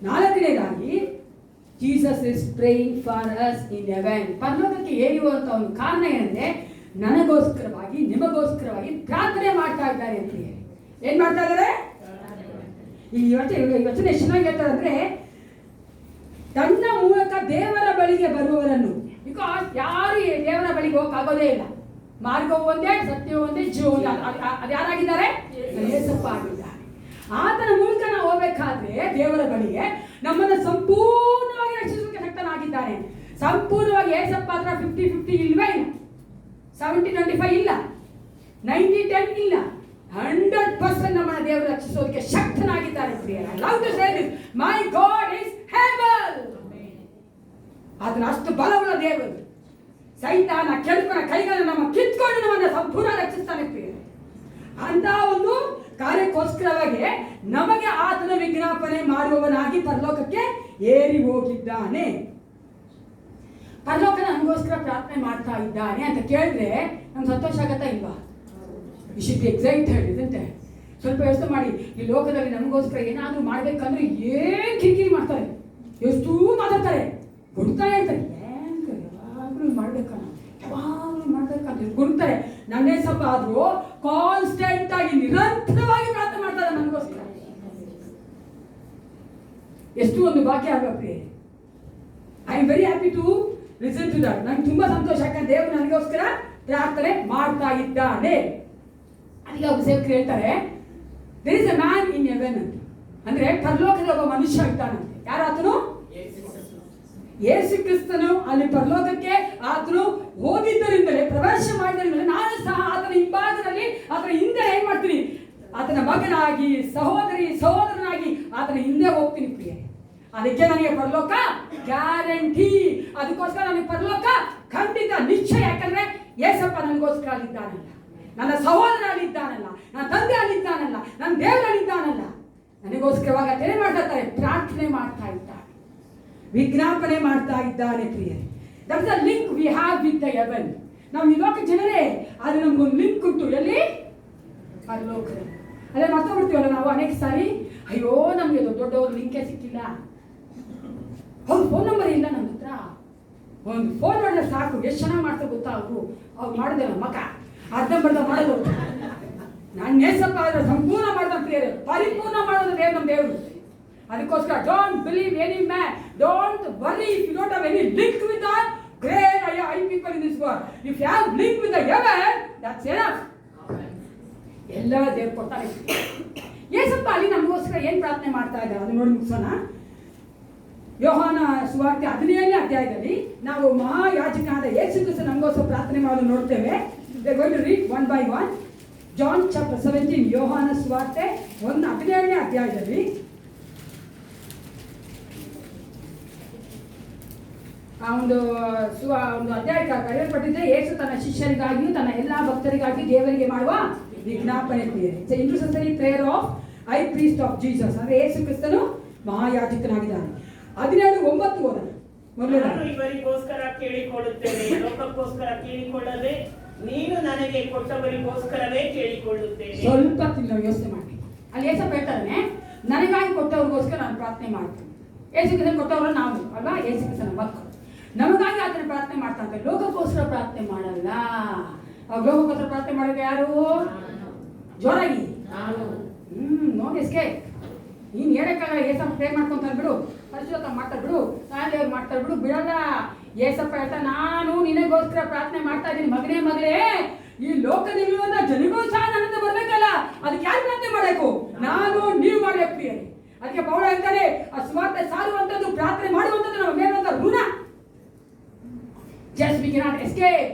ನಾಲ್ಕನೇದಾಗಿ Jesus is praying for us in heaven. ಪರಲೋಕಕ್ಕೆ ಏರಿಯುವಂತ ಒಂದು ಕಾರಣ ಏನಂದ್ರೆ ನನಗೋಸ್ಕರವಾಗಿ, ನಿಮಗೋಸ್ಕರವಾಗಿ ಪ್ರಾರ್ಥನೆ ಮಾಡ್ತಾ ಇದ್ದಾರೆ ಅಂತ ಹೇಳಿ. ಏನ್ ಮಾಡ್ತಾ ಇದ್ದಾರೆ? ಈ ವಚನ ಎಷ್ಟು ಚೆನ್ನಾಗಿ ಹೇಳ್ತಾರೆ ಅಂದ್ರೆ, ತನ್ನ ಮೂಲಕ ದೇವರ ಬಳಿಗೆ ಬರುವವರನ್ನು. ಬಿಕಾಸ್ ಯಾರು ದೇವರ ಬಳಿಗೆ ಹೋಗಕ್ಕಾಗೋದೇ ಇಲ್ಲ. ಮಾರ್ಗವು ಒಂದೇ, ಸತ್ಯವೂ ಒಂದೇ, ಜೀವ ಒಂದೇ. ಅದು ಯಾರಾಗಿದ್ದಾರೆ? ಯೇಸಪ್ಪ ಆಗಿದ್ದಾರೆ. ಆತನ ಮೂಲಕ ನಾವು ಹೋಗ್ಬೇಕಾದ್ರೆ ದೇವರ ಬಳಿಗೆ ನಮ್ಮನ್ನು ಸಂಪೂರ್ಣವಾಗಿ ರಕ್ಷಿಸಲಿಕ್ಕೆ ಶಕ್ತನಾಗಿದ್ದಾನೆ. ಸಂಪೂರ್ಣವಾಗಿ ಯೇಸಪ್ಪ ಹತ್ರ 50-50 ಇಲ್ವೇ ಇಲ್ಲ, 70-25 ಇಲ್ಲ, 90-10 ಇಲ್ಲ. 100% ನಮ್ಮನ್ನ ದೇವರು ರಕ್ಷಿಸೋದಕ್ಕೆ ಶಕ್ತನಾಗಿದ್ದಾರೆ. I love to say this, my God is able. ಆತನ ಅಷ್ಟು ಬಲವುಳ್ಳ ದೇವರು. ಸೈತಾನ ಕೆಡುಕನ ಕೈಗಳನ್ನು ನಮ್ಮ ಕಿತ್ಕೊಂಡು ನಮ್ಮನ್ನ ಸಂಪೂರ್ಣ ರಕ್ಷಿಸ್ತಾನೆ ಪ್ರಿಯ. ಅಂತ ಒಂದು ಕಾರ್ಯಕ್ಕೋಸ್ಕರವಾಗಿ ನಮಗೆ ಆತನ ವಿಜ್ಞಾಪನೆ ಮಾಡುವವನಾಗಿ ಪರಲೋಕಕ್ಕೆ ಏರಿ ಹೋಗಿದ್ದಾನೆ. ಪರಲೋಕ ನಮಗೋಸ್ಕರ ಪ್ರಾರ್ಥನೆ ಮಾಡ್ತಾ ಇದ್ದಾನೆ ಅಂತ ಕೇಳಿದ್ರೆ ನಮ್ಗೆ ಸಂತೋಷ ಆಗತ್ತಾ ಇಲ್ವಾ? You should be excited, isn't it? ಸ್ವಲ್ಪ ಯೋಚನೆ ಮಾಡಿ. ಈ ಲೋಕದಲ್ಲಿ ನಮಗೋಸ್ಕರ ಏನಾದರೂ ಮಾಡ್ಬೇಕಂದ್ರೆ ಏನ್ ಕಿರಿಕಿರಿ ಮಾಡ್ತಾರೆ, ಎಷ್ಟು ಮಾತಾಡ್ತಾರೆ, ಕೊಡ್ತಾ ಇರ್ತಾರೆ. ಯಾವಾಗಲೂ ಮಾಡ್ಬೇಕಂತ ಕೊಡ್ತಾರೆ. ನನ್ನೇ ಸ್ವಲ್ಪ ಆದ್ರೂ ಕಾನ್ಸ್ಟೆಂಟ್ ಆಗಿ ನಿರಂತರವಾಗಿ ಪ್ರಾರ್ಥನೆ ಮಾಡ್ತಾರೆ ನನಗೋಸ್ಕರ. ಎಷ್ಟು ಒಂದು ಭಾಗ್ಯ ಆಗಬೇಕು. I am very happy to listen to that. ನಂಗೆ ತುಂಬಾ ಸಂತೋಷ, ಯಾಕಂದ್ರೆ ದೇವರು ನನಗೋಸ್ಕರ ಪ್ರಾರ್ಥನೆ ಮಾಡ್ತಾ ಇದ್ದಾನೆ. ಅದಕ್ಕೆ ಒಬ್ಬ ಸೇವಕರು ಹೇಳ್ತಾರೆ, there is a man in heaven ಅಂತ. ಅಂದ್ರೆ ಪರಲೋಕದ ಒಬ್ಬ ಮನುಷ್ಯ ಇದ್ದಾನಂತೆ. ಯಾರಾತನು? ಯೇಸು ಕ್ರಿಸ್ತನು ಅಲ್ಲಿ ಪರಲೋಕಕ್ಕೆ ಆತನು ಹೋಗಿದ್ದರಿಂದಲೇ, ಪ್ರವೇಶ ಮಾಡಿದ್ದರಿಂದಲೇ ನಾನು ಸಹ ಆತನ ಹಿಂಭಾಗದಲ್ಲಿ ಆತನ ಹಿಂದೆ ಏನ್ ಮಾಡ್ತೀನಿ, ಆತನ ಮಗನಾಗಿ ಸಹೋದರನಾಗಿ ಆತನ ಹಿಂದೆ ಹೋಗ್ತೀನಿ ಪ್ರಿಯರೇ. ಅದಕ್ಕೆ ನನಗೆ ಪರಲೋಕ ಗ್ಯಾರಂಟಿ. ಅದಕ್ಕೋಸ್ಕರ ನನಗೆ ಪರಲೋಕ ಖಂಡಿತ ನಿಶ್ಚಯ. ಯಾಕಂದ್ರೆ ಯೇಸಪ್ಪ ನನಗೋಸ್ಕರ ಅಲ್ಲಿದ್ದಾನಲ್ಲ, ನನ್ನ ಸಹೋದರ ಅಲ್ಲಿದ್ದಾನಲ್ಲ, ನನ್ನ ತಂದೆ ಅಲ್ಲಿದ್ದಾನಲ್ಲ, ನನ್ನ ದೇವರಲ್ಲಿದ್ದಾನಲ್ಲ. ನನಗೋಸ್ಕರವಾಗ ಏನೇ ಮಾಡ್ತಾ ಇದ್ದಾರೆ, ಪ್ರಾರ್ಥನೆ ಮಾಡ್ತಾ ಇದ್ದಾರೆ, ವಿಜ್ಞಾಪನೆ ಮಾಡ್ತಾ ಇದ್ದಾರೆ ಪ್ರಿಯರೇ. That's the link we have with the Heaven. ನಾವು ಈ ಲೋಕ ಜನರೇ, ಅದು ನಮಗೊಂದು ಲಿಂಕ್ ಉಂಟು. ಎಲ್ಲಿ? ಪರಲೋಕದಲ್ಲಿ. ಅದೇ ಮರ್ತೋಗ್ಬಿಡ್ತೀವಲ್ಲ ನಾವು ಅನೇಕ ಸಾರಿ. ಅಯ್ಯೋ ನಮಗೆ ದೊಡ್ಡವ್ರ ಲಿಂಕೇ ಸಿಕ್ಕಿಲ್ಲ, ಅವ್ರ ಫೋನ್ ನಂಬರ್ ಇಲ್ಲ ನನ್ನ ಹತ್ರ, ಒಂದು ಫೋನ್ ಮಾಡಿದ್ರೆ ಸಾಕು. ಎಷ್ಟು ಚೆನ್ನಾಗಿ ಮಾಡ್ತಾರೆ ಗೊತ್ತಾ ಅವ್ರು ಮಾಡಿದೆ ನಮ್ಮ ಮಗ ಅರ್ಧಂಬರ್ಧ ಮಾಡೋದು. ನಾನು ನೇಸಪ್ಪ ಸಂಪೂರ್ಣ ಮಾಡಿದ ಪ್ರಿಯರೇ, ಪರಿಪೂರ್ಣ ಮಾಡೋದು ನಮ್ಮ ದೇವರು. ಅದಕ್ಕೋಸ್ಕರ don't believe any man, don't worry if you don't have any link with the great I people in this world. If you have link with the heaven, that's enough. ಎಲ್ಲ ದೇವ್ರು ಕೊಡ್ತಾರೆ. ಯೇಸಪ್ಪ ಅಲ್ಲಿ ನಮಗೋಸ್ಕರ ಏನು ಪ್ರಾರ್ಥನೆ ಮಾಡ್ತಾ ಇದ್ದಾರೆ ಅದು ನೋಡಿ ಮುಗಿಸೋಣ. ಯೋಹಾನ ಸುವಾರ್ತೆ 17ನೇ ಅಧ್ಯಾಯದಲ್ಲಿ ನಾವು ಮಹಾಯಾಜಕನಾದ ಯೇಸು ಕ್ರಿಸ್ತ ನಮಗೋಸ್ಕರ ಪ್ರಾರ್ಥನೆ ಮಾಡೋದು ನೋಡ್ತೇವೆ. We are going to read one by one. John chapter 17, ಯೋಹಾನ ಸುವಾರ್ತೆ 17ನೇ ಅಧ್ಯಾಯದಲ್ಲಿ ಒಂದು ಅಧ್ಯಾಯ ಕರೆಯಲ್ಪಟ್ಟಿದೆ. ಯೇಸು ತನ್ನ ಶಿಷ್ಯರಿಗಾಗಿಯೂ ತನ್ನ ಎಲ್ಲಾ ಭಕ್ತರಿಗಾಗಿ ದೇವರಿಗೆ ಮಾಡುವ ವಿಜ್ಞಾಪನೆ ಪ್ರಿಯರೇ. It's intercessory prayer of high priest of Jesus. ಅಂದ್ರೆ ಯೇಸು ಕ್ರಿಸ್ತನು ಮಹಾಯಾಜಕನಾಗಿದ್ದಾನೆ. 17:9 ಓದೋಣ. ನಾನು ಇವರಿಗೋಸ್ಕರ ಕೇಳಿಕೊಳ್ಳುತ್ತೇನೆ, ಲೋಕಕ್ಕೋಸ್ಕರ ಕೇಳಿಕೊಳ್ಳದೆ ನೀನು ನನಗೆ ಕೊಟ್ಟವರಿಗೋಸ್ಕರವೇ ಕೇಳಿಕೊಳ್ಳುತ್ತೇನೆ. ಸ್ವಲ್ಪ ನಾವು ಯೋಚನೆ ಮಾಡಿ. ಅಲ್ಲಿ ಯೇಸಪ್ಪ ಹೇಳ್ತಾನೆ, ನನಗಾಗಿ ಕೊಟ್ಟವ್ರಿಗೋಸ್ಕರ ನಾನು ಪ್ರಾರ್ಥನೆ ಮಾಡ್ತೀನಿ. ಯೇಸು ಕ್ರಿಸ್ತನ ಕೊಟ್ಟವರು ನಾವು ಅಲ್ವಾ, ಯೇಸು ಕ್ರಿಸ್ತನ ಮಕ್ಕಳು. ನಮಗಾಗಿ ಆತನ ಪ್ರಾರ್ಥನೆ ಮಾಡ್ತಾನೆ, ಲೋಕಕ್ಕೋಸ್ಕರ ಪ್ರಾರ್ಥನೆ ಮಾಡಲ್ಲ. ಲೋಕಕ್ಕೋಸ್ಕರ ಪ್ರಾರ್ಥನೆ ಮಾಡೋದು ಯಾರು? ಜೋರಾಗಿ ನೋಡಿ ಎಸ್ಕೆ ನೀನು ಹೇಳಕ್ಕಾಗಲ್ಲ. ಏಸಪ್ಪ ಪ್ರೇ ಮಾಡ್ಕೊಂತಾರೆ ಬಿಡು, ಪರಿಶುದ್ಧ ಮಾಡ್ತಾರೆ ಬಿಡು, ದೇವ್ರು ಮಾಡ್ತಾರೆ ಬಿಡು, ಬಿಡಲ್ಲ. ಏಸಪ್ಪ ಹೇಳ್ತಾ, ನಾನು ನಿನಗೋಸ್ಕರ ಪ್ರಾರ್ಥನೆ ಮಾಡ್ತಾ ಇದ್ದೀನಿ ಮಗನೇ. ಈ ಲೋಕದಲ್ಲಿರುವಂತ ಜನಗಳು ಸಹ ನನ್ನಿಂದ ಬರ್ಬೇಕಲ್ಲ, ಅದಕ್ಕೆ ಯಾರು ಪ್ರಾರ್ಥನೆ ಮಾಡಬೇಕು? ನಾನು, ನೀವು ಮಾಡ್ಬೇಕು ಪ್ರಿಯರೇ. ಅದಕ್ಕೆ ಪೌಲ ಹೇಳ್ತಾರೆ, ಆ ಸುವಾರ್ತೆ ಸಾರುವಂಥದ್ದು, ಪ್ರಾರ್ಥನೆ ಮಾಡುವಂಥದ್ದು ನಮ್ಮ ಮೇಲುವಂತ ಋಣ. Just we cannot escape.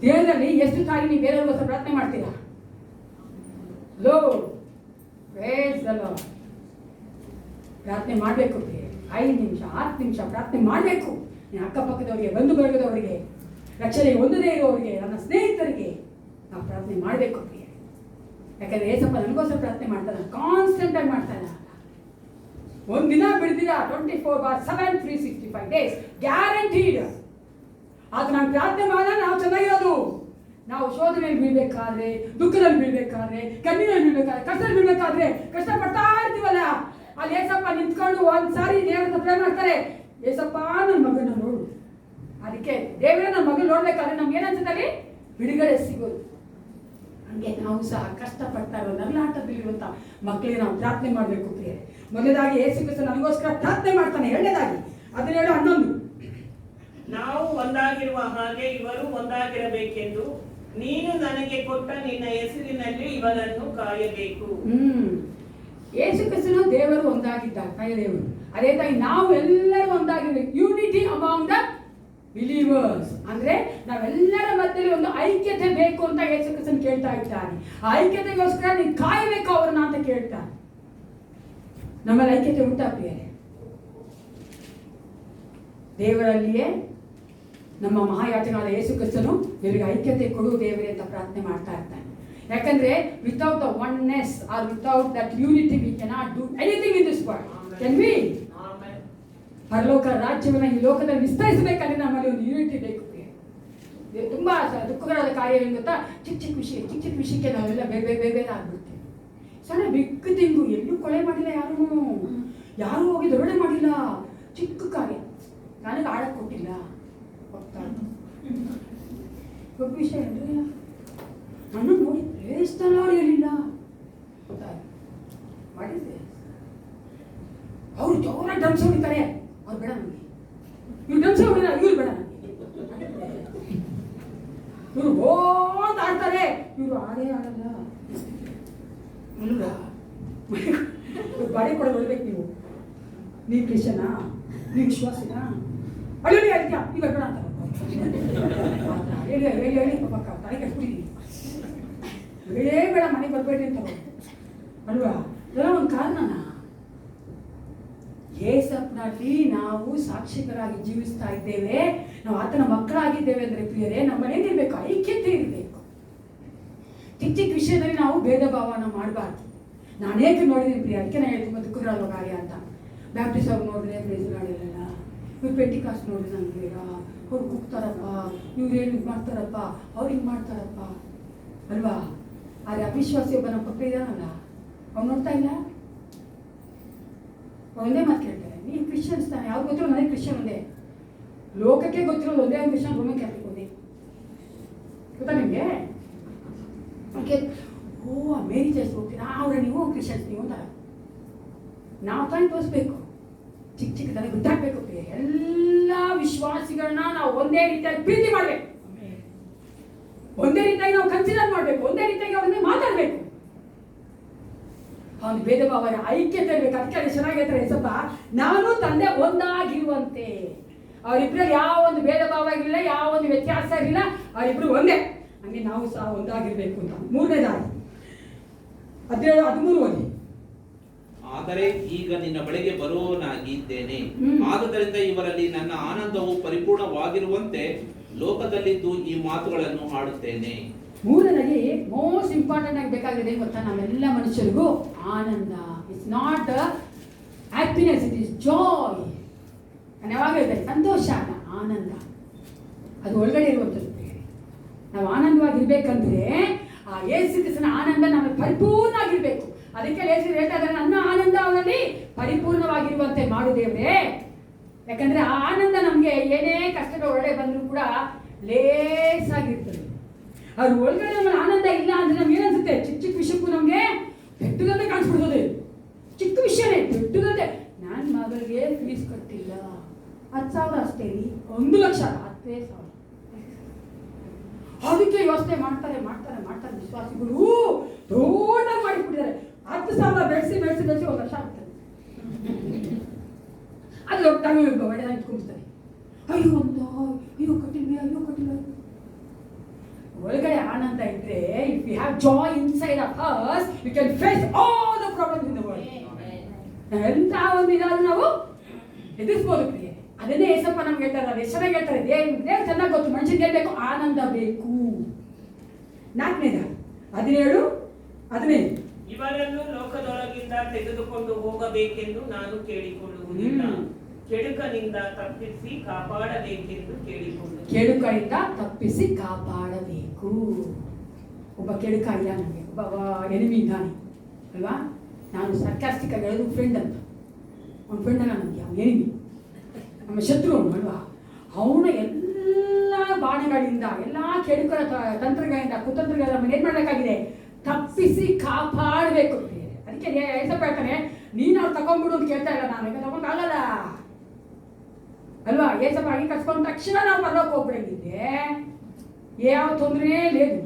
ದೇವರಲ್ಲಿ ಎಷ್ಟು ಸಾರಿ ನೀವು ಬೇರೆಯವ್ರಿಗೋಸ್ಕರ ಪ್ರಾರ್ಥನೆ ಮಾಡ್ತೀರಾ? ಪ್ರಾರ್ಥನೆ ಮಾಡಬೇಕು. 5 ನಿಮಿಷ 10 ನಿಮಿಷ ಪ್ರಾರ್ಥನೆ ಮಾಡಬೇಕು. ನೀನು ಅಕ್ಕಪಕ್ಕದವರಿಗೆ, ಬಂಧು ಬಳಗದವರಿಗೆ, ರಕ್ಷಣೆ ಹೊಂದದೇ ಇರೋರಿಗೆ, ನನ್ನ ಸ್ನೇಹಿತರಿಗೆ ನಾವು ಪ್ರಾರ್ಥನೆ ಮಾಡಬೇಕು ಪ್ರಿಯ. ಯಾಕಂದ್ರೆ ಏಸಪ್ಪ ನನಗೋಸ್ಕರ ಪ್ರಾರ್ಥನೆ ಮಾಡ್ತಾನೆ, ಕಾನ್ಸ್ಟೆಂಟ್ ಆಗಿ ಮಾಡ್ತಾನೆ. ಒಂದಿನ ಬಿಡ್ತೀರಾ, 24/7 365 ಡೇಸ್ ಗ್ಯಾರಂಟೀಡ್. ಅದು ನಾನು ಪ್ರಾರ್ಥನೆ ಮಾಡಿದ್ರೆ ನಾವು ಚೆನ್ನಾಗಿರೋದು. ನಾವು ಶೋಧನೆಯಲ್ಲಿ ಬೀಳ್ಬೇಕಾದ್ರೆ, ದುಃಖದಲ್ಲಿ ಬೀಳ್ಬೇಕಾದ್ರೆ, ಕಣ್ಣಿನಲ್ಲಿ ಬೀಳ್ಬೇಕಾದ್ರೆ, ಕಷ್ಟದಲ್ಲಿ ಬೀಳ್ಬೇಕಾದ್ರೆ, ಕಷ್ಟಪಡ್ತಾ ಇರ್ತೀವಲ್ಲ, ಅಲ್ಲಿ ಏಸಪ್ಪ ನಿಂತ್ಕೊಂಡು ಒಂದ್ಸಾರಿ ದೇವರನ್ನ ಪ್ರೇ ಮಾಡ್ತಾರೆ, ಏಸಪ್ಪ ನನ್ನ ಮಗನ ನೋಡು. ಅದಕ್ಕೆ ದೇವರ ನನ್ನ ಮಗನ ನೋಡ್ಬೇಕಾದ್ರೆ ನಮ್ಗೆ ಏನನ್ಸುತ್ತೆ? ಬಿಡುಗಡೆ ಸಿಗೋದು. ಹಂಗೆ ನಾವು ಸಹ ಕಷ್ಟಪಡ್ತಾ ಇರೋ ನರಳಾಟದಲ್ಲಿರುವಂತ ಮಕ್ಕಳಿಗೆ ನಾವು ಪ್ರಾರ್ಥನೆ ಮಾಡಬೇಕು ಪ್ರಿಯರೇ. ಮೊದಲದಾಗಿ ಯೇಸು ಕ್ರಿಸ್ತ ನನಗೋಸ್ಕರ ಪ್ರಾರ್ಥನೆ ಮಾಡ್ತಾನೆ. ಎರಡನೇದಾಗಿ 17:11 ನಾವು ಒಂದಾಗಿರುವ ಹಾಗೆ ಇವರು ಒಂದಾಗಿರಬೇಕೆಂದು ನೀನು ನನಗೆ ಕೊಟ್ಟ ನಿನ್ನ ಹೆಸರಿನಲ್ಲಿ ಇವರನ್ನು ಕಾಯಬೇಕು. ಯೇಸು ಕ್ರಿಸ್ತನು ದೇವರು ಒಂದಾಗಿದ್ದಾರೆ, ತಾಯಿ ದೇವರು. ಅದೇ ತಾಯಿ ನಾವು ಎಲ್ಲರೂ ಒಂದಾಗಿರ್ಬೇಕು. Unity among the believers. ಅಂದ್ರೆ ನಾವೆಲ್ಲರ ಮಧ್ಯದಲ್ಲಿ ಒಂದು ಐಕ್ಯತೆ ಬೇಕು ಅಂತ ಯೇಸು ಕ್ರಿಸ್ತನು ಕೇಳ್ತಾ ಇದ್ದಾನೆ. ಆ ಐಕ್ಯತೆಗೋಸ್ಕರ ನೀನು ಕಾಯಬೇಕು ಅವ್ರನ್ನ ಅಂತ ಕೇಳ್ತಾನೆ. ನಮ್ಮಲ್ಲಿ ಐಕ್ಯತೆ ಉಂಟಾ ಪ್ರಿಯರೇ? ದೇವರಲ್ಲಿಯೇ ನಮ್ಮ ಮಹಾಯಾಜಕನಾದ ಯೇಸು ಕ್ರಿಸ್ತನು ಇವರಿಗೆ ಐಕ್ಯತೆ ಕೊಡು ದೇವರೇ ಅಂತ ಪ್ರಾರ್ಥನೆ ಮಾಡ್ತಾ ಇರ್ತಾನೆ. ಯಾಕಂದ್ರೆ without the oneness or without that unity we cannot do anything in this world. Can we? ಪರಲೋಕ ರಾಜ್ಯವನ್ನ ಈ ಲೋಕದಲ್ಲಿ ವಿಸ್ತರಿಸಬೇಕಂದ್ರೆ ನಮ್ಮಲ್ಲಿ ಒಂದು ಯೂನಿಟಿ ಬೇಕು. ತುಂಬಾ ದುಃಖಕರವಾದ ಕಾರ್ಯ ಏನು ಗೊತ್ತಾ? ಚಿಕ್ಕ ಚಿಕ್ಕ ವಿಷಯಕ್ಕೆ ನಾವೆಲ್ಲ ಬೇರೆ ಆಗ್ಬಿಡ್ತೀವಿ. ಸಣ್ಣ ಬಿಗ್ ತಿಂಗು, ಎಲ್ಲೂ ಕೊಳೆ ಮಾಡಿಲ್ಲ, ಯಾರು ಹೋಗಿ ದೊಡ್ಡ ಮಾಡಿಲ್ಲ, ಚಿಕ್ಕ ಕಾರ್ಯ ನನಗೆ ಆಡಕ್ ಕೊಟ್ಟಿಲ್ಲ, ದೊಡ್ಡ ವಿಷಯ ಅಂದ್ರೆ ನನ್ನ ನೋಡಿ ಪ್ರೇಸ್ತನ ಹೇಳಿಲ್ಲ ಮಾಡಿದ್ದೆ. ಅವ್ರು ಜೋರಾಗಿ ಡ್ರಮ್ಸ್ ಹೊಡಿತಾರೆ, ಅವ್ರು ಬೇಡ ನನಗೆ. ಇವ್ರು ಡ್ರಮ್ಸ್ ಹೊಡಿಲ್ಲ, ಇವ್ರು ಬೇಡ ನನಗೆ. ಇವ್ರು ಓದ್ ಆಡ್ತಾರೆ, ಇವ್ರು ಆಡೇ ಆಡಲ್ಲ. ಬಾಡಿ ಕೂಡ ನೋಡ್ಬೇಕು ನೀವು. ಕ್ರಿಶ್ಚನಾ? ನೀ ವಿಶ್ವಾಸಿನ ಅಯ್ಯೋ ಹೇಳ್ತೀಯ ಈಗ ಬೇಡ ಅಂತ ಹೇಳಿ ಹೇಳಿ ಹೇಳಿ ಪಾಪ ತಲೆ ಕೆಟ್ಬಿಟ್ಟಿದ್ದೀನಿ ಹೇಳೇ ಬೇಡ ಮನೆಗೆ ಬರ್ಬೇಡಿ ಅಂತ ಅಲ್ವಾ ಇದೆಲ್ಲ ಒಂದು ಕಾರಣನ. ಏಸಪ್ಪನಲ್ಲಿ ನಾವು ಸಾಕ್ಷಿಕರಾಗಿ ಜೀವಿಸ್ತಾ ಇದ್ದೇವೆ, ನಾವು ಆತನ ಮಕ್ಕಳಾಗಿದ್ದೇವೆ ಅಂದರೆ ಪ್ರಿಯರೇ, ನಮ್ಮ ಮನೇಲಿರ್ಬೇಕು, ಐಕ್ಯತೆ ಇರಬೇಕು. ಚಿಕ್ಕ ಚಿಕ್ಕ ವಿಷಯದಲ್ಲಿ ನಾವು ಭೇದ ಭಾವನ ಮಾಡಬಾರ್ದು. ನಾನು ಅನೇಕ ನೋಡಿದ್ದೀನಿ ಪ್ರಿಯ, ಅದಕ್ಕೆ ನಾನು ಹೇಳ್ತೀನಿ ದುಃಖರಲ್ವ ಕಾರ್ಯ ಅಂತ. ಬ್ಯಾಪ್ಟಿಸ್ಟ್ ಅವ್ರು ನೋಡಿದ್ರೆ ಪ್ರೇಸ್ ಮಾಡಿರಲ್ಲ, ಇವ್ರು ಪೆಂಟಿಕಾಸ್ಟ್ ನೋಡಿದ್ರೆ ನಂಗೆ ಬೇಡ, ಅವ್ರು ಕೂಗ್ತಾರಪ್ಪ, ಇವ್ರು ಏನು ಇದು ಮಾಡ್ತಾರಪ್ಪ, ಅವ್ರು ಹಿಂಗೆ ಮಾಡ್ತಾರಪ್ಪ ಅಲ್ವಾ. ಆದರೆ ಅವಿಶ್ವಾಸಿ ಒಬ್ಬ ನಮ್ಮ ಪಕ್ಕ ಇದ್ದಾನಲ್ಲ, ಅವ್ನು ನೋಡ್ತಾ ಇಲ್ಲ, ಒಂದೇ ಮಾತು ಕೇಳ್ತಾರೆ, ನೀವು ಕ್ರಿಶ್ಚಿಯನ್ಸ್ ತಾನೆ, ಯಾವ್ದು ಗೊತ್ತಿರೋ ನನಗೆ ಕ್ರಿಶ್ಚಿಯನ್ ಒಂದೇ, ಲೋಕಕ್ಕೆ ಗೊತ್ತಿರೋದು ಒಂದೇ ಒಂದು ಕ್ರಿಶ್ಚಿಯನ್, ರೋಮನ್ ಕ್ಯಾಥಲಿಕ್ ಒಂದೇ, ಗೊತ್ತಾ ನಿಮಗೆ? ಓಕೆ, ಓ ಮೇರಿ ಚರ್ಚ್ ಹೋಗ್ತೀರಾ ಅವ್ರೆ, ನೀವು ಕ್ರಿಶ್ಚಿಯನ್ಸ್ ನೀವು ಅಂತಾರೆ. ನಾವು ತಾನೇ ತೋರಿಸ್ಬೇಕು, ಚಿಕ್ಕ ಚಿಕ್ಕದಾಗಿ ಗುದ್ದಾಗಬೇಕು. ಎಲ್ಲ ವಿಶ್ವಾಸಿಗಳನ್ನ ನಾವು ಒಂದೇ ರೀತಿಯಾಗಿ ಪ್ರೀತಿ ಮಾಡಬೇಕು, ಒಂದೇ ರೀತಿಯಾಗಿ ನಾವು ಕನ್ಸಿಡರ್ ಮಾಡಬೇಕು, ಒಂದೇ ರೀತಿಯಾಗಿ ಅವ್ರನ್ನೇ ಮಾತಾಡಬೇಕು. ಅವನು ಭೇದ ಭಾವ ಐಕ್ಯತೆ ಇರಬೇಕು. ಅದಕ್ಕೆ ಚೆನ್ನಾಗಿ ಹೇಳ್ತಾರೆ ಸ್ವಲ್ಪ, ನಾನು ತಂದೆ ಒಂದಾಗಿರುವಂತೆ. ಅವರಿಬ್ಬರಲ್ಲಿ ಯಾವ ಒಂದು ಭೇದ ಭಾವ ಇರಲಿಲ್ಲ, ಯಾವ ಒಂದು ವ್ಯತ್ಯಾಸ ಇರಲಿಲ್ಲ, ಅವರಿಬ್ರು ಒಂದೇ. ಹಂಗೆ ನಾವು ಸಹ ಒಂದಾಗಿರ್ಬೇಕು ಅಂತ. 3ನೇದಾಗಿ 17-13 ಓದಿ. ಆದರೆ ಈಗ ನಿನ್ನ ಬಳಿಗೆ ಬರುವವನಾಗಿದ್ದೇನೆ, ಆದುದರಿಂದ ಇವರಲ್ಲಿ ನನ್ನ ಆನಂದವು ಪರಿಪೂರ್ಣವಾಗಿರುವಂತೆ ಲೋಕದಲ್ಲಿದ್ದು ಈ ಮಾತುಗಳನ್ನು ಆಡುತ್ತೇನೆ. 3ನೇದಾಗಿ ಮೋಸ್ಟ್ ಇಂಪಾರ್ಟೆಂಟ್ ಆಗಿ ಬೇಕಾಗಿದೆ ಗೊತ್ತಾ, ನಮ್ಮೆಲ್ಲ ಮನುಷ್ಯರಿಗೂ ಆನಂದ. It's not happiness, it is joy. ನಾನು ಯಾವಾಗ ಹೇಳ್ತೇನೆ ಸಂತೋಷ ಅಲ್ಲ, ಆನಂದ. ಅದು ಒಳಗಡೆ ಇರುವಂಥದ್ದು. ನಾವು ಆನಂದವಾಗಿರ್ಬೇಕಂದ್ರೆ ಆ ಯೇಸು ಕ್ರಿಸ್ತನ ಆನಂದ ನಮಗೆ ಪರಿಪೂರ್ಣ ಆಗಿರ್ಬೇಕು. ಅದಕ್ಕೆ ಯೇಸು ಹೇಳ್ತಾ ಇದ್ದಾರೆ, ನನ್ನ ಆನಂದ ಅವರಲ್ಲಿ ಪರಿಪೂರ್ಣವಾಗಿರುವಂತೆ ಮಾಡು ದೇವರೇ. ಯಾಕಂದ್ರೆ ಆ ಆನಂದ ನಮಗೆ ಏನೇ ಕಷ್ಟಗಳು ಒಳಗಡೆ ಬಂದರೂ ಕೂಡ ಲೇಸಾಗಿರ್ತದೆ. ಅದು ಒಳಗಡೆ ನಮಗೆ ಆನಂದ ಇಲ್ಲ ಅಂದ್ರೆ ನಮ್ಗೆ ಏನನ್ಸುತ್ತೆ, ಚಿಕ್ಕ ಚಿಕ್ಕ ವಿಷಯಕ್ಕೂ ನಮಗೆ ದೊಡ್ಡದಂತೆ ಕಾಣಿಸ್ಬಿಡ್ತದೆ. ಚಿಕ್ಕ ವಿಷಯನೇ ದೊಡ್ಡದಂತೆ. ನನ್ನ ಮಗಳಿಗೆ ಫೀಸ್ ಕಟ್ಟಿಲ್ಲ, 10,000 ಅಷ್ಟೇ ರೀ, 1 ಲಕ್ಷ 10,000. ಅದಕ್ಕೆ ಯೋಚನೆ ಮಾಡ್ತಾರೆ ವಿಶ್ವಾಸಿಗಳು ದೊಡ್ಡ ಮಾಡಿಬಿಟ್ಟಿದ್ದಾರೆ. 10,000 ಬೆಳೆಸಿ 1 ಲಕ್ಷ ಆಗ್ತದೆ. ಅದು ಒಟ್ಟಾಗಿ ಒಳ್ಳೆದಾಗಿ ಇಟ್ಕೊಂಡಿರ್ತಾರೆ. ಅಯ್ಯೋ ಕಟ್ಟಿಲ್ಲ. ಒಳಗಡೆ ಆನಂದ ಇದ್ರೆ, if you have joy inside of us, you can face all the problems in the world. ಎಂತ ಒಂದು ಇದಾದ್ರೂ ನಾವು ಎದುರಿಸ್ಬೋದು ಪ್ರಿಯೆ. ಅದನ್ನೇ ಏಸಪ್ಪ ನಮ್ಗೆ ಹೇಳ್ತಾರೆ, ಎಷ್ಟು ಚೆನ್ನಾಗಿ ಹೇಳ್ತಾರೆ. ದೇವ್ರು ಚೆನ್ನಾಗಿ ಗೊತ್ತು, ಮನುಷ್ಯನಿಗೆ ಹೇಳ್ಬೇಕು ಆನಂದ ಬೇಕು. 4ನೇದ 17-15. ಇವರನ್ನು ಲೋಕದೊಳಗಿಂದ ತೆಗೆದುಕೊಂಡು ಹೋಗಬೇಕೆಂದು ನಾನು ಕೇಳಿಕೊಳ್ಳುವುದಿಲ್ಲ, ಕೆಡುಕನಿಂದ ತಪ್ಪಿಸಿ ಕಾಪಾಡಬೇಕೆಂದು ಕೇಳಿಕೊಳ್ಳು. ಕೆಡುಕನಿಂದ ತಪ್ಪಿಸಿ ಕಾಪಾಡಬೇಕು. ಒಬ್ಬ ಕೆಡುಕ ಇಲ್ಲ ನನಗೆ, ಒಬ್ಬ ಎನಿಮಿ ಇದ್ದಾನೆ ಅಲ್ವಾ. ನಾನು ಸರ್ಕಾಸ್ಟಿಕ್ ಆಗಿ ಹೇಳೋದು ಫ್ರೆಂಡ್ ಅಂತ. ಅವ್ನ ಫ್ರೆಂಡ್ ಅಲ್ಲ ನನಗೆ, ಅವ್ನ ಎನಿಮಿ, ನಮ್ಮ ಶತ್ರು ಅವನು ಅಲ್ವಾ. ಅವನ ಎಲ್ಲ ಬಾಣಗಳಿಂದ, ಎಲ್ಲ ಕೆಡುಕರ ತಂತ್ರಗಳಿಂದ, ಕುತಂತ್ರಗಳಿಂದ ನಮ್ಮನ್ನು ಏನು ಮಾಡಬೇಕಾಗಿದೆ, ತಪ್ಪಿಸಿ ಕಾಪಾಡಬೇಕು. ಅದಕ್ಕೆ ಏಸಪ್ಪ ಹೇಳ್ತಾನೆ, ನೀನು ಅವ್ರು ತಗೊಂಡ್ಬಿಡು ಅಂತ ಕೇಳ್ತಾ ಇಲ್ಲ, ನಾನು ಈಗ ತಗೊಂಡಾಗಲ್ಲ ಅಲ್ವಾ. ಏಸಪ್ಪ ಹಾಗೆ ಕಟ್ಕೊಂಡ ತಕ್ಷಣ ನಾವು ಪರಲೋಕ ಹೋಗ್ಬಿಡಂಗಿದ್ದೆ, ಯಾವ ತೊಂದರೆನೇ లేదు.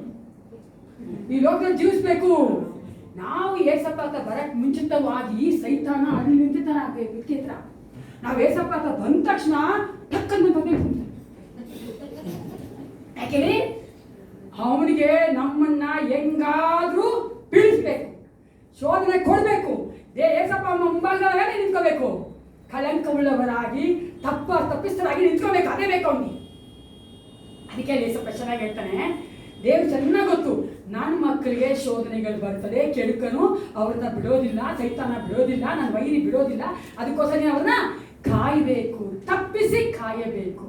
ಈ ಲೋಕದಲ್ಲಿ ಜೀವಿಸ್ಬೇಕು. ನಾವು ಏಸಪ್ಪ ಅಂತ ಬರಕ್ ಮುಂಚಿತವಾಗಿ ಸೈತಾನ ಅಲ್ಲಿ ನಿಂತಿರ್ತಾನೆ ವ್ಯಕ್ತಿ ಹತ್ರ. ನಾವು ಏಸಪ್ಪ ಅಂತ ಬಂದ ತಕ್ಷಣ ಟಕ್ಕನ್ನು ಬರಬೇಕು. ಯಾಕೆಂದ್ರೆ ಅವನಿಗೆ ನಮ್ಮನ್ನ ಹೆಂಗಾದ್ರೂ ಬೀಳಿಸ್ಬೇಕು, ಶೋಧನೆ ಕೊಡ್ಬೇಕು. ಏಸಪ್ಪ ಮುಂಭಾಗದೊಳಗಡೆ ನಿಂತ್ಕೋಬೇಕು, ಕಳಂಕವುಳ್ಳವರಾಗಿ ತಪ್ಪಿಸ್ತರಾಗಿ ನಿಂತ್ಕೋಬೇಕು. ಅದೇ ಬೇಕು ಅವನಿಗೆ. ಅದಕ್ಕೆ ಏಸಪ್ಪ ಚೆನ್ನಾಗಿ ಹೇಳ್ತಾನೆ, ದೇವ್ರು ಚೆನ್ನಾಗಿ ಗೊತ್ತು ನನ್ನ ಮಕ್ಕಳಿಗೆ ಶೋಧನೆಗಳು ಬರ್ತದೆ, ಕೆಡುಕನು ಅವ್ರನ್ನ ಬಿಡೋದಿಲ್ಲ, ಸೈತಾನ ಬಿಡೋದಿಲ್ಲ, ನನ್ನ ವೈರಿ ಬಿಡೋದಿಲ್ಲ. ಅದಕ್ಕೋಸ್ಕರ ಅವ್ರನ್ನ ಕಾಯಬೇಕು, ತಪ್ಪಿಸಿ ಕಾಯಬೇಕು.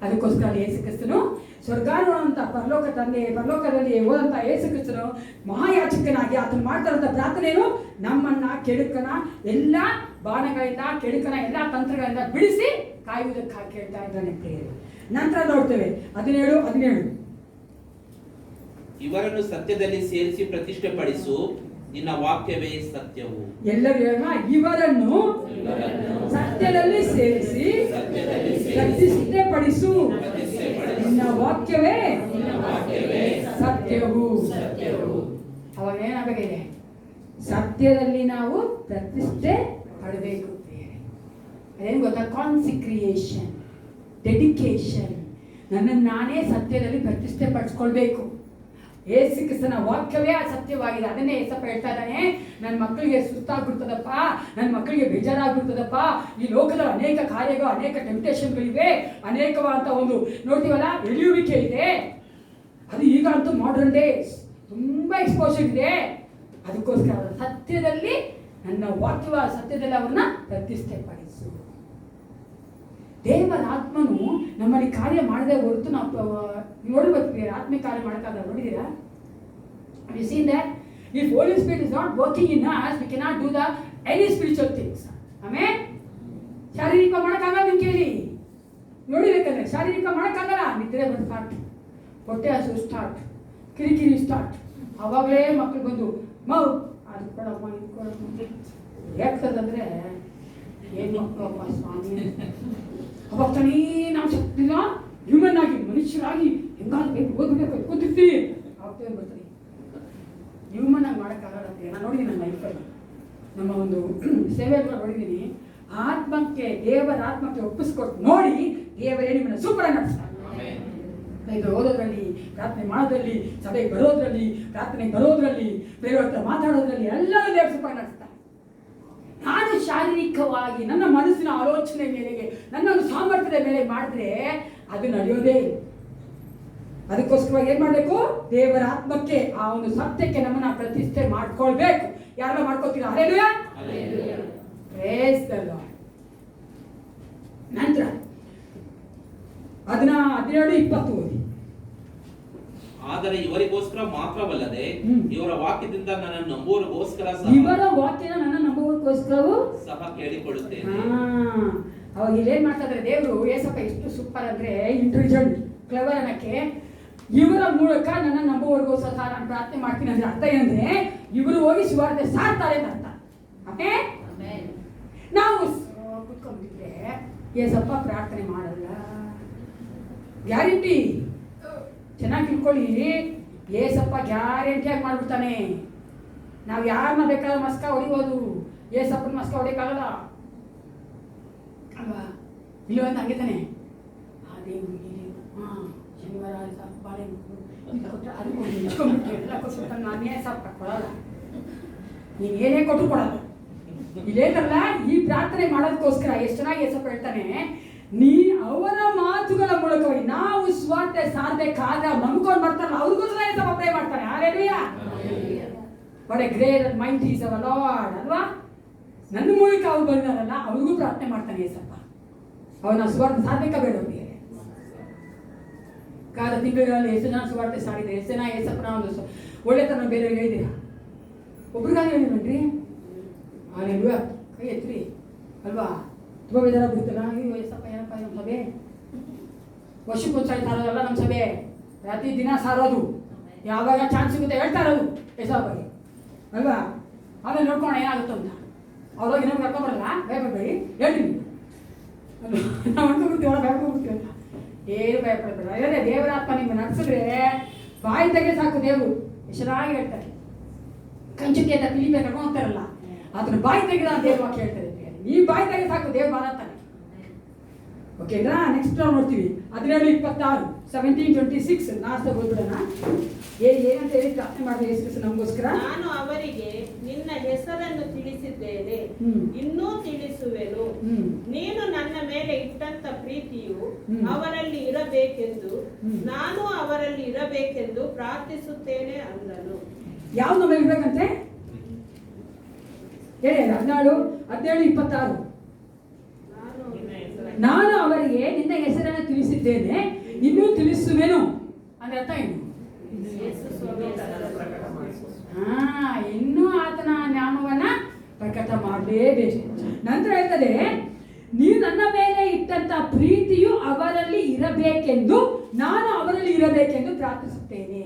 ಅದಕ್ಕೋಸ್ಕರ ಯೇಸು ಕ್ರಿಸ್ತನು ಸ್ವರ್ಗಾರೋಹಣಂತ ಪರಲೋಕ ತಂದೆ, ಪರಲೋಕದಲ್ಲಿ ಹೋದಂಥ ಯೇಸು ಕ್ರಿಸ್ತನು ಮಹಾಯಾಜಕನಾಗಿ ಆತನು ಮಾಡ್ತಾರಂಥ ಪ್ರಾರ್ಥನೆಯನ್ನು ನಮ್ಮನ್ನ ಕೆಡುಕನ ಎಲ್ಲ ಬಾಣಗಳಿಂದ, ಕೆಡುಕನ ಎಲ್ಲ ತಂತ್ರಗಳಿಂದ ಬಿಡಿಸಿ ಕಾಯುವುದಕ್ಕಾಗಿ ಕೇಳ್ತಾ ಇದ್ದಾನೆ ಪ್ರಿಯರೇ. ನಂತರ ನೋಡ್ತೇವೆ 17 ಇವರನ್ನು ಸತ್ಯದಲ್ಲಿ ಸೇರಿಸಿ ಪ್ರತಿಷ್ಠೆ ಪಡಿಸು, ನಿನ್ನ ವಾಕ್ಯವೇ ಸತ್ಯವು. ಎಲ್ಲರೂ ಹೇಳೋಣ, ಇವರನ್ನು ಸತ್ಯದಲ್ಲಿ ಸೇರಿಸಿ ಪ್ರತಿಷ್ಠೆ ಪಡಿಸು, ನಿನ್ನ ವಾಕ್ಯವೇ ಸತ್ಯವು. ಅವಾಗ ಏನಾಗಬೇಕಿದೆ, ಸತ್ಯದಲ್ಲಿ ನಾವು ಪ್ರತಿಷ್ಠೆ ಪಡಬೇಕು. ಅದೇನು ಗೊತ್ತಾ? ಕಾನ್ಸಿಕ್ರಿಯೇಷನ್, ಡೆಡಿಕೇಶನ್. ನನ್ನನ್ನು ನಾನೇ ಸತ್ಯದಲ್ಲಿ ಪ್ರತಿಷ್ಠೆ ಪಡಿಸ್ಕೊಳ್ಬೇಕು. ಯೇಸು ಕ್ರಿಸ್ತನ ವಾಕ್ಯವೇ ಆ ಸತ್ಯವಾಗಿದೆ. ಅದನ್ನೇ ಏಸಪ್ಪ ಹೇಳ್ತಾ ಇದ್ದಾನೆ, ನನ್ನ ಮಕ್ಕಳಿಗೆ ಸುಸ್ತಾಗ್ಬಿಡ್ತದಪ್ಪ, ನನ್ನ ಮಕ್ಕಳಿಗೆ ಬೇಜಾರಾಗ್ಬಿಡ್ತದಪ್ಪ, ಈ ಲೋಕದಲ್ಲಿ ಅನೇಕ ಕಾರ್ಯಗಳು, ಅನೇಕ ಟೆಂಪ್ಟೇಷನ್ಗಳಿವೆ, ಅನೇಕವಾದಂಥ ಒಂದು ನೋಡ್ತೀವಲ್ಲ ಎಳೆಯುವಿಕೆ ಇದೆ. ಅದು ಈಗ ಅಂತೂ ಮಾಡರ್ನ್ ಡೇಸ್ ತುಂಬ ಎಕ್ಸ್ಪೋಷರ್ ಇದೆ. ಅದಕ್ಕೋಸ್ಕರ ಸತ್ಯದಲ್ಲಿ ನನ್ನ ವಾಕ್ಯವಾದ ಸತ್ಯದಲ್ಲಿ ಅವ್ರನ್ನ ಪ್ರತಿಷ್ಠೆ ಪಡಿಸು. ದೇವರ ಆತ್ಮನು ನಮ್ಮಲ್ಲಿ ಕಾರ್ಯ ಮಾಡದೆ ಹೊರತು ನಾವು ನೋಡ್ಬೇಕು. ಆತ್ಮೀಯ ಕಾರ್ಯ ಮಾಡೋಕ್ಕಾಗ ನೋಡಿದ್ದೀರಾ? You seen that? If Holy Spirit is not working in us, we cannot do any spiritual things. ಆಮೇಲೆ ಶಾರೀರಿಕ ಮಾಡೋಕ್ಕಾಗಲ್ಲ. ನಿಮ್ಗೆ ಕೇಳಿ ನೋಡಿಬೇಕಂದ್ರೆ ಶಾರೀರಿಕ ಮಾಡೋಕ್ಕಾಗಲ್ಲ. ನಿದ್ರೆ ಬಂದು ಸ್ಟಾರ್ಟ್, ಹೊಟ್ಟೆ ಹಸು ಸ್ಟಾರ್ಟ್, ಕಿರಿಕಿರಿ ಸ್ಟಾರ್ಟ್. ಅವಾಗಲೇ ಮಕ್ಕಳು ಬಂದು ಮೌ ಅದು ಕೊಡಮ್ಮ ಇದು ಕೊಡಮ್ಮ ಯಾಕಂದ್ರೆ ಏನು ಮಕ್ಕಳಪ್ಪ ಸ್ವಾಮಿ. ಅವಾಗ ತಾನೇ ನಾವು ಶಕ್ತಿನ ಹ್ಯೂಮನ್ ಆಗಿ ಮನುಷ್ಯರಾಗಿ ಹೆಂಗಾಗಬೇಕು ಓದ್ಬೇಕು ಕೂತಿರ್ತೀವಿ. ಅವಾಗ ಬರ್ತೀವಿ ಹ್ಯೂಮನ್ ಆಗಿ ಮಾಡೋಕ್ಕಾಗಲ್ಲ ಅಂತ ನಾನು ನೋಡಿದ್ದೀನಿ ನನ್ನ ಲೈಫಲ್ಲಿ. ನಮ್ಮ ಒಂದು ಸೇವೆಗಳು ನೋಡಿದ್ದೀನಿ. ಆತ್ಮಕ್ಕೆ, ದೇವರ ಆತ್ಮಕ್ಕೆ ಒಪ್ಪಿಸ್ಕೊಟ್ಟು ನೋಡಿ ದೇವರೇ ನಿಮ್ಮನ್ನ ಸೂಪರಾಗಿ ನಡೆಸ್ತಾರೆ. ಇದು ಓದೋದ್ರಲ್ಲಿ, ಪ್ರಾರ್ಥನೆ ಮಾಡೋದ್ರಲ್ಲಿ, ಸಭೆಗೆ ಬರೋದ್ರಲ್ಲಿ, ಪ್ರಾರ್ಥನೆಗೆ ಬರೋದ್ರಲ್ಲಿ, ಬೇರೆಯವ್ರ ಹತ್ರ ಮಾತಾಡೋದ್ರಲ್ಲಿ ಎಲ್ಲರೂ ದೇವ್ರ ಸೂಪರಾಗಿ ನಡೆಸ್ತಾರೆ. ನಾನು ಶಾರೀರಿಕವಾಗಿ ನನ್ನ ಮನಸ್ಸಿನ ಆಲೋಚನೆ ಮೇಲೆಗೆ, ನನ್ನ ಸಾಮರ್ಥ್ಯದ ಮೇಲೆ ಮಾಡಿದ್ರೆ ಅದು ನಡೆಯೋದೇ. ಅದಕ್ಕೋಸ್ಕರ ಏನ್ ಮಾಡಬೇಕು? ದೇವರ ಆತ್ಮಕ್ಕೆ, ಆ ಒಂದು ಸತ್ಯಕ್ಕೆ ನಮ್ಮನ್ನ ಪ್ರತಿಷ್ಠೆ ಮಾಡ್ಕೊಳ್ಬೇಕು. ಯಾರೆಲ್ಲ ಮಾಡ್ಕೋತೀರಾ? Hallelujah, praise the Lord. ನಂತರ 17:20 ಓದಿ. ಆದರೆ ಇವರಿಗೋಸ್ಕರ ಮಾತ್ರವಲ್ಲದೆ ಇವರ ವಾಕ್ಯದಿಂದ ನನ್ನ ನಂಬುವವರಿಗೋಸ್ಕರ ಇವರ ವಾಕ್ಯನ ನನ್ನ ನಂಬುವವರಿಗೋಸ್ಕರವೂ ಸಹ ಕೇಳಿಕೊಳ್ಳುತ್ತೇನೆ. ಅವಾಗ ಇಲ್ಲೇನ್ ಮಾಡ್ತಾ ದೇವರು, ಏಸಪ್ಪ ಎಷ್ಟು ಸೂಪರ್ ಅಂದ್ರೆ ಇಂಟೆಲಿಜೆಂಟ್, ಕ್ಲೆವರ್ ಅನ್ನಕ್ಕೆ, ಇವರ ಮೂಲಕ ನನ್ನ ನಂಬುವವರಿಗೋಸ್ಕರ ನಾನು ಪ್ರಾರ್ಥನೆ ಮಾಡ್ತೀನಿ ಅಂದ್ರೆ ಅರ್ಥ ಏನಂದ್ರೆ ಇವರು ಹೋಗಿ ಸುವಾರ್ತೆ ಸಾರ್ತಾರೆ ಅಂತ ಅರ್ಥ. ಓಕೆ, ನಾವು ಕುತ್ಕೊಂಡ್ಬಿಟ್ಟಿದ್ರೆ ಏಸಪ್ಪ ಪ್ರಾರ್ಥನೆ ಮಾಡಲ್ಲ, ಗ್ಯಾರಂಟಿ. ಚೆನ್ನಾಗಿ ತಿಳ್ಕೊಳ್ಳಿ, ಏಸಪ್ಪ ಗ್ಯಾರಂಟಿಯಾಗಿ ಮಾಡ್ಬಿಡ್ತಾನೆ. ನಾವು ಯಾರನ್ನ ಬೇಕಾದ್ರೆ ಮಸ್ಕ ಹೊಡಿಬೋದು, ಏಸಪ್ಪನ ಮಸ್ಕ ಹೊಡಿಯಕ್ಕಾಗಲ್ಲ ಅಲ್ವಾ? ಇಲ್ಲವಂತ ಹಂಗೆ ತಾನೆ. ಅದೇ ಶನಿವಾರ ಬಾಳೆ ಕೊಟ್ಟರೆ ಅದಕ್ಕೆ ಇಟ್ಕೊಂಡ್ಬಿಟ್ಟು ಎಲ್ಲ ಕೊಟ್ಬಿಟ್ಟು ನಾನು ಏಸಪ್ಪ ಕೊಡಲ್ಲ, ನೀನು ಏನೇ ಕೊಟ್ಟರು ಕೊಡಲ್ಲ. ಇಲ್ಲೇನಲ್ಲ, ಈ ಪ್ರಾರ್ಥನೆ ಮಾಡೋದಕ್ಕೋಸ್ಕರ ಎಷ್ಟು ಚೆನ್ನಾಗಿ ಏಸಪ್ಪ ಹೇಳ್ತಾನೆ, ಅವರ ಮಾತುಗಳ ಮೂಲಕವಾಗಿ ನಾವು ಸ್ವಾರ್ಥ ಸಾಧಬೇಕಾದ ನಂಬ್ಕೊಂಡು ಬರ್ತಾರಲ್ಲ ಅವ್ರಿಗೋಸ್ಕರ ಏಸಪ್ಪ ಪ್ರೇ ಮಾಡ್ತಾನೆ. Hallelujah, what A great and mighty is our lord ಅಲ್ವಾ? ನನ್ನ ಮೂಲಕ ಅವ್ರು ಬಂದಾರಲ್ಲ ಅವ್ರಿಗೂ ಪ್ರಾರ್ಥನೆ ಮಾಡ್ತಾನೆ ಏಸಪ್ಪ. ಅವನ ಸ್ವಾರ್ಥ ಸಾಧಕ ಬೇಡ ಅವರಿಗೆ. ಕಾಲ ತಿಂಗಳಲ್ಲಿ ಎಷ್ಟು ಜನ ಸುವಾರ್ತೆ ಸಾರಿದೆ, ಎಷ್ಟು ಜನ ಏಸಪ್ಪನ ಒಂದು ಒಳ್ಳೆತನ ಬೇರೆ ಹೇಳಿದ್ದೀರಾ? ಒಬ್ರಿಗಾಗ ಹೇಳಿದ್ರಿ ಹಲ್ಲೆಲೂಯಾ, ಕೈ ಎತ್ರಿ ಅಲ್ವಾ? ತುಂಬ ಬೇಜಾರ ಬಿಡ್ತಲ್ಲ, ಅಯ್ಯೋ ಏಸಪ್ಪ ಏನಪ್ಪ ನಮ್ಮ ಸಭೆ ವರ್ಷಕ್ಕೊಂದ್ಸರಿ ಸಾರೋದಲ್ಲ ನಮ್ಮ ಸಭೆ, ಪ್ರತಿ ದಿನ ಸಾರೋದು, ಯಾವಾಗ ಚಾನ್ಸ್ ಸಿಗುತ್ತೆ ಹೇಳ್ತಾ ಇರೋದು ಏಸಪ್ಪಗೆ ಅಲ್ವಾ? ಆಮೇಲೆ ನೋಡ್ಕೊಂಡು ಏನಾಗುತ್ತೆ ಅಂತ ಅವ್ರೋಗಿ ಇನ್ನೊಂದು ಕರ್ಕೊಂಬರಲ್ಲ, ಭಯಪಡಬೇಡಿ ಹೇಳ್ತೀನಿ ನಾವು ಅನ್ಕೊಂಡ್ಬಿಡ್ತೀವಿ, ಒಳಗೆ ಭಯಪಡ್ಬಿಡ್ತೀವಿ ಅಂತ. ಏನು ಭಯಪಡಬೇಡ. ಅದೇ ದೇವರಾತ್ಮ ನಿಮ್ಮ ನಡೆಸಿದ್ರೆ ಬಾಯಿ ತೆಗೆ ಸಾಕು. ದೇವರು ಚೆನ್ನಾಗಿ ಹೇಳ್ತಾರೆ, ಕಂಚಕ್ಕೆ ಅಂತ ಪಿಲಿಪೆ ಕರ್ಕೊಂಡು ಹೋಗ್ತಾರಲ್ಲ, ಅದನ್ನ ಬಾಯಿ ತೆಗೆದ ದೇವ್ರ ವಾಕ್ಯ ಹೇಳ್ತಾರೆ. ಈ ಬಾಯಿ ತೆಗೆ ಸಾಕು, ದೇವ್ರು ಮಾತಾಡ್ತಾನೆ. ಓಕೆನಾ? ನೆಕ್ಸ್ಟ್ ನಾವು ನೋಡ್ತೀವಿ 17:26, 17:26 ಲಾಸ್ಟ್ ಓದ್ಬಿಡೋಣ. ಏನಂತ ಹೇಳಿ ಪ್ರಾರ್ಥನೆ ಮಾಡಿದೆ ಯೇಸು ನಮಗೋಸ್ಕರ. ನಾನು ಅವರಿಗೆ ನಿನ್ನ ಹೆಸರನ್ನು ತಿಳಿಸಿದ್ದೇನೆ, ಇನ್ನೂ ತಿಳಿಸುವೆನು. ನೀನು ನನ್ನ ಮೇಲೆ ಇಟ್ಟಂತ ಪ್ರೀತಿಯು ಅವರಲ್ಲಿ ಇರಬೇಕೆಂದು ನಾನು ಅವರಲ್ಲಿ ಇರಬೇಕೆಂದು ಪ್ರಾರ್ಥಿಸುತ್ತೇನೆ ಅಂದನು. ಯಾವ್ದು ನಮ್ಮ ಇರ್ಬೇಕಂತೆ ಹೇಳಿ? 17:26 ನಾನು ಅವರಿಗೆ ನಿನ್ನ ಹೆಸರನ್ನು ತಿಳಿಸಿದ್ದೇನೆ, ಇನ್ನೂ ತಿಳಿಸುವೆನು ಅಂದ್ರೆ ಅರ್ಥ ಏನು? ಇನ್ನೂ ಆತನ ನಾಮವನ್ನ ಪ್ರಕಟ ಮಾಡಲೇಬೇಕು. ನಂತರ ಹೇಳ್ತದೆ, ನೀವು ನನ್ನ ಮೇಲೆ ಇಟ್ಟಂತ ಪ್ರೀತಿಯು ಅವರಲ್ಲಿ ಇರಬೇಕೆಂದು ನಾನು ಅವರಲ್ಲಿ ಇರಬೇಕೆಂದು ಪ್ರಾರ್ಥಿಸುತ್ತೇನೆ.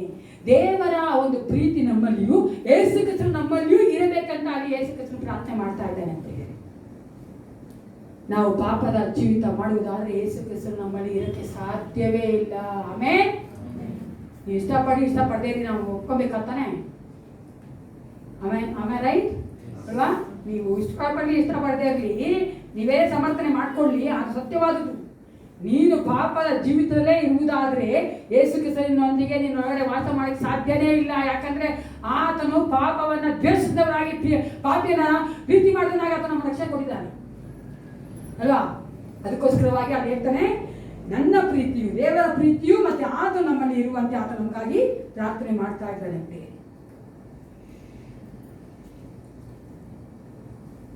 ದೇವರ ಒಂದು ಪ್ರೀತಿ ನಮ್ಮಲ್ಲಿಯೂ ಯೇಸು ಕ್ರಿಸ್ತನು ನಮ್ಮಲ್ಲಿಯೂ ಇರಬೇಕಂತ ಅಲ್ಲಿ ಯೇಸು ಕ್ರಿಸ್ತನು ಪ್ರಾರ್ಥನೆ ಮಾಡ್ತಾ ಇದ್ದಾನೆ ಅಂತ ಹೇಳಿ. ನಾವು ಪಾಪದ ಜೀವಿತ ಮಾಡುವುದಾದ್ರೆ ಯೇಸು ಕ್ರಿಸ್ತನು ನಮ್ಮಲ್ಲಿ ಇರಕ್ಕೆ ಸಾಧ್ಯವೇ ಇಲ್ಲ. ಆಮೇಲೆ ನೀವು ಇಷ್ಟಪಡದೇ ಇರಿ, ನಾವು ಒಪ್ಕೋಬೇಕಂತಾನೆ. ಆಮೇಲೆ ರೈಟ್ ಅಲ್ವಾ? ನೀವು ಇಷ್ಟಪಡದೇ ಇರಲಿ, ನೀವೇ ಸಮರ್ಥನೆ ಮಾಡ್ಕೊಳ್ಳಿ, ಅದು ಸತ್ಯವಾದದ್ದು. ನೀನು ಪಾಪದ ಜೀವಿತದಲ್ಲೇ ಇರುವುದಾದ್ರೆ ಯೇಸು ಕ್ರಿಸ್ತನೊಂದಿಗೆ ನೀನು ಒಳಗಡೆ ವಾಸ ಮಾಡಕ್ಕೆ ಸಾಧ್ಯನೇ ಇಲ್ಲ. ಯಾಕಂದ್ರೆ ಆತನು ಪಾಪವನ್ನ ದ್ವೇಷಿಸಿದವರಾಗಿ ಪಾಪಿಯನ್ನ ಪ್ರೀತಿ ಮಾಡಿದನಾಗ ಆತ ನಮ್ಮ ರಕ್ಷಣೆ ಕೊಟ್ಟಿದ್ದಾನೆ ಅಲ್ವಾ. ಅದಕ್ಕೋಸ್ಕರವಾಗಿ ಅದು ಹೇಳ್ತಾನೆ, ನನ್ನ ಪ್ರೀತಿಯು, ದೇವರ ಪ್ರೀತಿಯು ಮತ್ತೆ ಆತ ನಮ್ಮಲ್ಲಿ ಇರುವಂತೆ ಆತ ನಮಗಾಗಿ ಪ್ರಾರ್ಥನೆ ಮಾಡ್ತಾ ಇದ್ದಾನೆ.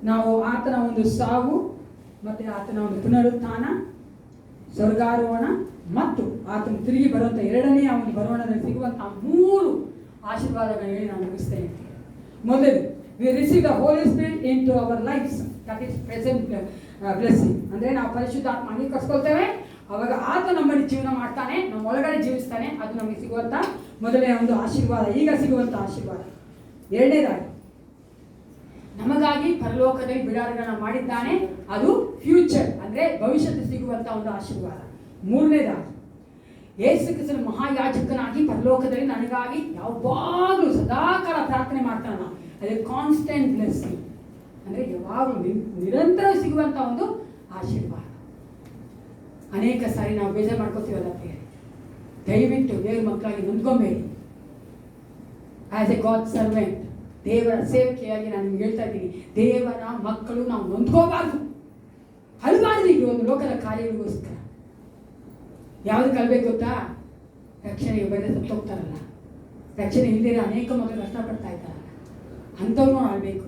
ನಾವು ಆತನ ಒಂದು ಸಾವು ಮತ್ತೆ ಆತನ ಒಂದು ಪುನರುತ್ಥಾನ, ಸ್ವರ್ಗಾರೋಹಣ ಮತ್ತು ಆತನ ತಿರುಗಿ ಬರುವಂತ ಎರಡನೇ ಒಂದು ಬರೋಣದಲ್ಲಿ ಸಿಗುವಂತಹ 3 ಆಶೀರ್ವಾದಗಳನ್ನು ಹೇಳಿ ನಾನು ಮುಗಿಸ್ತೇನೆ. ಮೊದಲು, we receive the Holy Spirit into our lives, that is present blessing. ಅಂದ್ರೆ ನಾವು ಪರಿಶುದ್ಧಾತ್ಮ ಅಂಗೀಕರಿಸ್ಕೊಳ್ತೇವೆ, ಅವಾಗ ಆತ ನಮ್ಮಲ್ಲಿ ಜೀವನ ಮಾಡ್ತಾನೆ, ನಮ್ಮ ಒಳಗಡೆ ಜೀವಿಸ್ತಾನೆ. ಅದು ನಮಗೆ ಸಿಗುವಂತ ಮೊದಲನೇ ಒಂದು ಆಶೀರ್ವಾದ, ಈಗ ಸಿಗುವಂತ ಆಶೀರ್ವಾದ. ಎರಡನೇದಾಗಿ, ನಮಗಾಗಿ ಪರಲೋಕದಲ್ಲಿ ಬಿಡಾರಗಳನ್ನ ಮಾಡಿದ್ದಾನೆ, ಅದು ಫ್ಯೂಚರ್ ಅಂದ್ರೆ ಭವಿಷ್ಯದಲ್ಲಿ ಸಿಗುವಂತ ಒಂದು ಆಶೀರ್ವಾದ. ಮೂರನೇದಾಗಿ, ಯೇಸು ಕ್ರಿಸ್ತನ ಮಹಾಯಾಜಕನಾಗಿ ಪರಲೋಕದಲ್ಲಿ ನನಗಾಗಿ ಯಾವಾಗಲೂ ಸದಾಕಾಲ ಪ್ರಾರ್ಥನೆ ಮಾಡ್ತಾನ, ಅದೇ ಕಾನ್ಸ್ಟೆಂಟ್ ಬ್ಲೆಸ್ಸಿಂಗ್ ಅಂದ್ರೆ ಯಾವಾಗಲೂ ನಿರಂತರ ಸಿಗುವಂತ ಒಂದು ಆಶೀರ್ವಾದ. ಅನೇಕ ಸಾರಿ ನಾವು ಬೇಜಾರು ಮಾಡ್ಕೋತೀವಲ್ಲ ಪ್ರಿಯರೇ, ದಯವಿಟ್ಟು ದೇವರ ಮಕ್ಕಳಾಗಿ ನೊಂದ್ಕೊಂಬೇಡಿ. ಆಸ್ ಎ ಗಾಡ್ ಸರ್ವೆಂಟ್, ದೇವರ ಸೇವಕಿಯಾಗಿ ನಾನು ನಿಮ್ಗೆ ಹೇಳ್ತಾ ಇದ್ದೀನಿ, ದೇವರ ಮಕ್ಕಳು ನಾವು ನೊಂದ್ಕೋಬಾರ್ದು, ಹಲವಾರು ಈ ಒಂದು ಲೋಕದ ಕಾರ್ಯಗಳಿಗೋಸ್ಕರ. ಯಾವ್ದು ಕಲ್ಬೇಕು ಗೊತ್ತಾ? ರಕ್ಷಣೆಗೆ ಬರೆದ ಸತ್ತೋಗ್ತಾರಲ್ಲ, ರಕ್ಷಣೆ ಇಲ್ಲದೆ ಅನೇಕ ಮಕ್ಕಳು ಕಷ್ಟಪಡ್ತಾ ಇದ್ದಾರಲ್ಲ, ಅಂಥವ್ರು ಆಳ್ಬೇಕು.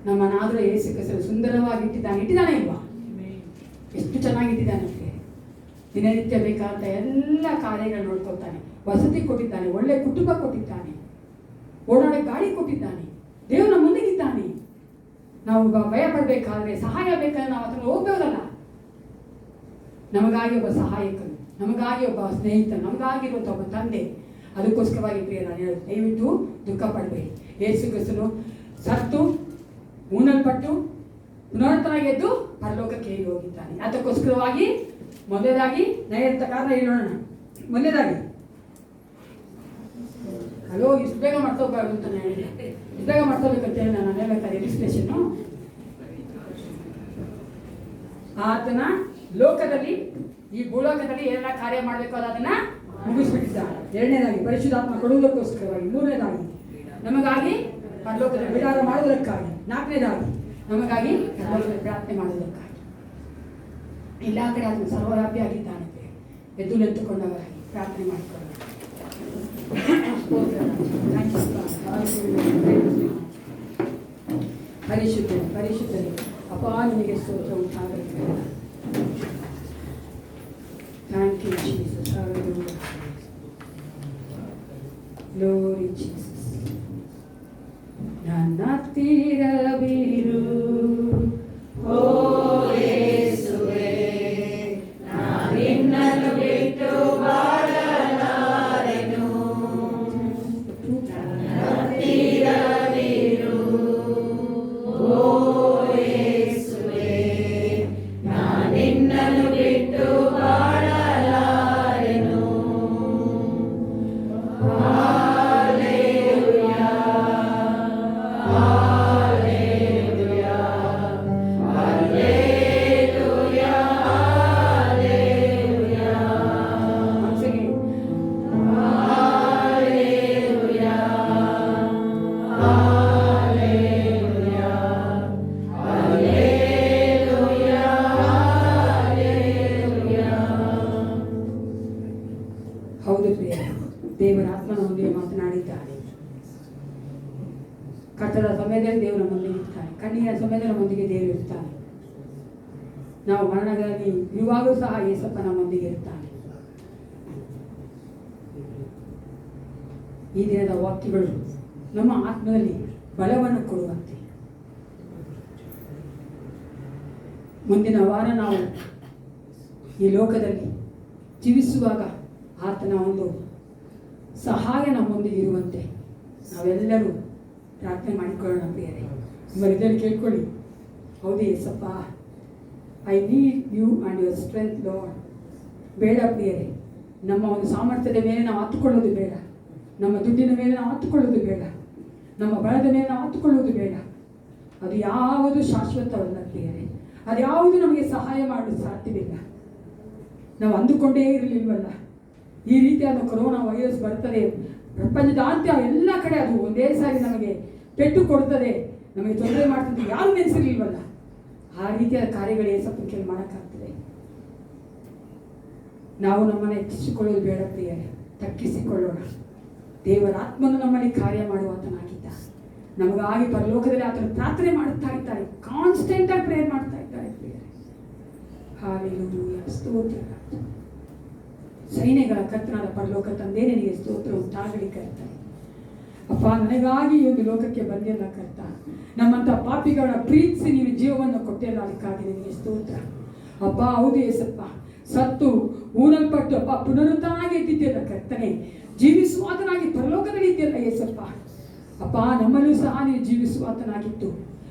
ನಮ್ಮ ನಾದ್ರ ಯೇಸು ಕ್ರಿಸ್ತನು ಸುಂದರವಾಗಿ ಇಟ್ಟಿದ್ದಾನೆ ಇಲ್ವಾ? ಎಷ್ಟು ಚೆನ್ನಾಗಿಟ್ಟಿದ್ದಾನೆ. ದಿನನಿತ್ಯ ಬೇಕಾದ ಎಲ್ಲ ಕಾರ್ಯಗಳು ನೋಡ್ಕೊಳ್ತಾನೆ, ವಸತಿ ಕೊಟ್ಟಿದ್ದಾನೆ, ಒಳ್ಳೆ ಕುಟುಂಬ ಕೊಟ್ಟಿದ್ದಾನೆ, ಓಡಾಡೋ ಗಾಡಿ ಕೊಟ್ಟಿದ್ದಾನೆ, ದೇವರ ಮುಂದೆಗಿದ್ದಾನೆ. ನಾವು ಭಯ ಪಡಬೇಕಾದ್ರೆ, ಸಹಾಯ ಬೇಕಾದ್ರೆ ನಾವು ಅದನ್ನು ಹೋಗ್ಬೋದಲ್ಲ. ನಮಗಾಗಿ ಒಬ್ಬ ಸಹಾಯಕನು, ನಮಗಾಗಿ ಒಬ್ಬ ಸ್ನೇಹಿತನು, ನಮಗಾಗಿರುವಂಥ ಒಬ್ಬ ತಂದೆ. ಅದಕ್ಕೋಸ್ಕರವಾಗಿ ಪ್ರಿಯ ನಾನು ಹೇಳೋದು, ದಯವಿಟ್ಟು ದುಃಖ ಪಡಬೇಡಿ. ಯೇಸು ಕ್ರಿಸ್ತನು ಸತ್ತು ಮೂನಲ್ಪಟ್ಟು ಪುನರುತ್ಥಾನವಾಗಿ ಎದ್ದು ಪರಲೋಕಕ್ಕೆ ಏರಿ ಹೋಗಿದ್ದಾನೆ. ಅದಕ್ಕೋಸ್ಕರವಾಗಿ ಮೊದಲೇದಾಗಿ ನೈಋತ ಕಾರಣ ಹೇಳೋಣ. ಮೊದಲೇದಾಗಿ ಹಲೋ ಇಷ್ಟು ಬೇಗ ಮಾಡ್ಕೋಬಾರ್ದು ಅಂತ ನಾನು ಹೇಳಿದೆ, ಇಷ್ಟು ಬೇಗ ಮಾಡ್ಕೋಬೇಕಂತ ಹೇಳಿ ನಾನು ಹೇಳಬೇಕಾದ್ರೆ ರಿಜಿಸ್ಟ್ರೇಷನ್ನು. ಆತನ ಲೋಕದಲ್ಲಿ, ಈ ಭೂಲೋಕದಲ್ಲಿ ಏನೆಲ್ಲ ಕಾರ್ಯ ಮಾಡಬೇಕು ಅದನ್ನ ಮುಗಿಸ್ಬಿಟ್ಟಿದ್ದಾನೆ. ಎರಡನೇದಾಗಿ ಪರಿಶುದ್ಧಾತ್ಮ ಕೊಡುವುದಕ್ಕೋಸ್ಕರವಾಗಿ. ಮೂರನೇದಾಗಿ ನಮಗಾಗಿ ಪರಲೋಕದಲ್ಲಿ ಬಿಡಾರ ಮಾಡುವುದಕ್ಕಾಗಿ. ನಾಲ್ಕನೇದಾಗಿ ನಮಗಾಗಿ ಪರಲೋಕದಲ್ಲಿ ಪ್ರಾರ್ಥನೆ ಮಾಡುವುದಕ್ಕಾಗಿ. ಎಲ್ಲ ಕಡೆ ಅದನ್ನು ಸರ್ವವ್ಯಾಪಿ ಆಗಿದ್ದಾನೆ. ಎದ್ದು ನಿಂತುಕೊಂಡವರಾಗಿ ಪ್ರಾರ್ಥನೆ ಮಾಡಿಕೊಳ್ಳೋಣ. ಪರಿಶುದ್ಧನೆ, ಪರಿಶುದ್ಧನೆ, ಅಪಾ ನಿಮಗೆ ಸ್ತೋತ್ರ ಉಂಟಾಗಲಿ. Thank you Jesus. Glory Jesus. ನನ್ನ ತೀರವಿರು ಓ ಯೇಸುವೇ, ನಾನಿನ್ನನ್ನು ಬಿಟ್ಟು ಬಾಳಲಾರೆನು. ನನ್ನ ತೀರವಿರು ಓ ಯೇಸುವೇ, ನಾನಿನ್ನನ್ನು ಬಿಟ್ಟು ಬಾಳಲಾರೆನು. ಹೌದು ಪ್ರಿಯ, ದೇವರ ಆತ್ಮನೊಂದಿಗೆ ಮಾತನಾಡಿದ್ದಾನೆ. ಕಷ್ಟದ ಸಮಯದಲ್ಲಿ ದೇವರು ನಮ್ಮೊಂದಿಗೆ ಇರ್ತಾನೆ, ಕಣ್ಣೀರ ಸಮಯದಲ್ಲಿ ನಮ್ಮೊಂದಿಗೆ ದೇವರು ಇರ್ತಾನೆ. ನಾವು ಮರಣಗಳಲ್ಲಿ ಇರುವಾಗಲೂ ಸಹ ಯೇಸಪ್ಪ ನಮ್ಮೊಂದಿಗೆ ಇರ್ತಾನೆ. ಈ ದಿನದ ವಾಕ್ಯಗಳು ನಮ್ಮ ಆತ್ಮದಲ್ಲಿ ಬಲವನ್ನು ಕೊಡುವಂತೆ. ಮುಂದಿನ ವಾರ ನಾವು ಈ ಲೋಕದಲ್ಲಿ ಜೀವಿಸುವಾಗ ಆತನ ಒಂದು ಸಹಾಯ ನಮ್ಮೊಂದಿಗೆ ಇರುವಂತೆ ನಾವೆಲ್ಲರೂ ಪ್ರಾರ್ಥನೆ ಮಾಡಿಕೊಳ್ಳೋಣ ಪ್ರಿಯರೇ. ನಿಮ್ಮ ಇದನ್ನು ಕೇಳ್ಕೊಳ್ಳಿ. ಹೌದು ಯೇಸಪ್ಪ, I need you and your strength Lord. ಬೇಡ ಪ್ರಿಯರೇ, ನಮ್ಮ ಒಂದು ಸಾಮರ್ಥ್ಯದ ಮೇಲೆ ನಾವು ಹತ್ತುಕೊಳ್ಳೋದು ಬೇಡ, ನಮ್ಮ ದುಡ್ಡಿನ ಮೇಲೆ ನಾವು ಹತ್ತುಕೊಳ್ಳೋದು ಬೇಡ, ನಮ್ಮ ಬಲದ ಮೇಲೆ ನಾವು ಹತ್ತುಕೊಳ್ಳೋದು ಬೇಡ. ಅದು ಯಾವುದು ಶಾಶ್ವತವಲ್ಲ ಪ್ರಿಯರೇ. ಅದು ಯಾವುದು ನಮಗೆ ಸಹಾಯ ಮಾಡಲು ಸಾಧ್ಯವಿಲ್ಲ. ನಾವು ಅಂದುಕೊಂಡೇ ಇರಲಿಲ್ವಲ್ಲ ಈ ರೀತಿಯಾದ ಕೊರೋನಾ ವೈರಸ್ ಬರ್ತದೆ, ಪ್ರಪಂಚದಾದ್ಯ ಎಲ್ಲ ಕಡೆ ಅದು ಒಂದೇ ಸಾರಿ ನಮಗೆ ಪೆಟ್ಟು ಕೊಡ್ತದೆ, ನಮಗೆ ತೊಂದರೆ ಮಾಡ್ತದೆ, ಯಾರು ನೆನೆಸಿರ್ಲಿಲ್ವಲ್ಲ. ಆ ರೀತಿಯಾದ ಕಾರ್ಯಗಳು ಏಸಪ್ಪನ ಮಾಡೋಕ್ಕಾಗ್ತದೆ. ನಾವು ನಮ್ಮನ್ನು ಹೆಚ್ಚಿಸಿಕೊಳ್ಳೋದು ಬೇಡ ಪ್ರಿಯರೇ, ತಗ್ಗಿಸಿಕೊಳ್ಳೋಣ. ದೇವರ ಆತ್ಮನು ನಮ್ಮಲ್ಲಿ ಕಾರ್ಯ ಮಾಡುವಾತನಾಗಿದ್ದ. ನಮಗಾಗಿ ಪರಲೋಕದಲ್ಲಿ ಆತನು ಪ್ರಾರ್ಥನೆ ಮಾಡುತ್ತಾ ಇದ್ದಾರೆ, ಕಾನ್ಸ್ಟೆಂಟ್ ಆಗಿ ಪ್ರೇಯರ್ ಮಾಡ್ತಾ ಇದ್ದಾರೆ ಪ್ರಿಯರೇ. ಹಾಲೆಲೂಯಾ, ಸ್ತೋತ್ರ. ಸೈನ್ಯಗಳ ಕರ್ತನಾದ ಪರಲೋಕ ತಂದೆ, ನಿನಗೆ ಸ್ತೋತ್ರ ಉಂಟಾಗಲಿ ಕರ್ತಾನೆ. ಅಪ್ಪ, ನನಗಾಗಿ ಈ ಒಂದು ಲೋಕಕ್ಕೆ ಬಂದಿಲ್ಲ ಕರ್ತ. ನಮ್ಮಂತ ಪಾಪಿಗಳ ಪ್ರೀತಿಸಿ ನೀವು ಜೀವವನ್ನು ಕೊಟ್ಟಿಲ್ಲ, ಅದಕ್ಕಾಗಿ ನಿನಗೆ ಸ್ತೋತ್ರ ಅಪ್ಪ. ಹೌದು ಏಸಪ್ಪ, ಸತ್ತು ಊನಲ್ಪಟ್ಟು ಅಪ್ಪ ಪುನರುತ್ಥಾನಾಗಿ ಎದ್ದಿದ್ದೆಲ್ಲ ಕರ್ತನೆ, ಜೀವಿಸುವಾತನಾಗಿ ಪರಲೋಕದಲ್ಲಿ ಇದೆಯಲ್ಲ ಏಸಪ್ಪ. ಅಪ್ಪ, ನಮ್ಮಲ್ಲೂ ಸಹ ನೀವು ಜೀವಿಸುವಾತನಾಗಿತ್ತು.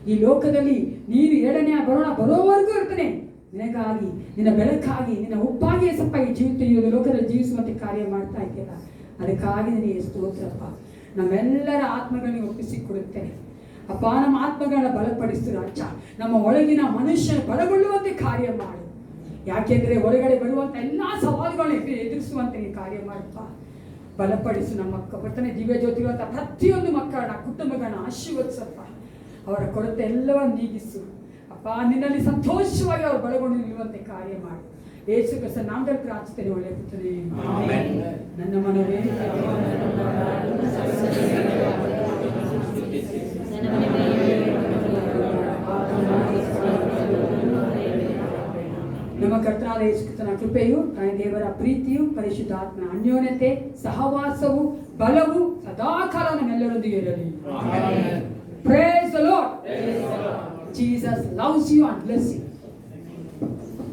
ಈ ಲೋಕದಲ್ಲಿ ನೀನು ಎರಡನೇ ಬರೋವರೆಗೂ ಇರ್ತಾನೆ. ನಿನಗಾಗಿ, ನಿನ್ನ ಬೆಳಕಾಗಿ, ನಿನ್ನ ಉಪ್ಪಾಗಿ ಏಸಪ್ಪ ಈ ಲೋಕದಲ್ಲಿ ಜೀವಿಸುವಂತೆ ಕಾರ್ಯ ಮಾಡ್ತಾ ಇದೆಯಲ್ಲ, ಅದಕ್ಕಾಗಿ ನನಗೆ ಸ್ತೋತ್ರಪ್ಪ. ನಮ್ಮೆಲ್ಲರ ಆತ್ಮಗಳನ್ನ ಒಪ್ಪಿಸಿಕೊಡುತ್ತೇನೆ ಅಪ್ಪ. ನಮ್ಮ ಆತ್ಮಗಳನ್ನ ಬಲಪಡಿಸು ರಾಜ. ನಮ್ಮ ಒಳಗಿನ ಮನುಷ್ಯನ ಬಲಗೊಳ್ಳುವಂತೆ ಕಾರ್ಯ ಮಾಡು. ಯಾಕೆಂದ್ರೆ ಹೊರಗಡೆ ಬರುವಂತ ಎಲ್ಲಾ ಸವಾಲುಗಳನ್ನ ಎದುರಿಸುವಂತೆ ನೀನು ಕಾರ್ಯ ಮಾಡಪ್ಪ. ಬಲಪಡಿಸು ನಮ್ಮ ಬರ್ತನೆ ದಿವ್ಯ ಜ್ಯೋತಿರುವಂತಹ ಪ್ರತಿಯೊಂದು ಮಕ್ಕಳನ್ನ, ಕುಟುಂಬಗಳನ್ನ ಆಶೀರ್ವದಿಸಪ್ಪ. ಅವರ ಕೊರತೆ ಎಲ್ಲವನ್ನು ನೀಗಿಸು ಅಪ್ಪ. ನಿನ್ನಲ್ಲಿ ಸಂತೋಷವಾಗಿ ಅವರು ಬಲಗೊಂಡು ನಿಲ್ಲುವಂತೆ ಕಾರ್ಯ ಮಾಡು. ಯೇಸು ಕ್ರಿಸ್ತ ನಾಮದಲ್ಲಿ ಪ್ರಾರ್ಥಿಸ್ತೇನೆ, ಒಳ್ಳೆ ಪುತ್ರನೇ, ನನ್ನ ಮನವೇ. ನಮ್ಮ ಕರ್ತನಾದ ಯೇಸು ಕ್ರಿಸ್ತನ ಕೃಪೆಯು, ದೇವರ ಪ್ರೀತಿಯು, ಪರಿಶುದ್ಧಾತ್ಮನ ಅನ್ಯೋನ್ಯತೆ, ಸಹವಾಸವು, ಬಲವು ಸದಾಕಾಲ ನಮ್ಮೆಲ್ಲರೊಂದಿಗೆ ಇರಲಿ. Praise the Lord. Jesus loves you and bless you.